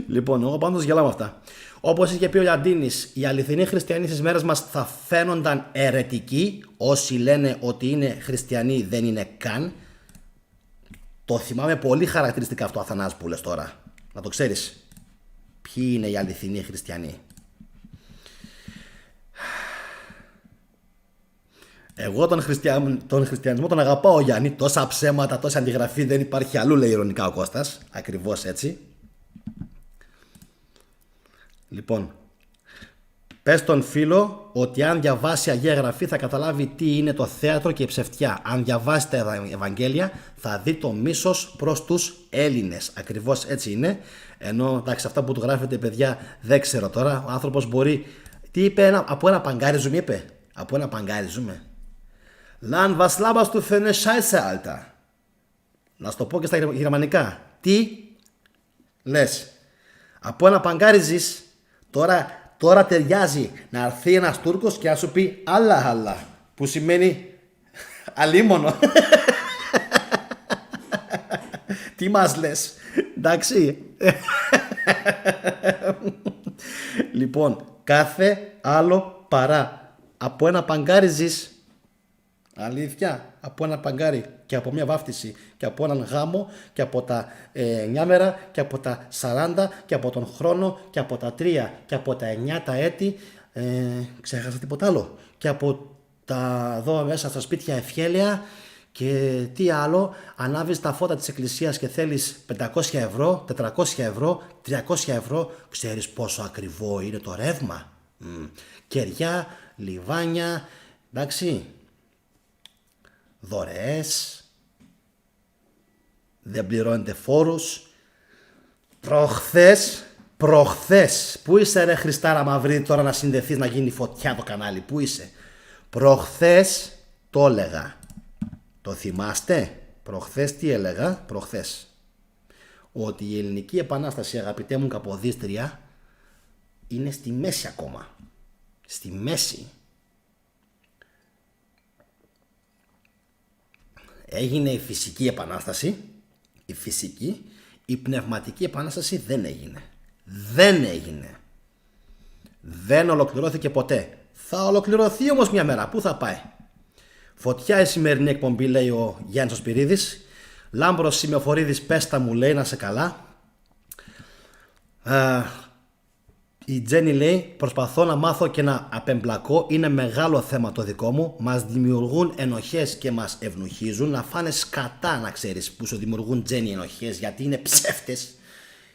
Λοιπόν, εγώ πάντως γελάω με αυτά. Όπως είχε πει ο Λιαντίνης, οι αληθινοί χριστιανοί στις μέρες μας θα φαίνονταν αιρετικοί. Όσοι λένε ότι είναι χριστιανοί δεν είναι καν. Το θυμάμαι πολύ χαρακτηριστικά αυτό, Αθανάς, που λες τώρα. Να το ξέρεις. Ποιοι είναι οι αληθινοί χριστιανοί. Εγώ τον χριστιανισμό τον αγαπάω, Γιάννη. Τόσα ψέματα, τόσα αντιγραφή δεν υπάρχει αλλού, λέει ειρωνικά ο Κώστας. Ακριβώς έτσι. Λοιπόν, πες στον φίλο ότι αν διαβάσει Αγία Γραφή θα καταλάβει τι είναι το θέατρο και η ψευτιά. Αν διαβάσει τα Ευαγγέλια θα δει το μίσος προς τους Έλληνες. Ακριβώς έτσι είναι. Ενώ εντάξει, αυτά που του γράφετε, παιδιά, δεν ξέρω τώρα. Ο άνθρωπος μπορεί. Τι είπε, από ένα παγκάρι ζούμε, είπε. Από ένα παγκάρι ζούμε. Λαν was laberst du für eine Scheiße, Alter. Να σου το πω και στα γερμανικά. Τι λες? Από ένα παγκάρι ζεις. Τώρα ταιριάζει να έρθει ένας Τούρκος και να σου πει άλλα, που σημαίνει αλίμονο. Τι μας λες? Εντάξει. Λοιπόν, κάθε άλλο παρά. Από ένα παγκάρι ζεις. Αλήθεια, από ένα παγκάρι και από μια βάφτιση και από έναν γάμο και από τα 9 μέρα και από τα 40 και από τον χρόνο και από τα 3 και από τα 9 τα έτη, ξέχασα τίποτα άλλο, και από τα εδώ μέσα στα σπίτια ευχέλαια και τι άλλο, ανάβεις τα φώτα της εκκλησίας και θέλεις 500 ευρώ, 400 ευρώ, 300 ευρώ, ξέρεις πόσο ακριβό είναι το ρεύμα? Κεριά, λιβάνια, εντάξει, δωρεές, δεν πληρώνετε φόρους. Προχθές, πού είσαι ρε Χριστάρα Μαυρίδη τώρα να συνδεθείς να γίνει φωτιά το κανάλι, πού είσαι? Προχθές το έλεγα, το θυμάστε? Προχθές τι έλεγα? Προχθές ότι η Ελληνική Επανάσταση, αγαπητέ μου Καποδίστρια, είναι στη μέση ακόμα. Στη μέση. Έγινε η φυσική επανάσταση, η πνευματική επανάσταση δεν έγινε. Δεν ολοκληρώθηκε ποτέ. Θα ολοκληρωθεί όμως μια μέρα. Πού θα πάει? Φωτιά η σημερινή εκπομπή, λέει ο Γιάννης ο Σπυρίδης. Λάμπρος Σημεοφορίδης, πέστα μου, λέει, να σε καλά. Η Τζέννη λέει, προσπαθώ να μάθω και να απεμπλακώ, είναι μεγάλο θέμα το δικό μου, μας δημιουργούν ενοχές και μας ευνουχίζουν, να φάνε σκατά, να ξέρεις, που σου δημιουργούν, Τζέννη, ενοχές, γιατί είναι ψεύτες.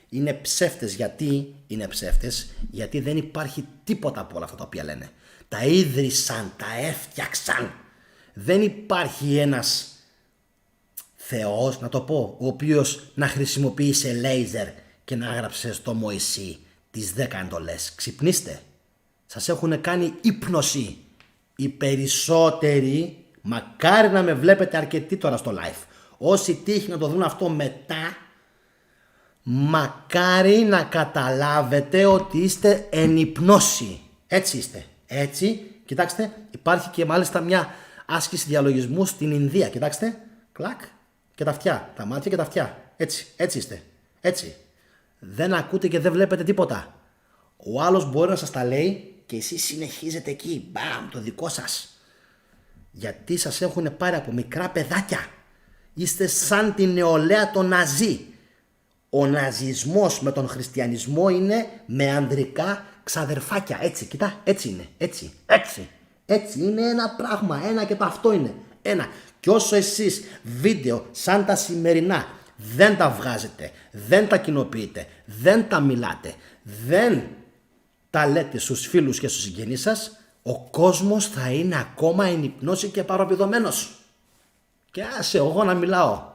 Είναι ψεύτες. Γιατί είναι ψεύτες? Γιατί δεν υπάρχει τίποτα από όλα αυτά τα οποία λένε. Τα ίδρυσαν, τα έφτιαξαν. Δεν υπάρχει ένας Θεός, να το πω, ο οποίος να χρησιμοποίησε λέιζερ και να έγραψε στο Μωυσή τις 10 εντολές. Ξυπνήστε. Σας έχουν κάνει ύπνωση. Οι περισσότεροι, μακάρι να με βλέπετε αρκετοί τώρα στο live. Όσοι τύχει να το δουν αυτό μετά, μακάρι να καταλάβετε ότι είστε εν υπνώση. Έτσι είστε. Έτσι, κοιτάξτε, υπάρχει και μάλιστα μια άσκηση διαλογισμού στην Ινδία. Κοιτάξτε, κλακ, και τα αυτιά, τα μάτια και τα αυτιά. Έτσι είστε. Έτσι. Δεν ακούτε και δεν βλέπετε τίποτα. Ο άλλος μπορεί να σας τα λέει και εσείς συνεχίζετε εκεί. Μπαμ, το δικό σας. Γιατί σας έχουν πάρει από μικρά παιδάκια. Είστε σαν την νεολαία των Ναζί. Ο ναζισμός με τον χριστιανισμό είναι με ανδρικά ξαδερφάκια. Έτσι, κοιτά, έτσι είναι. Έτσι είναι ένα πράγμα. Ένα και το αυτό είναι. Ένα. Και όσο εσείς βίντεο σαν τα σημερινά δεν τα βγάζετε, δεν τα κοινοποιείτε, δεν τα μιλάτε, δεν τα λέτε στους φίλους και στους συγγενείς σας, ο κόσμος θα είναι ακόμα εν υπνώση και παροπηδωμένος. Και άσε εγώ να μιλάω.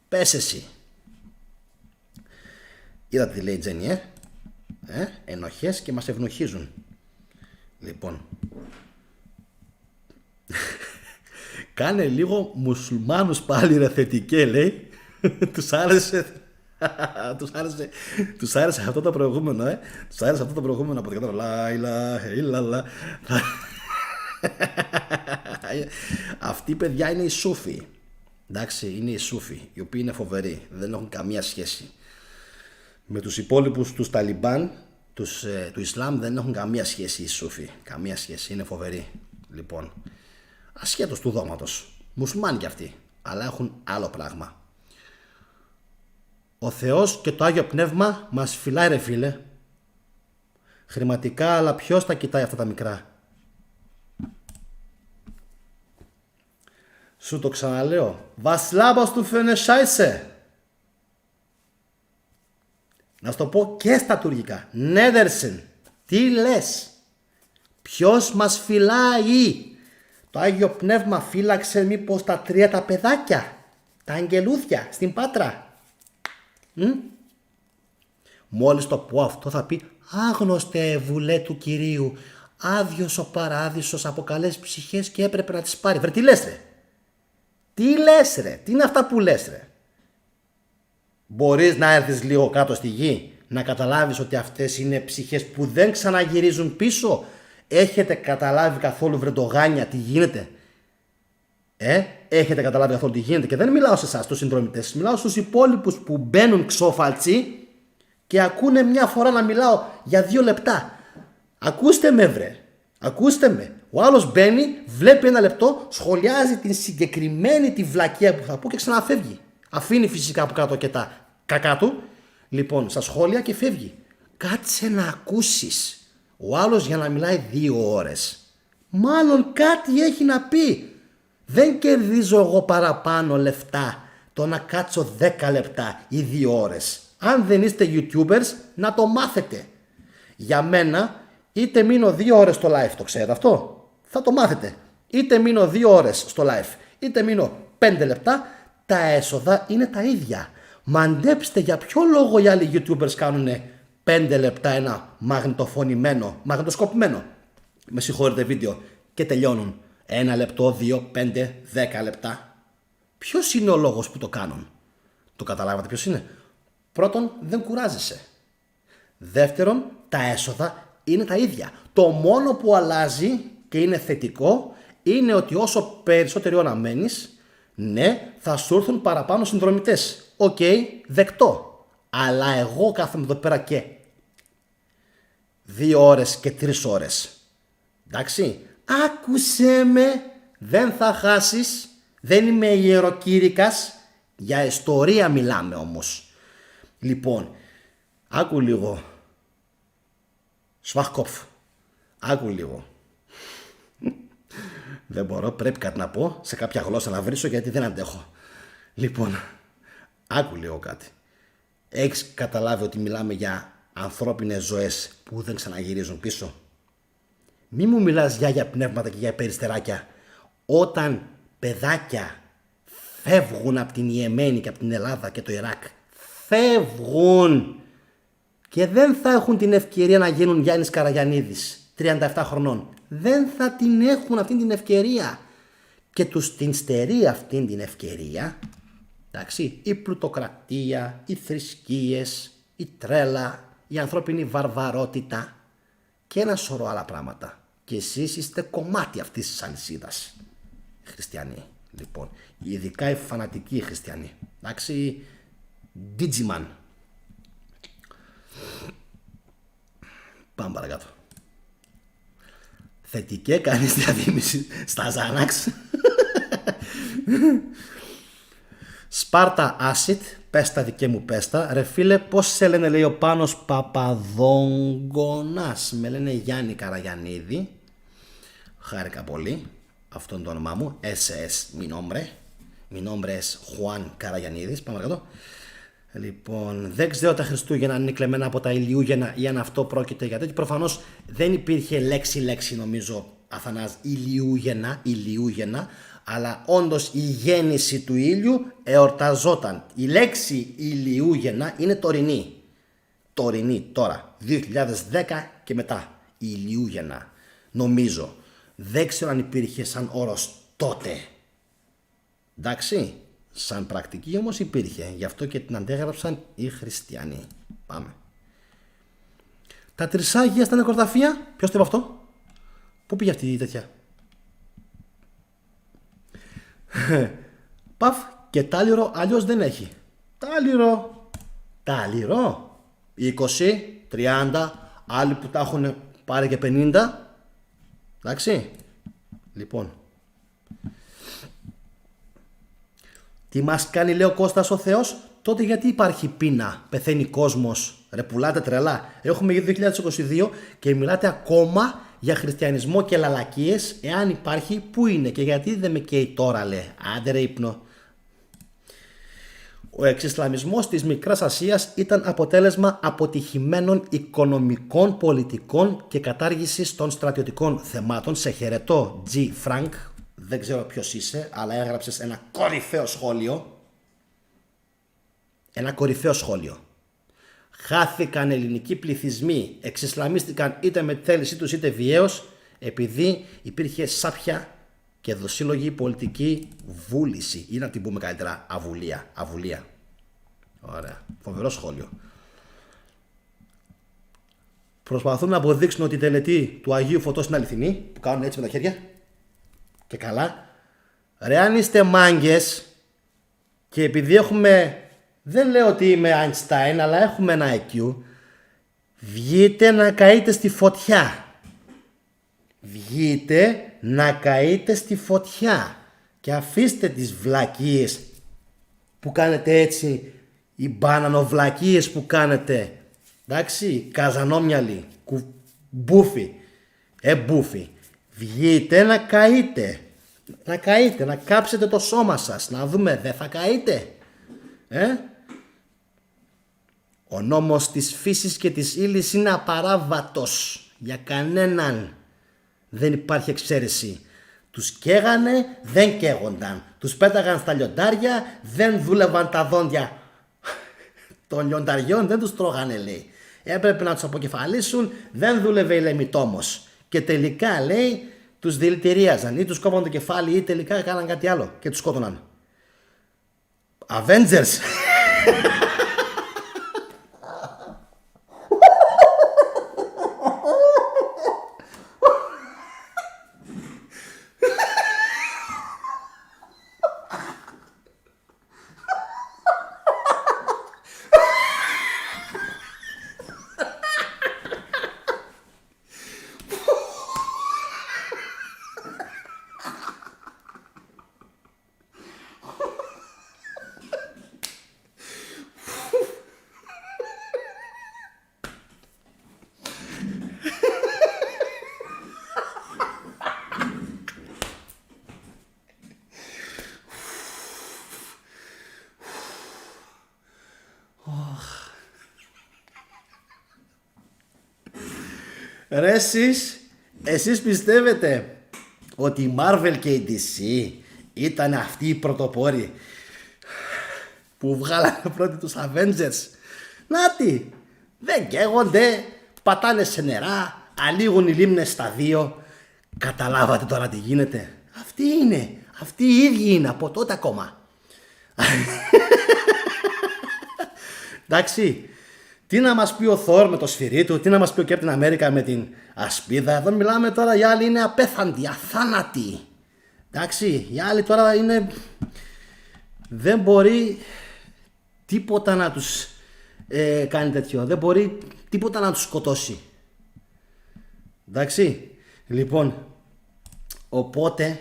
Πες εσύ. Είδατε τι λέει η Τζέννη, ενοχές και μας ευνοχίζουν. Λοιπόν, κάνε λίγο μουσουλμάνους πάλι ρε θετικέ, λέει. Τους άρεσε αυτό το προηγούμενο, Τους άρεσε αυτό το προηγούμενο από το κάτω. Λα. Αυτή η παιδιά είναι οι Σούφοι. Εντάξει, είναι οι Σούφοι, οι οποίοι είναι φοβεροί. Δεν έχουν καμία σχέση με τους υπόλοιπους τους Ταλιμπάν, του Ισλάμ. Δεν έχουν καμία σχέση οι Σούφοι. Καμία σχέση, είναι φοβεροί. Λοιπόν, ασχέτως του δώματος, μουσουλμάνοι κι αυτοί, αλλά έχουν άλλο πράγμα. Ο Θεός και το Άγιο Πνεύμα μας φυλάει ρε φίλε. Χρηματικά, αλλά ποιος τα κοιτάει αυτά τα μικρά? Σου το ξαναλέω. Βασλάμπας του φενεσάισε. Να σου το πω και στα τουρκικά. Νέδερσεν. Τι λες? Ποιος μας φυλάει? Το Άγιο Πνεύμα φύλαξε μήπως τα 3 τα παιδάκια, τα αγγελούδια στην Πάτρα? Μόλις το πω αυτό θα πει, άγνωστε βουλέ του Κυρίου, άδειος ο παράδεισος από καλές ψυχές και έπρεπε να τις πάρει. Βρε τι λες ρε? Τι λες ρε, τι είναι αυτά που λες ρε. Μπορείς να έρθεις λίγο κάτω στη γη, να καταλάβεις ότι αυτές είναι ψυχές που δεν ξαναγυρίζουν πίσω. Έχετε καταλάβει καθόλου βρεντογάνια τι γίνεται? Έχετε καταλάβει καθόλου τι γίνεται? Και δεν μιλάω σε εσάς τους συνδρομητές, μιλάω στους υπόλοιπους που μπαίνουν ξόφαλτσι και ακούνε μια φορά να μιλάω για 2 λεπτά. Ακούστε με βρε, ακούστε με. Ο άλλος μπαίνει, βλέπει 1 λεπτό, σχολιάζει την συγκεκριμένη τη βλακεία που θα πω και ξαναφεύγει. Αφήνει φυσικά από κάτω και τα κακά του, λοιπόν, στα σχόλια και φεύγει. Κάτσε να ακούσεις. Ο άλλος για να μιλάει 2 ώρες, μάλλον κάτι έχει να πει. Δεν κερδίζω εγώ παραπάνω λεφτά το να κάτσω 10 λεπτά ή 2 ώρες. Αν δεν είστε YouTubers, να το μάθετε. Για μένα, είτε μείνω 2 ώρες στο live, το ξέρετε αυτό? Θα το μάθετε. Είτε μείνω 2 ώρες στο live, είτε μείνω 5 λεπτά, τα έσοδα είναι τα ίδια. Μαντέψτε για ποιο λόγο οι άλλοι YouTubers κάνουν 5 λεπτά ένα μαγνητοσκοπημένο, με συγχωρείτε, βίντεο και τελειώνουν 1 λεπτό, 2, 5, 10 λεπτά. Ποιος είναι ο λόγος που το κάνουν? Το καταλάβατε ποιος είναι? Πρώτον, δεν κουράζεσαι. Δεύτερον, τα έσοδα είναι τα ίδια. Το μόνο που αλλάζει και είναι θετικό είναι ότι όσο περισσότερη ώρα μένεις, ναι, θα σου έρθουν παραπάνω συνδρομητές. Οκ, δεκτό. Αλλά εγώ κάθομαι εδώ πέρα και 2 ώρες και 3 ώρες. Εντάξει, άκουσέ με, δεν θα χάσεις, δεν είμαι ιεροκήρυκας, για ιστορία μιλάμε όμως. Λοιπόν, άκου λίγο. Σβαχκόφ, άκου λίγο. Δεν μπορώ, πρέπει κάτι να πω, σε κάποια γλώσσα να βρίσω γιατί δεν αντέχω. Λοιπόν, άκου λίγο κάτι. Έχεις καταλάβει ότι μιλάμε για ανθρώπινες ζωές που δεν ξαναγυρίζουν πίσω? Μη μου μιλάς για πνεύματα και για περιστεράκια. Όταν παιδάκια φεύγουν από την Ιεμένη και από την Ελλάδα και το Ιράκ, φεύγουν και δεν θα έχουν την ευκαιρία να γίνουν Γιάννης Καραγιαννίδης 37 χρονών. Δεν θα την έχουν αυτή την ευκαιρία. Και τους την στερεί αυτή την ευκαιρία, εντάξει, η πλουτοκρατία, οι θρησκείες, η τρέλα, η ανθρώπινη βαρβαρότητα και ένα σωρό άλλα πράγματα. Και εσείς είστε κομμάτι αυτής της αλυσίδας. Χριστιανοί, λοιπόν, ειδικά οι φανατικοί χριστιανοί. Εντάξει, Digiman. Πάμε παρακάτω. Θετική κανείς διαφήμιση στα Ζάναξ. Σπάρτα Acid, πέστα δικέ μου πέστα. Ρε φίλε, πώς σε λένε, λέει ο Πάνος Παπαδόγκονας? Με λένε Γιάννη Καραγιαννίδη. Χάρηκα πολύ, αυτό είναι το όνομά μου. SS, mi nombre es Juan Καραγιαννίδης. Πάμε παρακάτω. Λοιπόν, δεν ξέρω τα Χριστούγεννα αν είναι κλεμμένα από τα ηλιούγεννα ή αν αυτό πρόκειται για τέτοιο. Προφανώς δεν υπήρχε λέξη νομίζω, Αθανάζ, ηλιούγεννα, αλλά όντως η γέννηση του ήλιου εορταζόταν. Η λέξη ηλιούγεννα είναι τωρινή. Τωρινή τώρα, 2010 και μετά. Ηλιούγεννα, νομίζω. Δεν ξέρω αν υπήρχε σαν όρος τότε. Εντάξει. Σαν πρακτική όμως υπήρχε, γι' αυτό και την αντέγραψαν οι χριστιανοί. Πάμε. Τα τρισάγια στα νεκροταφεία, ποιος το είπε αυτό? Πού πήγε αυτή η τέτοια? Παφ, και τάλιρο αλλιώς δεν έχει. Τάλιρο 20, 30, άλλοι που τα έχουν πάρει και 50. Εντάξει. Λοιπόν, τι μας κάνει, λέει ο Κώστας ο Θεός? Τότε γιατί υπάρχει πείνα, πεθαίνει κόσμος? Ρε πουλάτε τρελά. Έχουμε γύρω 2022 και μιλάτε ακόμα για χριστιανισμό και λαλακίες. Εάν υπάρχει, πού είναι και γιατί δεν με καίει τώρα, λέει? Άντε ρε ύπνο. Ο εξισλαμισμός της Μικράς Ασίας ήταν αποτέλεσμα αποτυχημένων οικονομικών, πολιτικών και κατάργησης των στρατιωτικών θεμάτων. Σε χαιρετώ, G. Frank. Δεν ξέρω ποιος είσαι, αλλά έγραψες ένα κορυφαίο σχόλιο. Ένα κορυφαίο σχόλιο. Χάθηκαν ελληνικοί πληθυσμοί, εξισλαμίστηκαν είτε με θέλησή τους είτε βιαίως, επειδή υπήρχε σάπια και δοσύλλογη πολιτική βούληση. Ή να την πούμε καλύτερα, αβουλία. Αβουλία. Ωραία. Φοβερό σχόλιο. Προσπαθούν να αποδείξουν ότι η τελετή του Αγίου Φωτός είναι αληθινή, που κάνουν έτσι με τα χέρια. Και καλά. Ρε, αν είστε μάγκες και επειδή έχουμε, δεν λέω ότι είμαι Einstein, αλλά έχουμε ένα IQ, βγείτε να καείτε στη φωτιά. Βγείτε να καείτε στη φωτιά και αφήστε τις βλακίες που κάνετε έτσι, οι μπανανοβλακίες που κάνετε, εντάξει, καζανόμυαλοι, μπούφοι, μπούφοι. Βγείτε να καείτε, να κάψετε το σώμα σας, να δούμε, δεν θα καείτε, Ο νόμος της φύσης και της ύλης είναι απαράβατος για κανέναν. Δεν υπάρχει εξαίρεση. Τους καίγανε, δεν καίγονταν. Τους πέταγαν στα λιοντάρια, δεν δούλευαν τα δόντια των λιονταριών, δεν τους τρώγανε, λέει. Έπρεπε να τους αποκεφαλίσουν, δεν δούλευε η λεμιτόμος. Και τελικά, λέει, τους δηλητηρίαζαν ή τους κόβαν το κεφάλι ή τελικά κάναν κάτι άλλο και τους σκότωναν. Avengers! Ρε εσείς πιστεύετε ότι η Marvel και η DC ήταν αυτοί οι πρωτοπόροι που βγάλανε πρώτοι τους Avengers? Νάτι, δεν καίγονται, πατάνε σε νερά, ανοίγουν οι λίμνες στα δύο. Καταλάβατε τώρα τι γίνεται? Αυτοί είναι, αυτοί οι ίδιοι είναι από τότε ακόμα. Εντάξει. Τι να μας πει ο Θόρ με το σφυρί του, τι να μας πει ο Captain America με την ασπίδα. Εδώ μιλάμε τώρα, οι άλλοι είναι απέθαντοι, αθάνατοι. Εντάξει, οι άλλοι τώρα είναι... Δεν μπορεί τίποτα να τους κάνει τέτοιο. Δεν μπορεί τίποτα να τους σκοτώσει. Εντάξει, λοιπόν, οπότε...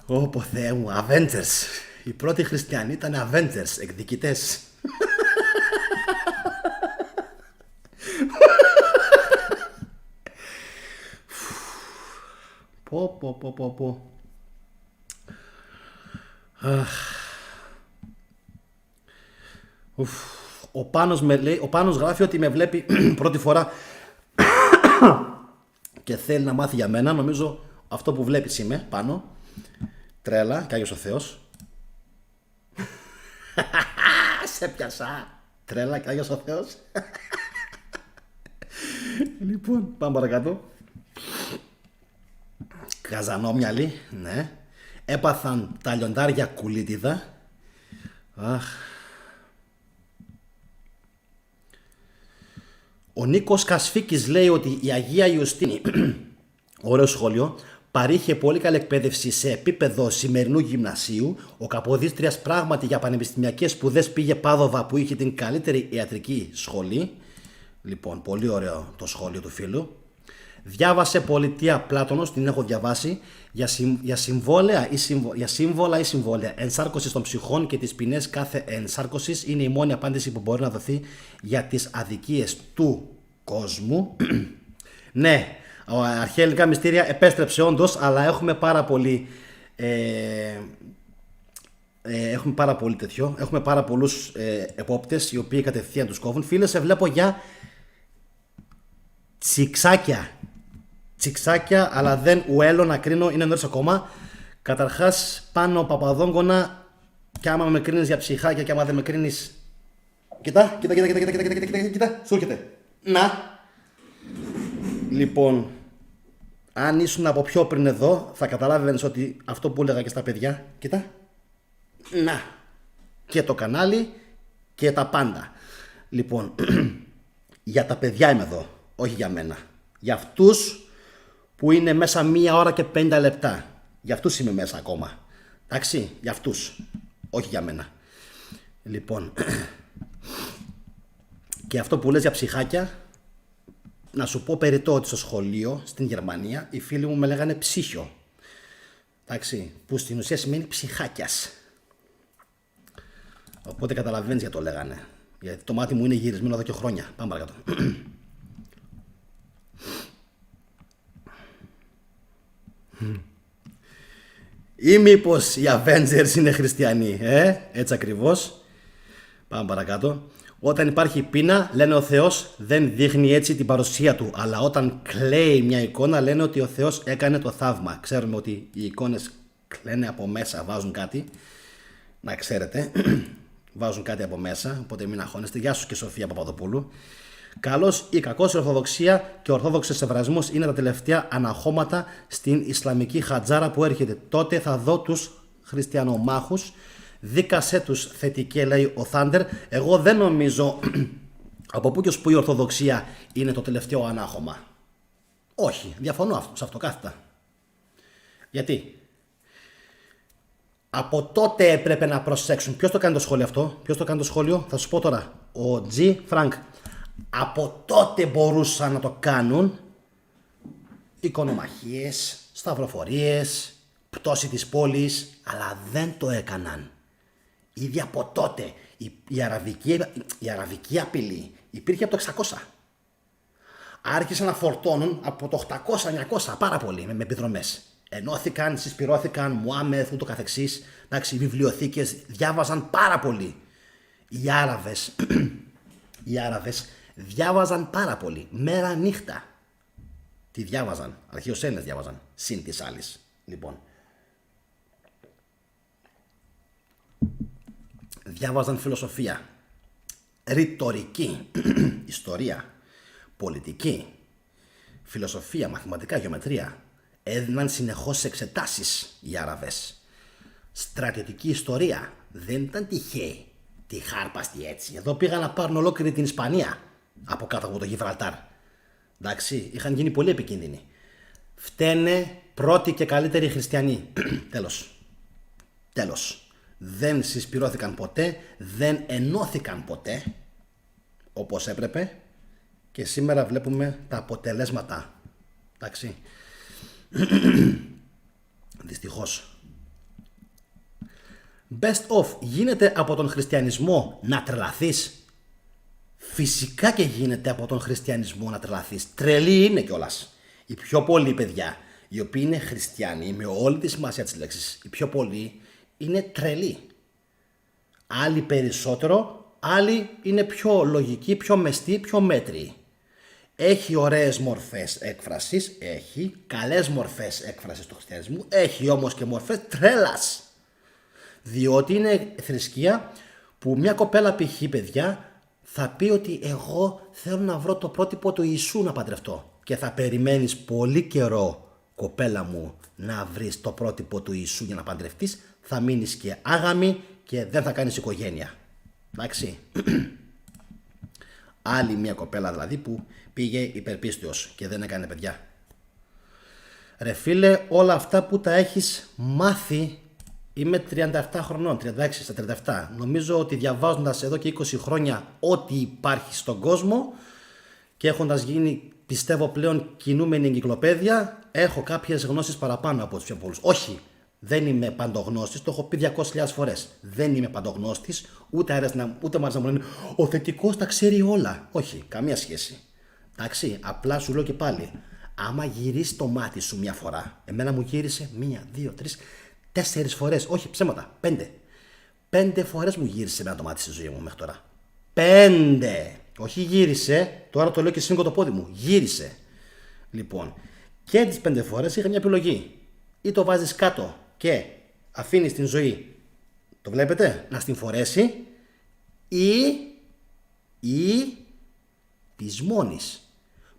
Όπο Θεέ μου, Avengers. Οι πρώτοι χριστιανοί ήταν Avengers, εκδικητές. Πω. Ο Πάνος γράφει ότι με βλέπει πρώτη φορά και θέλει να μάθει για μένα. Νομίζω αυτό που βλέπεις είμαι, Πάνο. Τρέλα, κι Άγιος ο Θεός. Σε πιάσα. Τρέλα, κι Άγιος ο Θεός. Λοιπόν, πάμε παρακάτω. Καζανόμυαλοι, ναι. Έπαθαν τα λιοντάρια κουλίτιδα. Αχ. Ο Νίκος Κασφίκης λέει ότι η Αγία Ιωστίνη, ωραίο σχόλιο, παρήχε πολύ καλή εκπαίδευση σε επίπεδο σημερινού γυμνασίου. Ο Καποδίστριας πράγματι για πανεπιστημιακές σπουδές πήγε Πάδοβα που είχε την καλύτερη ιατρική σχολή. Λοιπόν, πολύ ωραίο το σχόλιο του φίλου. Διάβασε Πολιτεία Πλάτωνος, την έχω διαβάσει, για σύμβολα ή συμβόλαια. Ενσάρκωση των ψυχών και τις ποινές κάθε ενσάρκωσης είναι η μόνη απάντηση που μπορεί να δοθεί για τις αδικίες του κόσμου. Ναι, αρχαία ελληνικά μυστήρια επέστρεψε όντως, αλλά έχουμε πάρα πολύ... έχουμε πάρα πολλούς επόπτες οι οποίοι κατευθείαν τους κόβουν. Φίλε, σε βλέπω για τσιξάκια, αλλά δεν ουέλω να κρίνω, είναι νωρίς ακόμα. Καταρχάς, πάνω Παπαδόγκονα, και άμα με κρίνεις για ψυχάκια και άμα δεν με κρίνεις... Κοίτα, σου έρχεται. Να. Λοιπόν, Αν ήσουν από πιο πριν εδώ, θα καταλάβαινες ότι αυτό που έλεγα και στα παιδιά, κοίτα, να, και το κανάλι και τα πάντα. Λοιπόν, για τα παιδιά είμαι εδώ, όχι για μένα. Για αυτούς που είναι μέσα 1 ώρα και 50 λεπτά. Για αυτούς είμαι μέσα ακόμα. Εντάξει, για αυτούς, όχι για μένα. Λοιπόν, και αυτό που λες για ψυχάκια, να σου πω περιττό ότι στο σχολείο στην Γερμανία οι φίλοι μου με λέγανε ψύχιο. Εντάξει, που στην ουσία σημαίνει ψυχάκιας. Οπότε καταλαβαίνεις γιατί το λέγανε. Γιατί το μάτι μου είναι γυρισμένο εδώ και χρόνια. Πάμε παρακάτω. Ή μήπως οι Avengers είναι χριστιανοί, έτσι ακριβώς. Πάμε παρακάτω. Όταν υπάρχει πείνα, λένε ο Θεός δεν δείχνει έτσι την παρουσία του. Αλλά όταν κλαίει μια εικόνα, λένε ότι ο Θεός έκανε το θαύμα. Ξέρουμε ότι οι εικόνες κλαίνε από μέσα, βάζουν κάτι. Να ξέρετε, βάζουν κάτι από μέσα. Οπότε μην αγχώνεστε. Γεια σου και Σοφία Παπαδοπούλου. Καλώς ή κακώς η Ορθοδοξία και ο Ορθόδοξος Σεβρασμός είναι τα τελευταία αναχώματα στην Ισλαμική χατζάρα που έρχεται. Τότε θα δω τους χριστιανομάχους. Δίκασέ τους θετικέ, λέει ο Θάντερ. Εγώ δεν νομίζω από πού και ως που η Ορθοδοξία είναι το τελευταίο ανάχωμα. Όχι, διαφωνώ σε αυτό κάθετα. Γιατί από τότε έπρεπε να προσέξουν. Ποιος το κάνει το σχόλιο αυτό, ποιος το κάνει το σχόλιο, θα σου πω τώρα. Ο G. Frank. Από τότε μπορούσαν να το κάνουν εικονομαχίες, σταυροφορίες, πτώση της πόλης, αλλά δεν το έκαναν. Ήδη από τότε η αραβική απειλή υπήρχε από το 600. Άρχισαν να φορτώνουν από το 800-900 πάρα πολύ με επιδρομές. Ενώθηκαν, συσπυρώθηκαν, Μουάμεθ, ούτω καθεξής. Εντάξει, οι βιβλιοθήκες διάβαζαν πάρα πολύ. Οι Άραβες διάβαζαν πάρα πολύ, μέρα νύχτα. Τι διάβαζαν, αρχαίους Έλληνες διάβαζαν, συν της άλλης. Λοιπόν, διάβαζαν φιλοσοφία, ρητορική, ιστορία, πολιτική, φιλοσοφία, μαθηματικά, γεωμετρία. Έδιναν συνεχώς εξετάσεις οι Άραβες. Στρατιωτική ιστορία, δεν ήταν τυχαίοι. Τη χάρπαστη έτσι. Εδώ πήγαν να πάρουν ολόκληρη την Ισπανία από κάτω από το Γιβραλτάρ. Εντάξει, είχαν γίνει πολύ επικίνδυνοι. Φταίνε πρώτοι και καλύτεροι χριστιανοί. Τέλος. Δεν συσπυρώθηκαν ποτέ, δεν ενώθηκαν ποτέ όπως έπρεπε και σήμερα βλέπουμε τα αποτελέσματα. Εντάξει. Δυστυχώς. Best of, γίνεται από τον χριστιανισμό να τρελαθείς? Φυσικά και γίνεται από τον χριστιανισμό να τρελαθείς. Τρελή είναι κιόλας. Οι πιο πολλοί παιδιά, οι οποίοι είναι χριστιανοί, με όλη τη σημασία της λέξης, οι πιο πολλοί είναι τρελοί. Άλλοι περισσότερο, άλλοι είναι πιο λογικοί, πιο μεστοί, πιο μέτριοι. Έχει ωραίες μορφές έκφρασης, έχει καλές μορφές έκφρασης του χριστιανισμού, έχει όμως και μορφές τρέλας. Διότι είναι θρησκεία που μια κοπέλα π.χ. παιδιά θα πει ότι εγώ θέλω να βρω το πρότυπο του Ιησού να παντρευτώ. Και θα περιμένεις πολύ καιρό, κοπέλα μου, να βρεις το πρότυπο του Ιησού για να παντρευτείς. Θα μείνεις και άγαμη και δεν θα κάνεις οικογένεια. Εντάξει. Άλλη μια κοπέλα δηλαδή που πήγε υπερπίστεως και δεν έκανε παιδιά. Ρε φίλε, όλα αυτά που τα έχεις μάθει. Είμαι 37 χρονών, 36 στα 37. Νομίζω ότι διαβάζοντας εδώ και 20 χρόνια ό,τι υπάρχει στον κόσμο και έχοντας γίνει, πιστεύω πλέον, κινούμενη εγκυκλοπαίδεια, έχω κάποιες γνώσεις παραπάνω από τους πιο πολλούς. Όχι, δεν είμαι παντογνώστης, το έχω πει 200.000 φορές. Δεν είμαι παντογνώστης, ούτε μου αρέσει να μου λένε ο θετικός τα ξέρει όλα. Όχι, καμία σχέση. Εντάξει, απλά σου λέω και πάλι, άμα γυρίσει το μάτι σου μια φορά, εμένα μου γύρισε 1, 2, 3, 4 φορές, όχι ψέματα, 5. 5 φορές μου γύρισε ένα το μάτι στη ζωή μου μέχρι τώρα. 5! Όχι γύρισε, τώρα το λέω και σύνγκω το πόδι μου. Γύρισε. Λοιπόν, και τις 5 φορές είχα μια επιλογή. Ή το βάζεις κάτω και αφήνεις την ζωή, το βλέπετε, να στην φορέσει, ή της μόνης.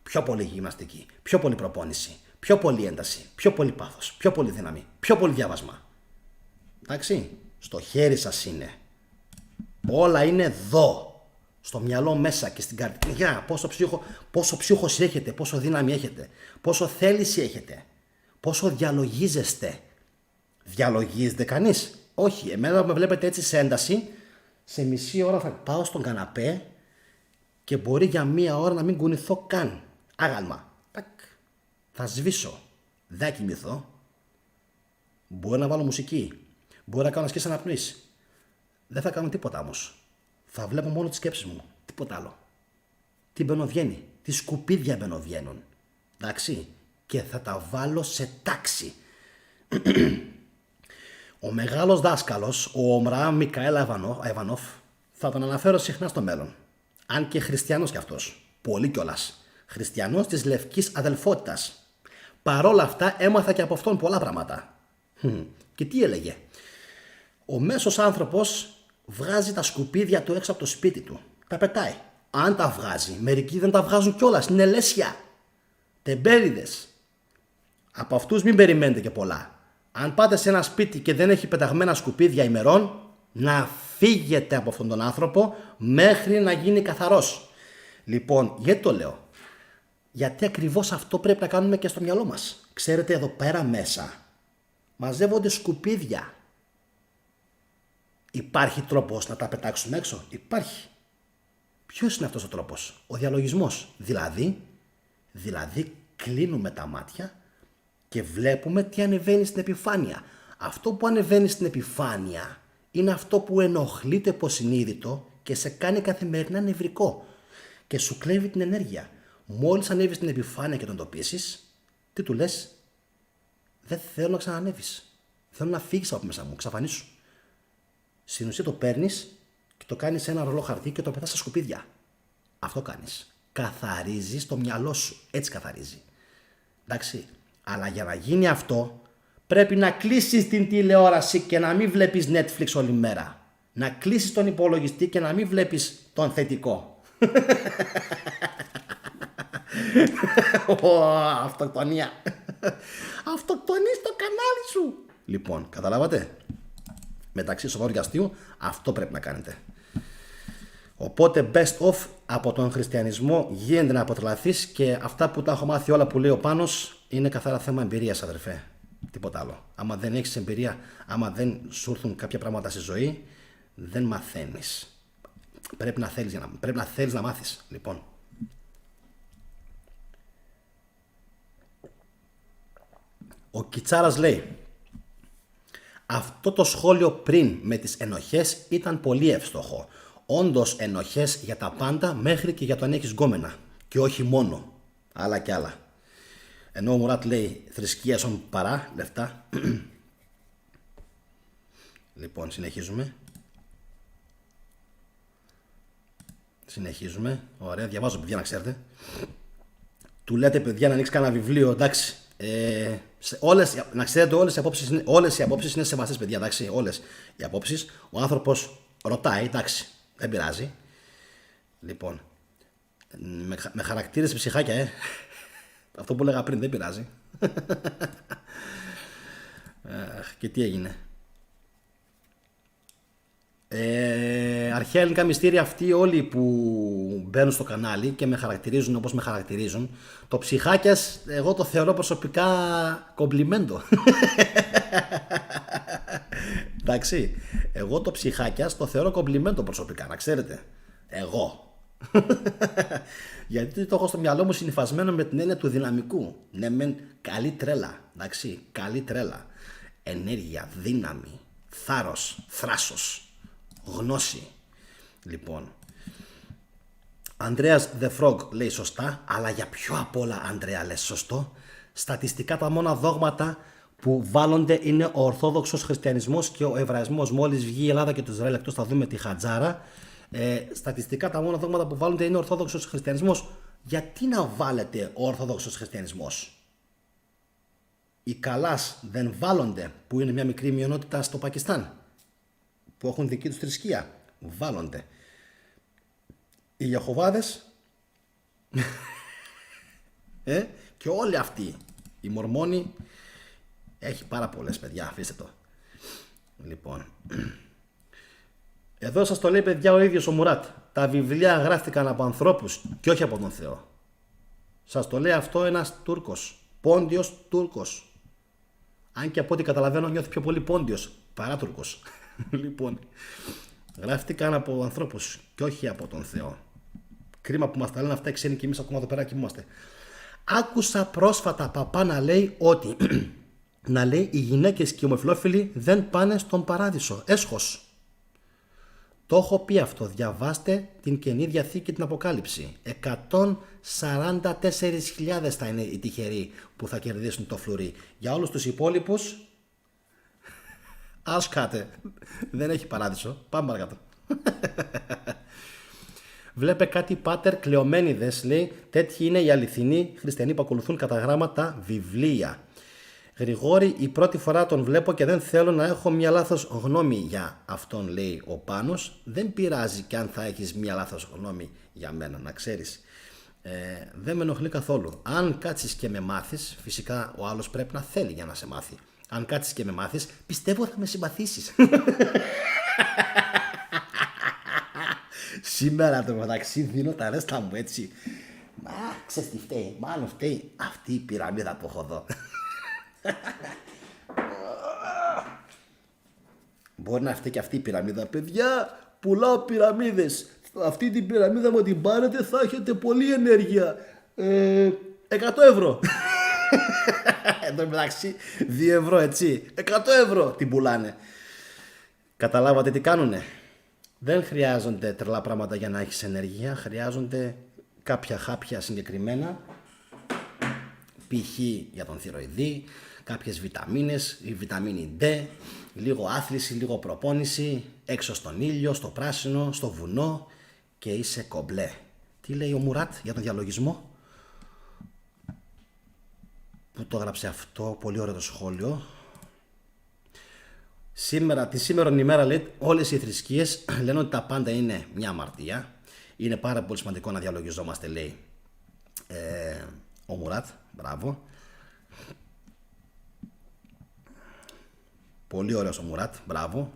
Πιο πολύ γυμναστική, πιο πολύ προπόνηση, πιο πολύ ένταση, πιο πολύ πάθος, πιο πολύ δύναμη, πιο πολύ διάβασμα. Εντάξει, στο χέρι σας είναι. Όλα είναι εδώ. Στο μυαλό μέσα και στην καρδιά. Πόσο ψύχος έχετε, πόσο δύναμη έχετε, πόσο θέληση έχετε, πόσο διαλογίζεστε. Διαλογίζεται κανείς? Όχι. Εμένα με βλέπετε έτσι σε ένταση, σε μισή ώρα θα πάω στον καναπέ και μπορεί για μία ώρα να μην κουνηθώ καν. Άγαλμα. Τακ. Θα σβήσω. Δεν θα κοιμηθώ. Μπορεί να βάλω μουσική. Μπορεί να κάνω ασκήσεις αναπνοής. Δεν θα κάνω τίποτα όμως. Θα βλέπω μόνο τις σκέψεις μου. Τίποτα άλλο. Τι μπαινοβγαίνει. Τι σκουπίδια μπαινοβγαίνουν. Εντάξει. Και θα τα βάλω σε τάξη. Ο μεγάλος δάσκαλος, ο Ομραάμ Μικαέλ Αϊβανόφ, θα τον αναφέρω συχνά στο μέλλον. Αν και χριστιανός κι αυτός. Πολύ κιόλας. Χριστιανός της λευκής αδελφότητας. Παρόλα αυτά έμαθα και από αυτόν πολλά πράγματα. Και τι έλεγε? Ο μέσος άνθρωπος βγάζει τα σκουπίδια του έξω από το σπίτι του. Τα πετάει. Αν τα βγάζει, μερικοί δεν τα βγάζουν κιόλας. Είναι λέσια. Τεμπέληδες. Από αυτούς μην περιμένετε και πολλά. Αν πάτε σε ένα σπίτι και δεν έχει πεταγμένα σκουπίδια ημερών, να φύγετε από αυτόν τον άνθρωπο μέχρι να γίνει καθαρός. Λοιπόν, γιατί το λέω? Γιατί ακριβώς αυτό πρέπει να κάνουμε και στο μυαλό μας. Ξέρετε, εδώ πέρα μέσα μαζεύονται σκουπίδια. Υπάρχει τρόπος να τα πετάξουμε έξω? Υπάρχει. Ποιος είναι αυτός ο τρόπος? Ο διαλογισμός. Δηλαδή κλείνουμε τα μάτια και βλέπουμε τι ανεβαίνει στην επιφάνεια. Αυτό που ανεβαίνει στην επιφάνεια είναι αυτό που ενοχλεί το υποσυνείδητο και σε κάνει καθημερινά νευρικό και σου κλέβει την ενέργεια. Μόλις ανέβεις στην επιφάνεια και τον εντοπίσεις, τι του λες? Δεν θέλω να ξανανεύεις. Θέλω να φύγεις από μέσα μου, εξαφανίσου. Στην ουσία το παίρνεις και το κάνεις σε ένα ρολό χαρτί και το πετάς στα σκουπίδια. Αυτό κάνεις. Καθαρίζεις το μυαλό σου. Έτσι καθαρίζει. Εντάξει. Αλλά για να γίνει αυτό πρέπει να κλείσεις την τηλεόραση και να μην βλέπεις Netflix όλη μέρα. Να κλείσεις τον υπολογιστή και να μην βλέπεις τον θετικό. Αυτοκτονία. Αυτοκτονείς το κανάλι σου. Λοιπόν, καταλάβατε? Μεταξύ σοβαρού και αστείου, αυτό πρέπει να κάνετε. Οπότε best of από τον χριστιανισμό γίνεται να αποτρελαθείς και αυτά που τα έχω μάθει όλα που λέει ο Πάνος είναι καθαρά θέμα εμπειρίας, αδερφέ. Τίποτα άλλο. Άμα δεν έχεις εμπειρία, άμα δεν σου έρθουν κάποια πράγματα στη ζωή, δεν μαθαίνεις. Πρέπει να θέλεις να μάθεις. Λοιπόν. Ο Κιτσάρας λέει: αυτό το σχόλιο πριν με τις ενοχές ήταν πολύ εύστοχο. Όντως ενοχές για τα πάντα μέχρι και για το αν έχεις γκόμενα. Και όχι μόνο. Άλλα και άλλα. Ενώ ο Μουράτ λέει θρησκεία σον παρά λεφτά. Λοιπόν, συνεχίζουμε. Ωραία, διαβάζω παιδιά να ξέρετε. Του λέτε παιδιά να ανοίξει κανένα βιβλίο, εντάξει. Να ξέρετε όλες οι απόψεις είναι σεβαστές παιδιά, εντάξει. Όλες οι απόψεις. Ο άνθρωπος ρωτάει, εντάξει. Δεν πειράζει. Λοιπόν, με χαρακτήρες ψυχάκια, Αυτό που έλεγα πριν δεν πειράζει. Και τι έγινε? Αρχαία ελληνικά μυστήρια, αυτοί όλοι που μπαίνουν στο κανάλι και με χαρακτηρίζουν όπως με χαρακτηρίζουν, το ψυχάκιας εγώ το θεωρώ προσωπικά κομπλιμέντο. Εντάξει, εγώ το ψυχάκιας το θεωρώ κομπλιμέντο προσωπικά, να ξέρετε. Εγώ. Γιατί το έχω στο μυαλό μου συνυφασμένο με την έννοια του δυναμικού. Ναι μεν, καλή τρέλα, εντάξει, καλή τρέλα. Ενέργεια, δύναμη, θάρρος, θράσος, γνώση. Λοιπόν, Ανδρέας The Frog λέει σωστά, αλλά για ποιο απ' όλα, Ανδρέα, λες σωστό? Στατιστικά τα μόνα δόγματα που βάλλονται είναι ο Ορθόδοξος Χριστιανισμός και ο Εβραϊσμός. Μόλις βγει η Ελλάδα και το Ισραήλ εκτός θα δούμε τη χατζάρα. Στατιστικά τα μόνα δόγματα που βάλλονται είναι ο Ορθόδοξος Χριστιανισμός. Γιατί να βάλετε ο Ορθόδοξος Χριστιανισμός? Οι Καλάς δεν βάλλονται, που είναι μια μικρή μειονότητα στο Πακιστάν, που έχουν δική τους θρησκεία? Βάλλονται. Οι Ιεχωβάδες και όλοι αυτοί Η Μορμόνη έχει πάρα πολλές, παιδιά, αφήστε το. Λοιπόν, εδώ σας το λέει, παιδιά, ο ίδιος ο Μουράτ. Τα βιβλία γράφτηκαν από ανθρώπους και όχι από τον Θεό. Σας το λέει αυτό ένας Τούρκος, Πόντιος Τούρκος. Αν και από ό,τι καταλαβαίνω νιώθει πιο πολύ Πόντιος παρά Τούρκος. Λοιπόν, γράφτηκαν από ανθρώπους και όχι από τον Θεό. Κρίμα που μας τα λένε αυτά οι ξένοι και εμείς ακόμα εδώ πέρα κοιμούμαστε. Άκουσα πρόσφατα παπά να λέει ότι να λέει οι γυναίκες και οι ομοφυλόφιλοι δεν πάνε στον παράδεισο. Έσχος. Το έχω πει αυτό. Διαβάστε την Καινή Διαθήκη, την Αποκάλυψη. 144.000 θα είναι οι τυχεροί που θα κερδίσουν το φλουρί. Για όλους τους υπόλοιπους, άσκατε. Δεν έχει παράδεισο. Πάμε παρακάτω. Βλέπε κάτι πάτερ κλεωμένιδες, λέει. Τέτοιοι είναι οι αληθινοί χριστιανοί που ακολουθούν κατά γράμμα τα βιβλία. Γρηγόρη, η πρώτη φορά τον βλέπω και δεν θέλω να έχω μια λάθος γνώμη για αυτόν, λέει ο Πάνος. Δεν πειράζει και αν θα έχεις μια λάθος γνώμη για μένα, να ξέρεις. Δεν με ενοχλεί καθόλου. Αν κάτσεις και με μάθεις, φυσικά ο άλλος πρέπει να θέλει για να σε μάθει. Αν κάτσεις και με μάθεις, πιστεύω θα με συμπαθήσεις. Σήμερα το μεταξύ δίνω τα ρέστα μου έτσι. Μα ξέρεις τι φταίει, μάλλον φταίει αυτή η πυραμίδα που έχω εδώ. Μπορεί να φταίει και αυτή η πυραμίδα. Παιδιά, πουλάω πυραμίδες. Αυτή την πυραμίδα μου την πάρετε, θα έχετε πολλή ενέργεια. 100 ευρώ. Εν τω μεταξύ 2 ευρώ, έτσι. 100 ευρώ την πουλάνε. Καταλάβατε τι κάνουνε? Δεν χρειάζονται τρελά πράγματα για να έχεις ενέργεια. Χρειάζονται κάποια χάπια συγκεκριμένα, π.χ. για τον θηροειδή, κάποιες βιταμίνες, η βιταμίνη D, λίγο άθληση, λίγο προπόνηση, έξω στον ήλιο, στο πράσινο, στο βουνό και είσαι κομπλέ. Τι λέει ο Μουράτ για τον διαλογισμό? Πού το έγραψε αυτό? Πολύ ωραίο το σχόλιο. Σήμερα, τη σήμερον ημέρα, λέει, όλες οι θρησκείες λένε ότι τα πάντα είναι μια αμαρτία. Είναι πάρα πολύ σημαντικό να διαλογιζόμαστε, λέει ο Μουράτ. Μπράβο. Πολύ ωραίος ο Μουράτ. Μπράβο.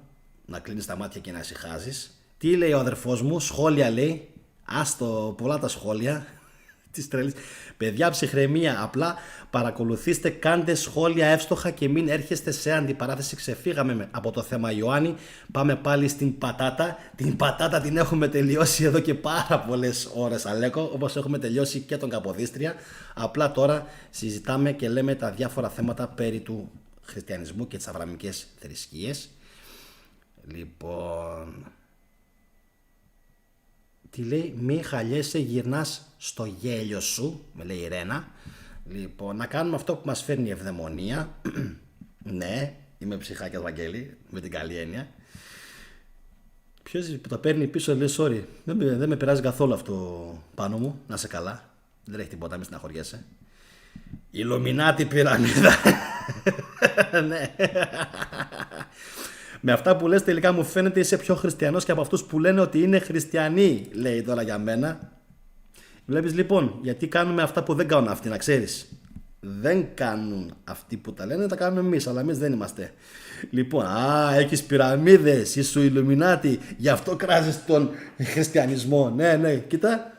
Να κλείνεις τα μάτια και να ησυχάζεις. Τι λέει ο αδερφός μου? Σχόλια, λέει. Άστο, πολλά τα σχόλια. Της τρελής. Παιδιά, ψυχραιμία. Απλά παρακολουθήστε, κάντε σχόλια εύστοχα και μην έρχεστε σε αντιπαράθεση. Ξεφύγαμε από το θέμα Ιωάννη. Πάμε πάλι στην πατάτα. Την πατάτα την έχουμε τελειώσει εδώ και πάρα πολλές ώρες, Αλέκο. Όπως έχουμε τελειώσει και τον Καποδίστρια. Απλά τώρα συζητάμε και λέμε τα διάφορα θέματα περί του χριστιανισμού και τις αβραμικές θρησκείες. Λοιπόν, τι λέει? Μη χαλιέσαι, γυρνάς στο γέλιο σου, με λέει η Ρένα. Λοιπόν, να κάνουμε αυτό που μας φέρνει η ευδαιμονία. Ναι, είμαι ψυχάκια Βαγγέλη, με την καλή έννοια. Ποιος που το παίρνει πίσω, λέει sorry, δεν με πειράζει καθόλου αυτό πάνω μου, να σε καλά. Δεν έχει τίποτα, μη στεναχωριέσαι. Ιλουμινάτη πυραμίδα. Ναι. Με αυτά που λες τελικά μου φαίνεται είσαι πιο χριστιανός και από αυτούς που λένε ότι είναι χριστιανοί, λέει τώρα για μένα. Βλέπεις λοιπόν, γιατί κάνουμε αυτά που δεν κάνουν αυτοί, να ξέρεις. Δεν κάνουν αυτοί που τα λένε, τα κάνουμε εμείς, αλλά εμείς δεν είμαστε. Λοιπόν, έχεις πυραμίδες, είσαι Ιλουμινάτη, γι' αυτό κράζεις τον χριστιανισμό. Ναι, ναι, κοίτα.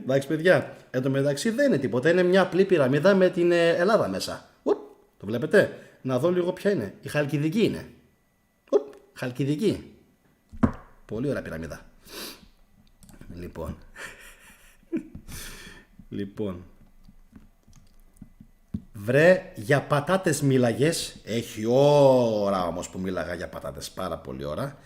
Εντάξει, παιδιά, εν τω μεταξύ δεν είναι τίποτα. Είναι μια απλή πυραμίδα με την Ελλάδα μέσα. Το βλέπετε? Να δω λίγο ποια είναι. Η Χαλκιδική είναι. Χαλκιδική. Πολύ ωραία πυραμίδα. Λοιπόν. Βρε, για πατάτες μίλαγες. Έχει ώρα όμως που μίλαγα για πατάτες. Πάρα πολύ ώρα.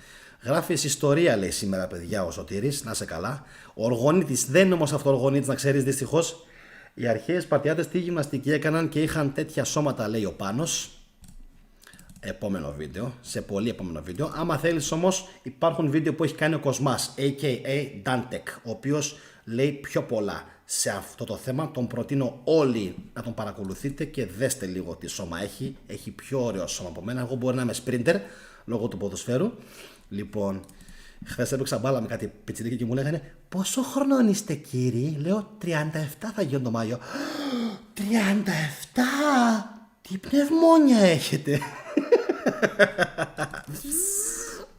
Γράφεις ιστορία, λέει σήμερα, παιδιά, ο Σωτήρης. Να είσαι καλά. Ο Οργονίτης. Δεν είναι όμως αυτό ο Οργονίτης, να ξέρεις, δυστυχώς. Οι αρχαίοι Σπαρτιάτες τι γυμναστική έκαναν και είχαν τέτοια σώματα, λέει ο Πάνος. Επόμενο βίντεο, σε πολύ επόμενο βίντεο. Άμα θέλεις όμως, υπάρχουν βίντεο που έχει κάνει ο Κοσμάς, a.k.a. Dantec, ο οποίος λέει πιο πολλά σε αυτό το θέμα. Τον προτείνω όλοι να τον παρακολουθείτε και δέστε λίγο τι σώμα έχει. Έχει πιο ωραίο σώμα από μένα. Εγώ μπορεί να είμαι sprinter λόγω του ποδοσφαίρου. Λοιπόν, Χθες έπαιξα μπάλα με κάτι πιτσιρίκι και μου λέγανε πόσο χρονών είστε κύριοι? Λέω 37 θα γίνω το Μάιο. 37! Τι πνευμόνια έχετε!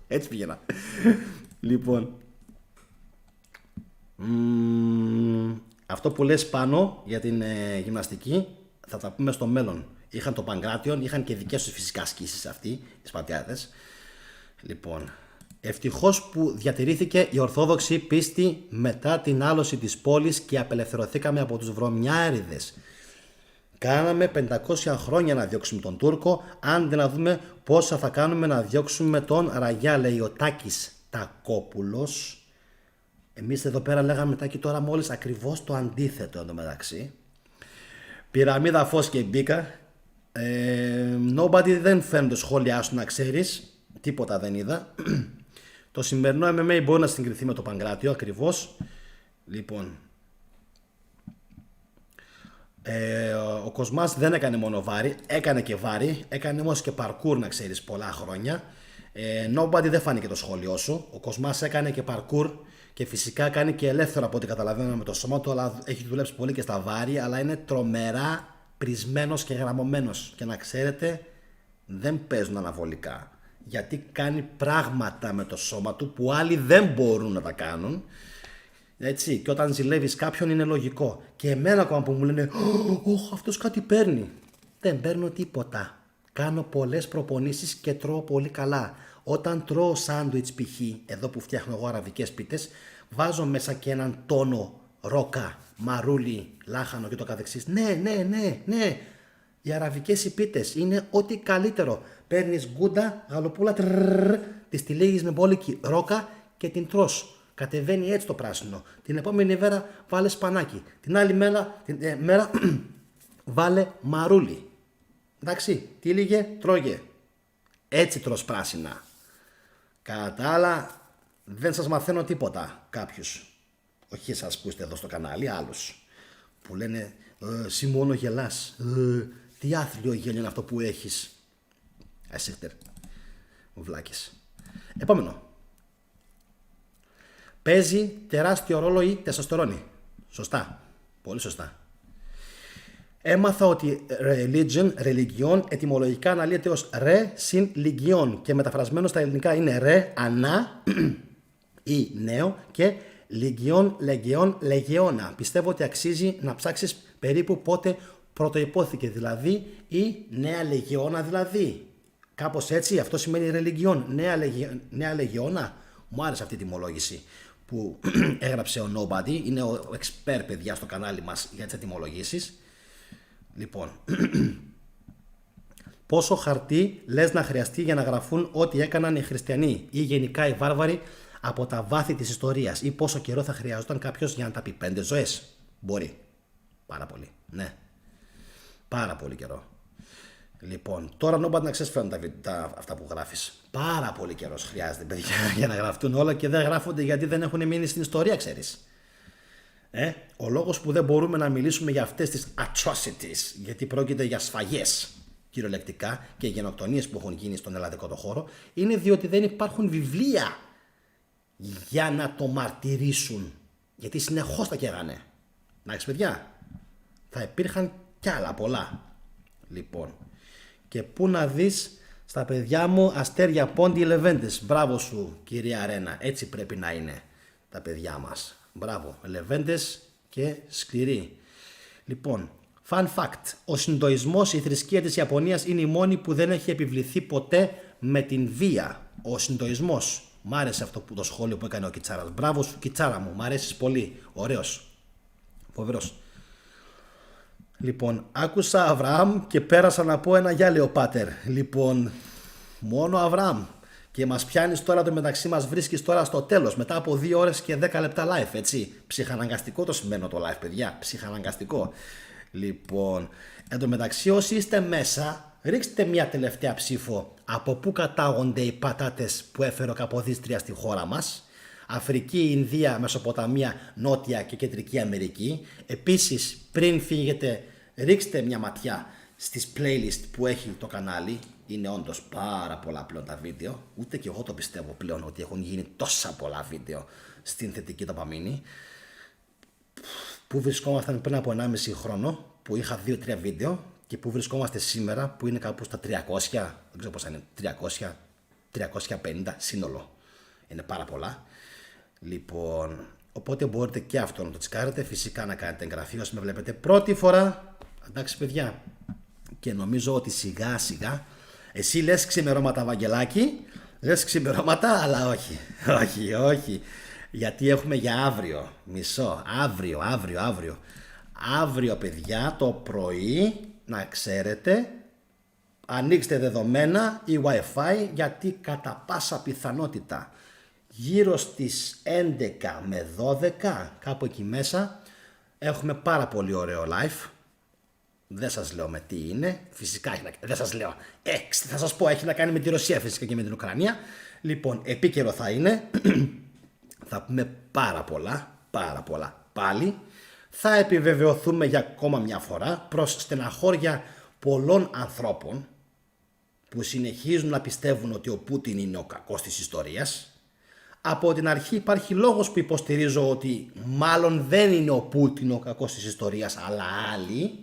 Έτσι πήγαινα. Λοιπόν, αυτό που λες πάνω για την γυμναστική θα τα πούμε στο μέλλον. Είχαν το Παγκράτιον, είχαν και δικές τους φυσικά ασκήσεις αυτοί, οι Σπαρτιάτες. Λοιπόν, ευτυχώς που διατηρήθηκε η ορθόδοξη πίστη μετά την άλωση της πόλης και απελευθερωθήκαμε από τους βρωμιάριδες. Κάναμε 500 χρόνια να διώξουμε τον Τούρκο, άντε να δούμε πόσα θα κάνουμε να διώξουμε τον Ραγιά, λέει ο Τάκης Τακόπουλος. Εμείς εδώ πέρα λέγαμε Τάκη τώρα μόλις ακριβώς το αντίθετο εντωμεταξύ. Πυραμίδα φως και μπήκα. Nobody δεν φαίνεται το σχόλιά σου να ξέρεις. Τίποτα δεν είδα. Το σημερινό MMA μπορεί να συγκριθεί με το Παγκράτιο ακριβώς. Λοιπόν, ο Κοσμάς δεν έκανε μόνο βάρη, έκανε και βάρη, έκανε όμως και παρκούρ να ξέρεις πολλά χρόνια. Nobody δεν φάνηκε το σχόλιο σου. Ο Κοσμάς έκανε και παρκούρ και φυσικά κάνει και ελεύθερο από ό,τι καταλαβαίνω με το σώμα του, αλλά έχει δουλέψει πολύ και στα βάρη, αλλά είναι τρομερά πρισμένος και γραμμωμένος. Και να ξέρετε, δεν παίζουν αναβολικά. Γιατί κάνει πράγματα με το σώμα του που άλλοι δεν μπορούν να τα κάνουν. Έτσι, και όταν ζηλεύεις κάποιον είναι λογικό. Και εμένα ακόμα που μου λένε «Ωχ, αυτός κάτι παίρνει». Δεν παίρνω τίποτα. Κάνω πολλές προπονήσεις και τρώω πολύ καλά. Όταν τρώω σάντουιτς π.χ. εδώ που φτιάχνω εγώ αραβικές πίτες, βάζω μέσα και έναν τόνο ρόκα, μαρούλι, λάχανο και το καθεξής. Ναι. Οι αραβικές πίτες είναι ό,τι καλύτερο. Παίρνεις γκούντα, γαλοπούλα, τη τυλίγεις με μπόλικη ρόκα και την τρως. Κατεβαίνει έτσι το πράσινο. Την επόμενη μέρα βάλε σπανάκι. Την άλλη μέρα βάλε μαρούλι. Εντάξει, τύλιγε, τρώγε. Έτσι τρως πράσινα. Κατά τα άλλα, δεν σας μαθαίνω τίποτα κάποιους. Όχι εσάς που είστε εδώ στο κανάλι, άλλους. Που λένε, εσύ μόνο γελάς. Τι άθλιο γέλιο είναι αυτό που έχεις. Ασύχτερ. Βλάκες. Επόμενο. Παίζει τεράστιο ρόλο η τεστοστερόνη. Σωστά. Πολύ σωστά. Έμαθα ότι religion ετυμολογικά αναλύεται ως ρε συν λιγιόν και μεταφρασμένο στα ελληνικά είναι ρε ανά ή νέο και λιγιόν λεγεώνα. Πιστεύω ότι αξίζει να ψάξεις περίπου πότε πρωτοϋπόθηκε, δηλαδή η νέα λεγεώνα δηλαδή. Κάπως έτσι, αυτό σημαίνει religion, νέα λεγεώνα. Μου άρεσε αυτή η τιμολόγηση που έγραψε ο Nobody, είναι ο expert παιδιά στο κανάλι μας για τις ετυμολογήσεις. Λοιπόν, πόσο χαρτί λες να χρειαστεί για να γραφούν ό,τι έκαναν οι χριστιανοί ή γενικά οι βάρβαροι από τα βάθη της ιστορίας, ή πόσο καιρό θα χρειαζόταν κάποιος για να τα πει 5 ζωές? Μπορεί. Πάρα πολύ. Ναι. Πάρα πολύ καιρό. Λοιπόν, τώρα Nobody να ξέρεις φαίνονται αυτά που γράφεις. Πάρα πολύ καιρός χρειάζεται παιδιά για να γραφτούν όλα και δεν γράφονται γιατί δεν έχουν μείνει στην ιστορία, ξέρεις. Ο λόγος που δεν μπορούμε να μιλήσουμε για αυτές τις atrocities, γιατί πρόκειται για σφαγές κυριολεκτικά και γενοκτονίες που έχουν γίνει στον ελλαδικό το χώρο, είναι διότι δεν υπάρχουν βιβλία για να το μαρτυρήσουν. Γιατί συνεχώς τα καίγανε. Εντάξει παιδιά, θα υπήρχαν κι άλλα πολλά. Λοιπόν, και πού να δεις στα παιδιά μου αστέρια πόντι λεβέντες. Μπράβο σου κυρία Ρένα, έτσι πρέπει να είναι τα παιδιά μας. Μπράβο, λεβέντες και σκληροί. Λοιπόν, fun fact, ο Σιντοϊσμός, η θρησκεία της Ιαπωνίας, είναι η μόνη που δεν έχει επιβληθεί ποτέ με την βία. Ο Σιντοϊσμός. Μ' άρεσε αυτό το σχόλιο που έκανε ο Κιτσάρας. Μπράβο σου Κιτσάρα μου, μ' αρέσεις πολύ. Ωραίος. Φοβερός. Λοιπόν, άκουσα Αβραάμ και πέρασα να πω ένα γυάλιο πάτερ. Λοιπόν, μόνο Αβραάμ. Και μας πιάνεις τώρα το μεταξύ, μας βρίσκεις τώρα στο τέλος, μετά από 2 ώρες και 10 λεπτά live, έτσι. Ψυχαναγκαστικό το σημαίνω το live, παιδιά. Ψυχαναγκαστικό. Λοιπόν, εν τω μεταξύ, όσοι είστε μέσα, ρίξτε μια τελευταία ψήφο από πού κατάγονται οι πατάτες που έφερε ο Καποδίστρια στη χώρα μας. Αφρική, Ινδία, Μεσοποταμία, Νότια και Κεντρική Αμερική. Επίσης, πριν φύγετε, ρίξτε μια ματιά στις playlist που έχει το κανάλι. Είναι όντως πάρα πολλά πλέον τα βίντεο. Ούτε και εγώ το πιστεύω πλέον ότι έχουν γίνει τόσα πολλά βίντεο στην θετική ντοπαμίνη. Πού βρισκόμασταν πριν από 1,5 χρόνο που είχα 2-3 βίντεο και πού βρισκόμαστε σήμερα που είναι κάπου στα 300, δεν ξέρω πόσα είναι, 300, 350 σύνολο. Είναι πάρα πολλά. Λοιπόν, οπότε μπορείτε και αυτό να το τσικάρετε. Φυσικά να κάνετε εγγραφή όσοι με βλέπετε πρώτη φορά. Εντάξει παιδιά. Και νομίζω ότι σιγά σιγά εσύ λες ξημερώματα Βαγγελάκη, λες ξημερώματα, αλλά όχι, όχι. Γιατί έχουμε για αύριο, αύριο παιδιά το πρωί, να ξέρετε, ανοίξτε δεδομένα ή Wi-Fi, γιατί κατά πάσα πιθανότητα γύρω στις 11 με 12, κάπου εκεί μέσα, έχουμε πάρα πολύ ωραίο live. Δεν σας λέω με τι είναι, φυσικά έχει να κάνει, δεν σας λέω, θα σας πω, έχει να κάνει με τη Ρωσία φυσικά και με την Ουκρανία. Λοιπόν, επίκαιρο θα είναι, θα πούμε πάρα πολλά πάλι. Θα επιβεβαιωθούμε για ακόμα μια φορά προς στεναχώρια πολλών ανθρώπων που συνεχίζουν να πιστεύουν ότι ο Πούτιν είναι ο κακός της ιστορίας. Από την αρχή υπάρχει λόγος που υποστηρίζω ότι μάλλον δεν είναι ο Πούτιν ο κακός της ιστορίας, αλλά άλλοι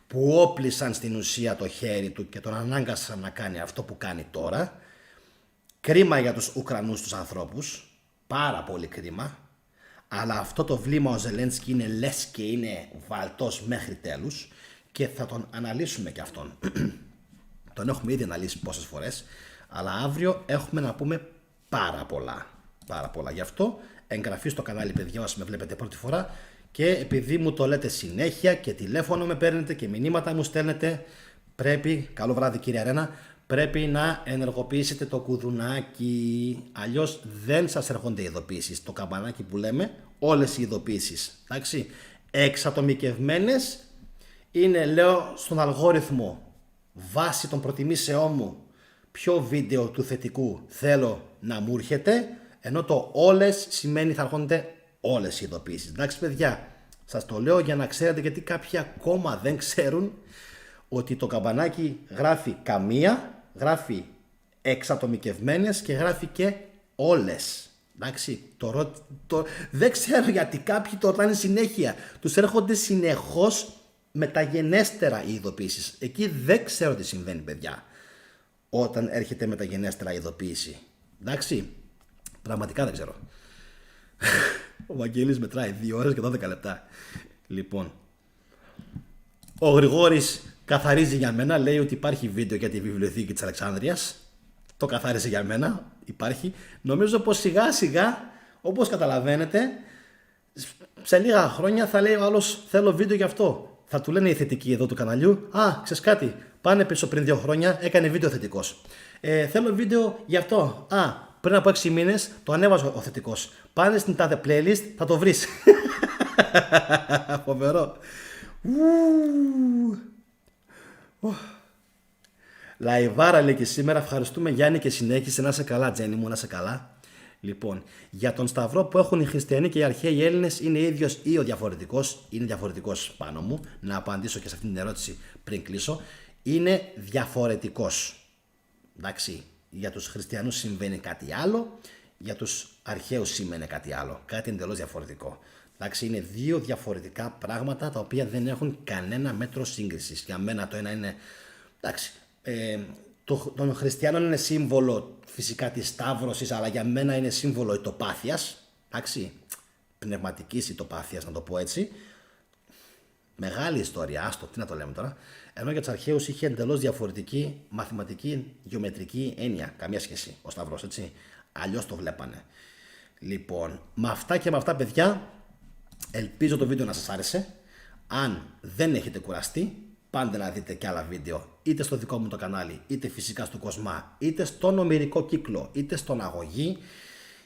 που όπλησαν στην ουσία το χέρι του και τον ανάγκασαν να κάνει αυτό που κάνει τώρα. Κρίμα για τους Ουκρανούς τους ανθρώπους, πάρα πολύ κρίμα, αλλά αυτό το βλήμα ο Ζελένσκι είναι λες και είναι βαλτός μέχρι τέλους και θα τον αναλύσουμε και αυτόν. Τον έχουμε ήδη αναλύσει πόσες φορές, αλλά αύριο έχουμε να πούμε πάρα πολλά. Γι' αυτό εγγραφή στο κανάλι παιδιά όσοι με βλέπετε πρώτη φορά. Και επειδή μου το λέτε συνέχεια και τηλέφωνο με παίρνετε και μηνύματα μου στέλνετε, πρέπει, καλό βράδυ κύριε Αρένα, πρέπει να ενεργοποιήσετε το κουδουνάκι. Αλλιώς δεν σας έρχονται ειδοποιήσεις. Το καμπανάκι που λέμε, όλες οι ειδοποιήσεις. Εντάξει, εξατομικευμένες είναι, λέω, στον αλγόριθμο βάσει των προτιμήσεών μου ποιο βίντεο του θετικού θέλω να μου έρχεται, ενώ το όλες σημαίνει θα έρχονται όλες οι ειδοποιήσεις. Εντάξει παιδιά, σας το λέω για να ξέρετε, γιατί κάποιοι ακόμα δεν ξέρουν ότι το καμπανάκι γράφει καμία, γράφει εξατομικευμένες και γράφει και όλες. Εντάξει, δεν ξέρω γιατί κάποιοι το ρωτάνε συνέχεια. Τους έρχονται συνεχώς μεταγενέστερα οι ειδοποιήσεις. Εκεί δεν ξέρω τι συμβαίνει παιδιά όταν έρχεται μεταγενέστερα η ειδοποίηση. Εντάξει, πραγματικά δεν ξέρω. Ο Βαγγέλης μετράει 2 ώρες και 12 λεπτά. Λοιπόν, ο Γρηγόρης καθαρίζει για μένα, λέει ότι υπάρχει βίντεο για τη βιβλιοθήκη της Αλεξάνδρειας. Το καθάρισε για μένα, υπάρχει. Νομίζω πως σιγά σιγά, όπως καταλαβαίνετε, σε λίγα χρόνια θα λέει ο άλλος θέλω βίντεο γι' αυτό. Θα του λένε οι θετικοί εδώ του καναλιού, ξέρεις κάτι, πάνε πίσω πριν 2 χρόνια, έκανε βίντεο θετικός. Θέλω βίντεο γι' αυτό. Πριν από 6 μήνες το ανέβαζε ο θετικός. Πάνε στην τάδε playlist, θα το βρεις. Φοβερό. Λαϊβάρα λέει και σήμερα. Ευχαριστούμε Γιάννη και συνέχισε. Να είσαι καλά Τζένι μου, να είσαι καλά. Λοιπόν, για τον Σταυρό που έχουν οι χριστιανοί και οι αρχαίοι Έλληνες είναι ίδιος ή ο διαφορετικός? Είναι διαφορετικός πάνω μου. Να απαντήσω και σε αυτήν την ερώτηση πριν κλείσω. Είναι διαφορετικός. Εντάξει. Για τους χριστιανούς συμβαίνει κάτι άλλο, για τους αρχαίους σημαίνει κάτι άλλο, κάτι εντελώς διαφορετικό. Εντάξει, είναι 2 διαφορετικά πράγματα τα οποία δεν έχουν κανένα μέτρο σύγκρισης. Για μένα το ένα είναι, εντάξει, των χριστιανών είναι σύμβολο φυσικά της Σταύρωσης, αλλά για μένα είναι σύμβολο ητοπάθειας, εντάξει, πνευματικής ητοπάθειας να το πω έτσι. Μεγάλη ιστορία, άστο, τι να το λέμε τώρα. Ενώ για τους αρχαίους είχε εντελώς διαφορετική μαθηματική, γεωμετρική έννοια. Καμία σχέση ο Σταυρός, έτσι. Αλλιώς το βλέπανε. Λοιπόν, με αυτά και με αυτά, παιδιά, ελπίζω το βίντεο να σας άρεσε. Αν δεν έχετε κουραστεί, πάντε να δείτε και άλλα βίντεο, είτε στο δικό μου το κανάλι, είτε φυσικά στο Κοσμά, είτε στον Ομηρικό Κύκλο, είτε στον Αγωγή,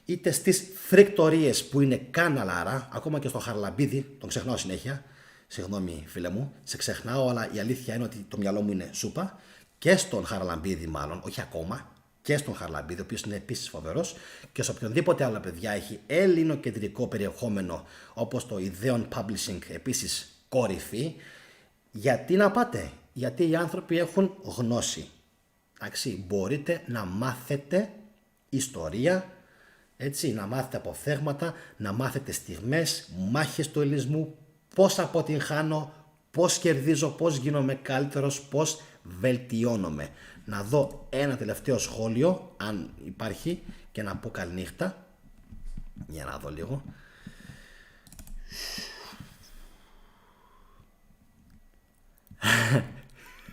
είτε στις φρικτορίες που είναι καναλάρα, ακόμα και στο Χαρλαμπίδι, τον ξεχνάω συνέχεια. Συγγνώμη φίλε μου, σε ξεχνάω, αλλά η αλήθεια είναι ότι το μυαλό μου είναι σούπα. Και στον Χαρλαμπίδι μάλλον, όχι ακόμα, και στον Χαρλαμπίδι, ο οποίος είναι επίσης φοβερός. Και σε οποιονδήποτε άλλο παιδιά έχει ελληνοκεντρικό περιεχόμενο, όπως το Ιδέων Publishing, επίσης κορυφή. Γιατί να πάτε? Γιατί οι άνθρωποι έχουν γνώση. Εντάξει, μπορείτε να μάθετε ιστορία, έτσι, να μάθετε αποφθέγματα, να μάθετε στιγμές, μάχες του ελληνισμού, πώς αποτυγχάνω, πώς κερδίζω, πώς γίνομαι καλύτερος, πώς βελτιώνομαι. Να δω ένα τελευταίο σχόλιο, αν υπάρχει, και να πω καληνύχτα. Για να δω λίγο.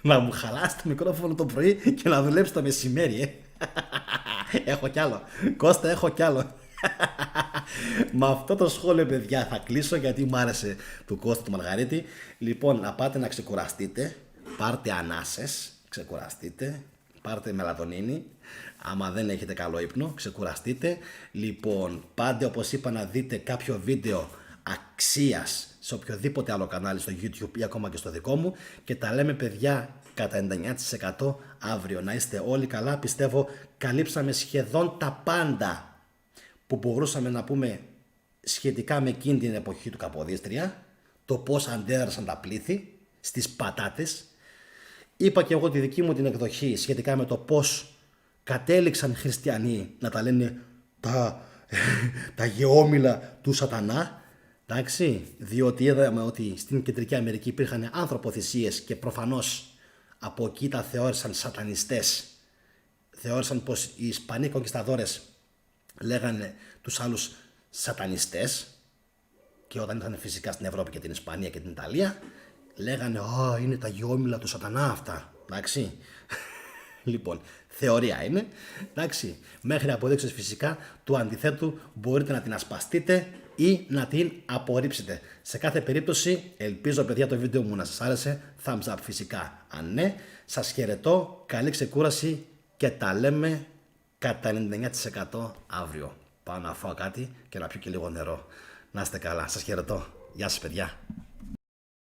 Να μου χαλάσει το μικρόφωνο το πρωί και να δουλέψει το μεσημέρι, Έχω κι άλλο. Κώστα, έχω κι άλλο. Με αυτό το σχόλιο, παιδιά, θα κλείσω, γιατί μου άρεσε του Κώστα του Μαργαρίτη. Λοιπόν, να πάτε να ξεκουραστείτε, πάρτε ανάσες, ξεκουραστείτε, πάρτε μελατονίνη. Άμα δεν έχετε καλό ύπνο, ξεκουραστείτε. Λοιπόν, πάντε, όπως είπα, να δείτε κάποιο βίντεο αξίας σε οποιοδήποτε άλλο κανάλι στο YouTube ή ακόμα και στο δικό μου, και τα λέμε, παιδιά, κατά 99% αύριο. Να είστε όλοι καλά. Πιστεύω καλύψαμε σχεδόν τα πάντα που μπορούσαμε να πούμε σχετικά με εκείνη την εποχή του Καποδίστρια, το πώς αντέδρασαν τα πλήθη στις πατάτες. Είπα και εγώ τη δική μου την εκδοχή σχετικά με το πώς κατέληξαν χριστιανοί να τα λένε τα γεώμηλα του σατανά. Εντάξει, διότι είδαμε ότι στην Κεντρική Αμερική υπήρχαν ανθρωποθυσίες και προφανώς από εκεί τα θεώρησαν σατανιστές. Θεώρησαν πως οι Ισπανοί κονκισταδόρες λέγανε τους άλλους σατανιστές, και όταν ήταν φυσικά στην Ευρώπη και την Ισπανία και την Ιταλία, λέγανε είναι τα γεώμηλα του σατανά αυτά. Εντάξει. Λοιπόν, θεωρία είναι. Εντάξει. Μέχρι αποδείξεις φυσικά του αντιθέτου μπορείτε να την ασπαστείτε ή να την απορρίψετε. Σε κάθε περίπτωση, ελπίζω, παιδιά, το βίντεο μου να σας άρεσε. Thumbs up φυσικά αν ναι. Σας χαιρετώ, καλή ξεκούραση και τα λέμε κατά 99% αύριο. Πάω να φάω κάτι και να πιω και λίγο νερό. Να είστε καλά, σας χαιρετώ. Γεια σας, παιδιά.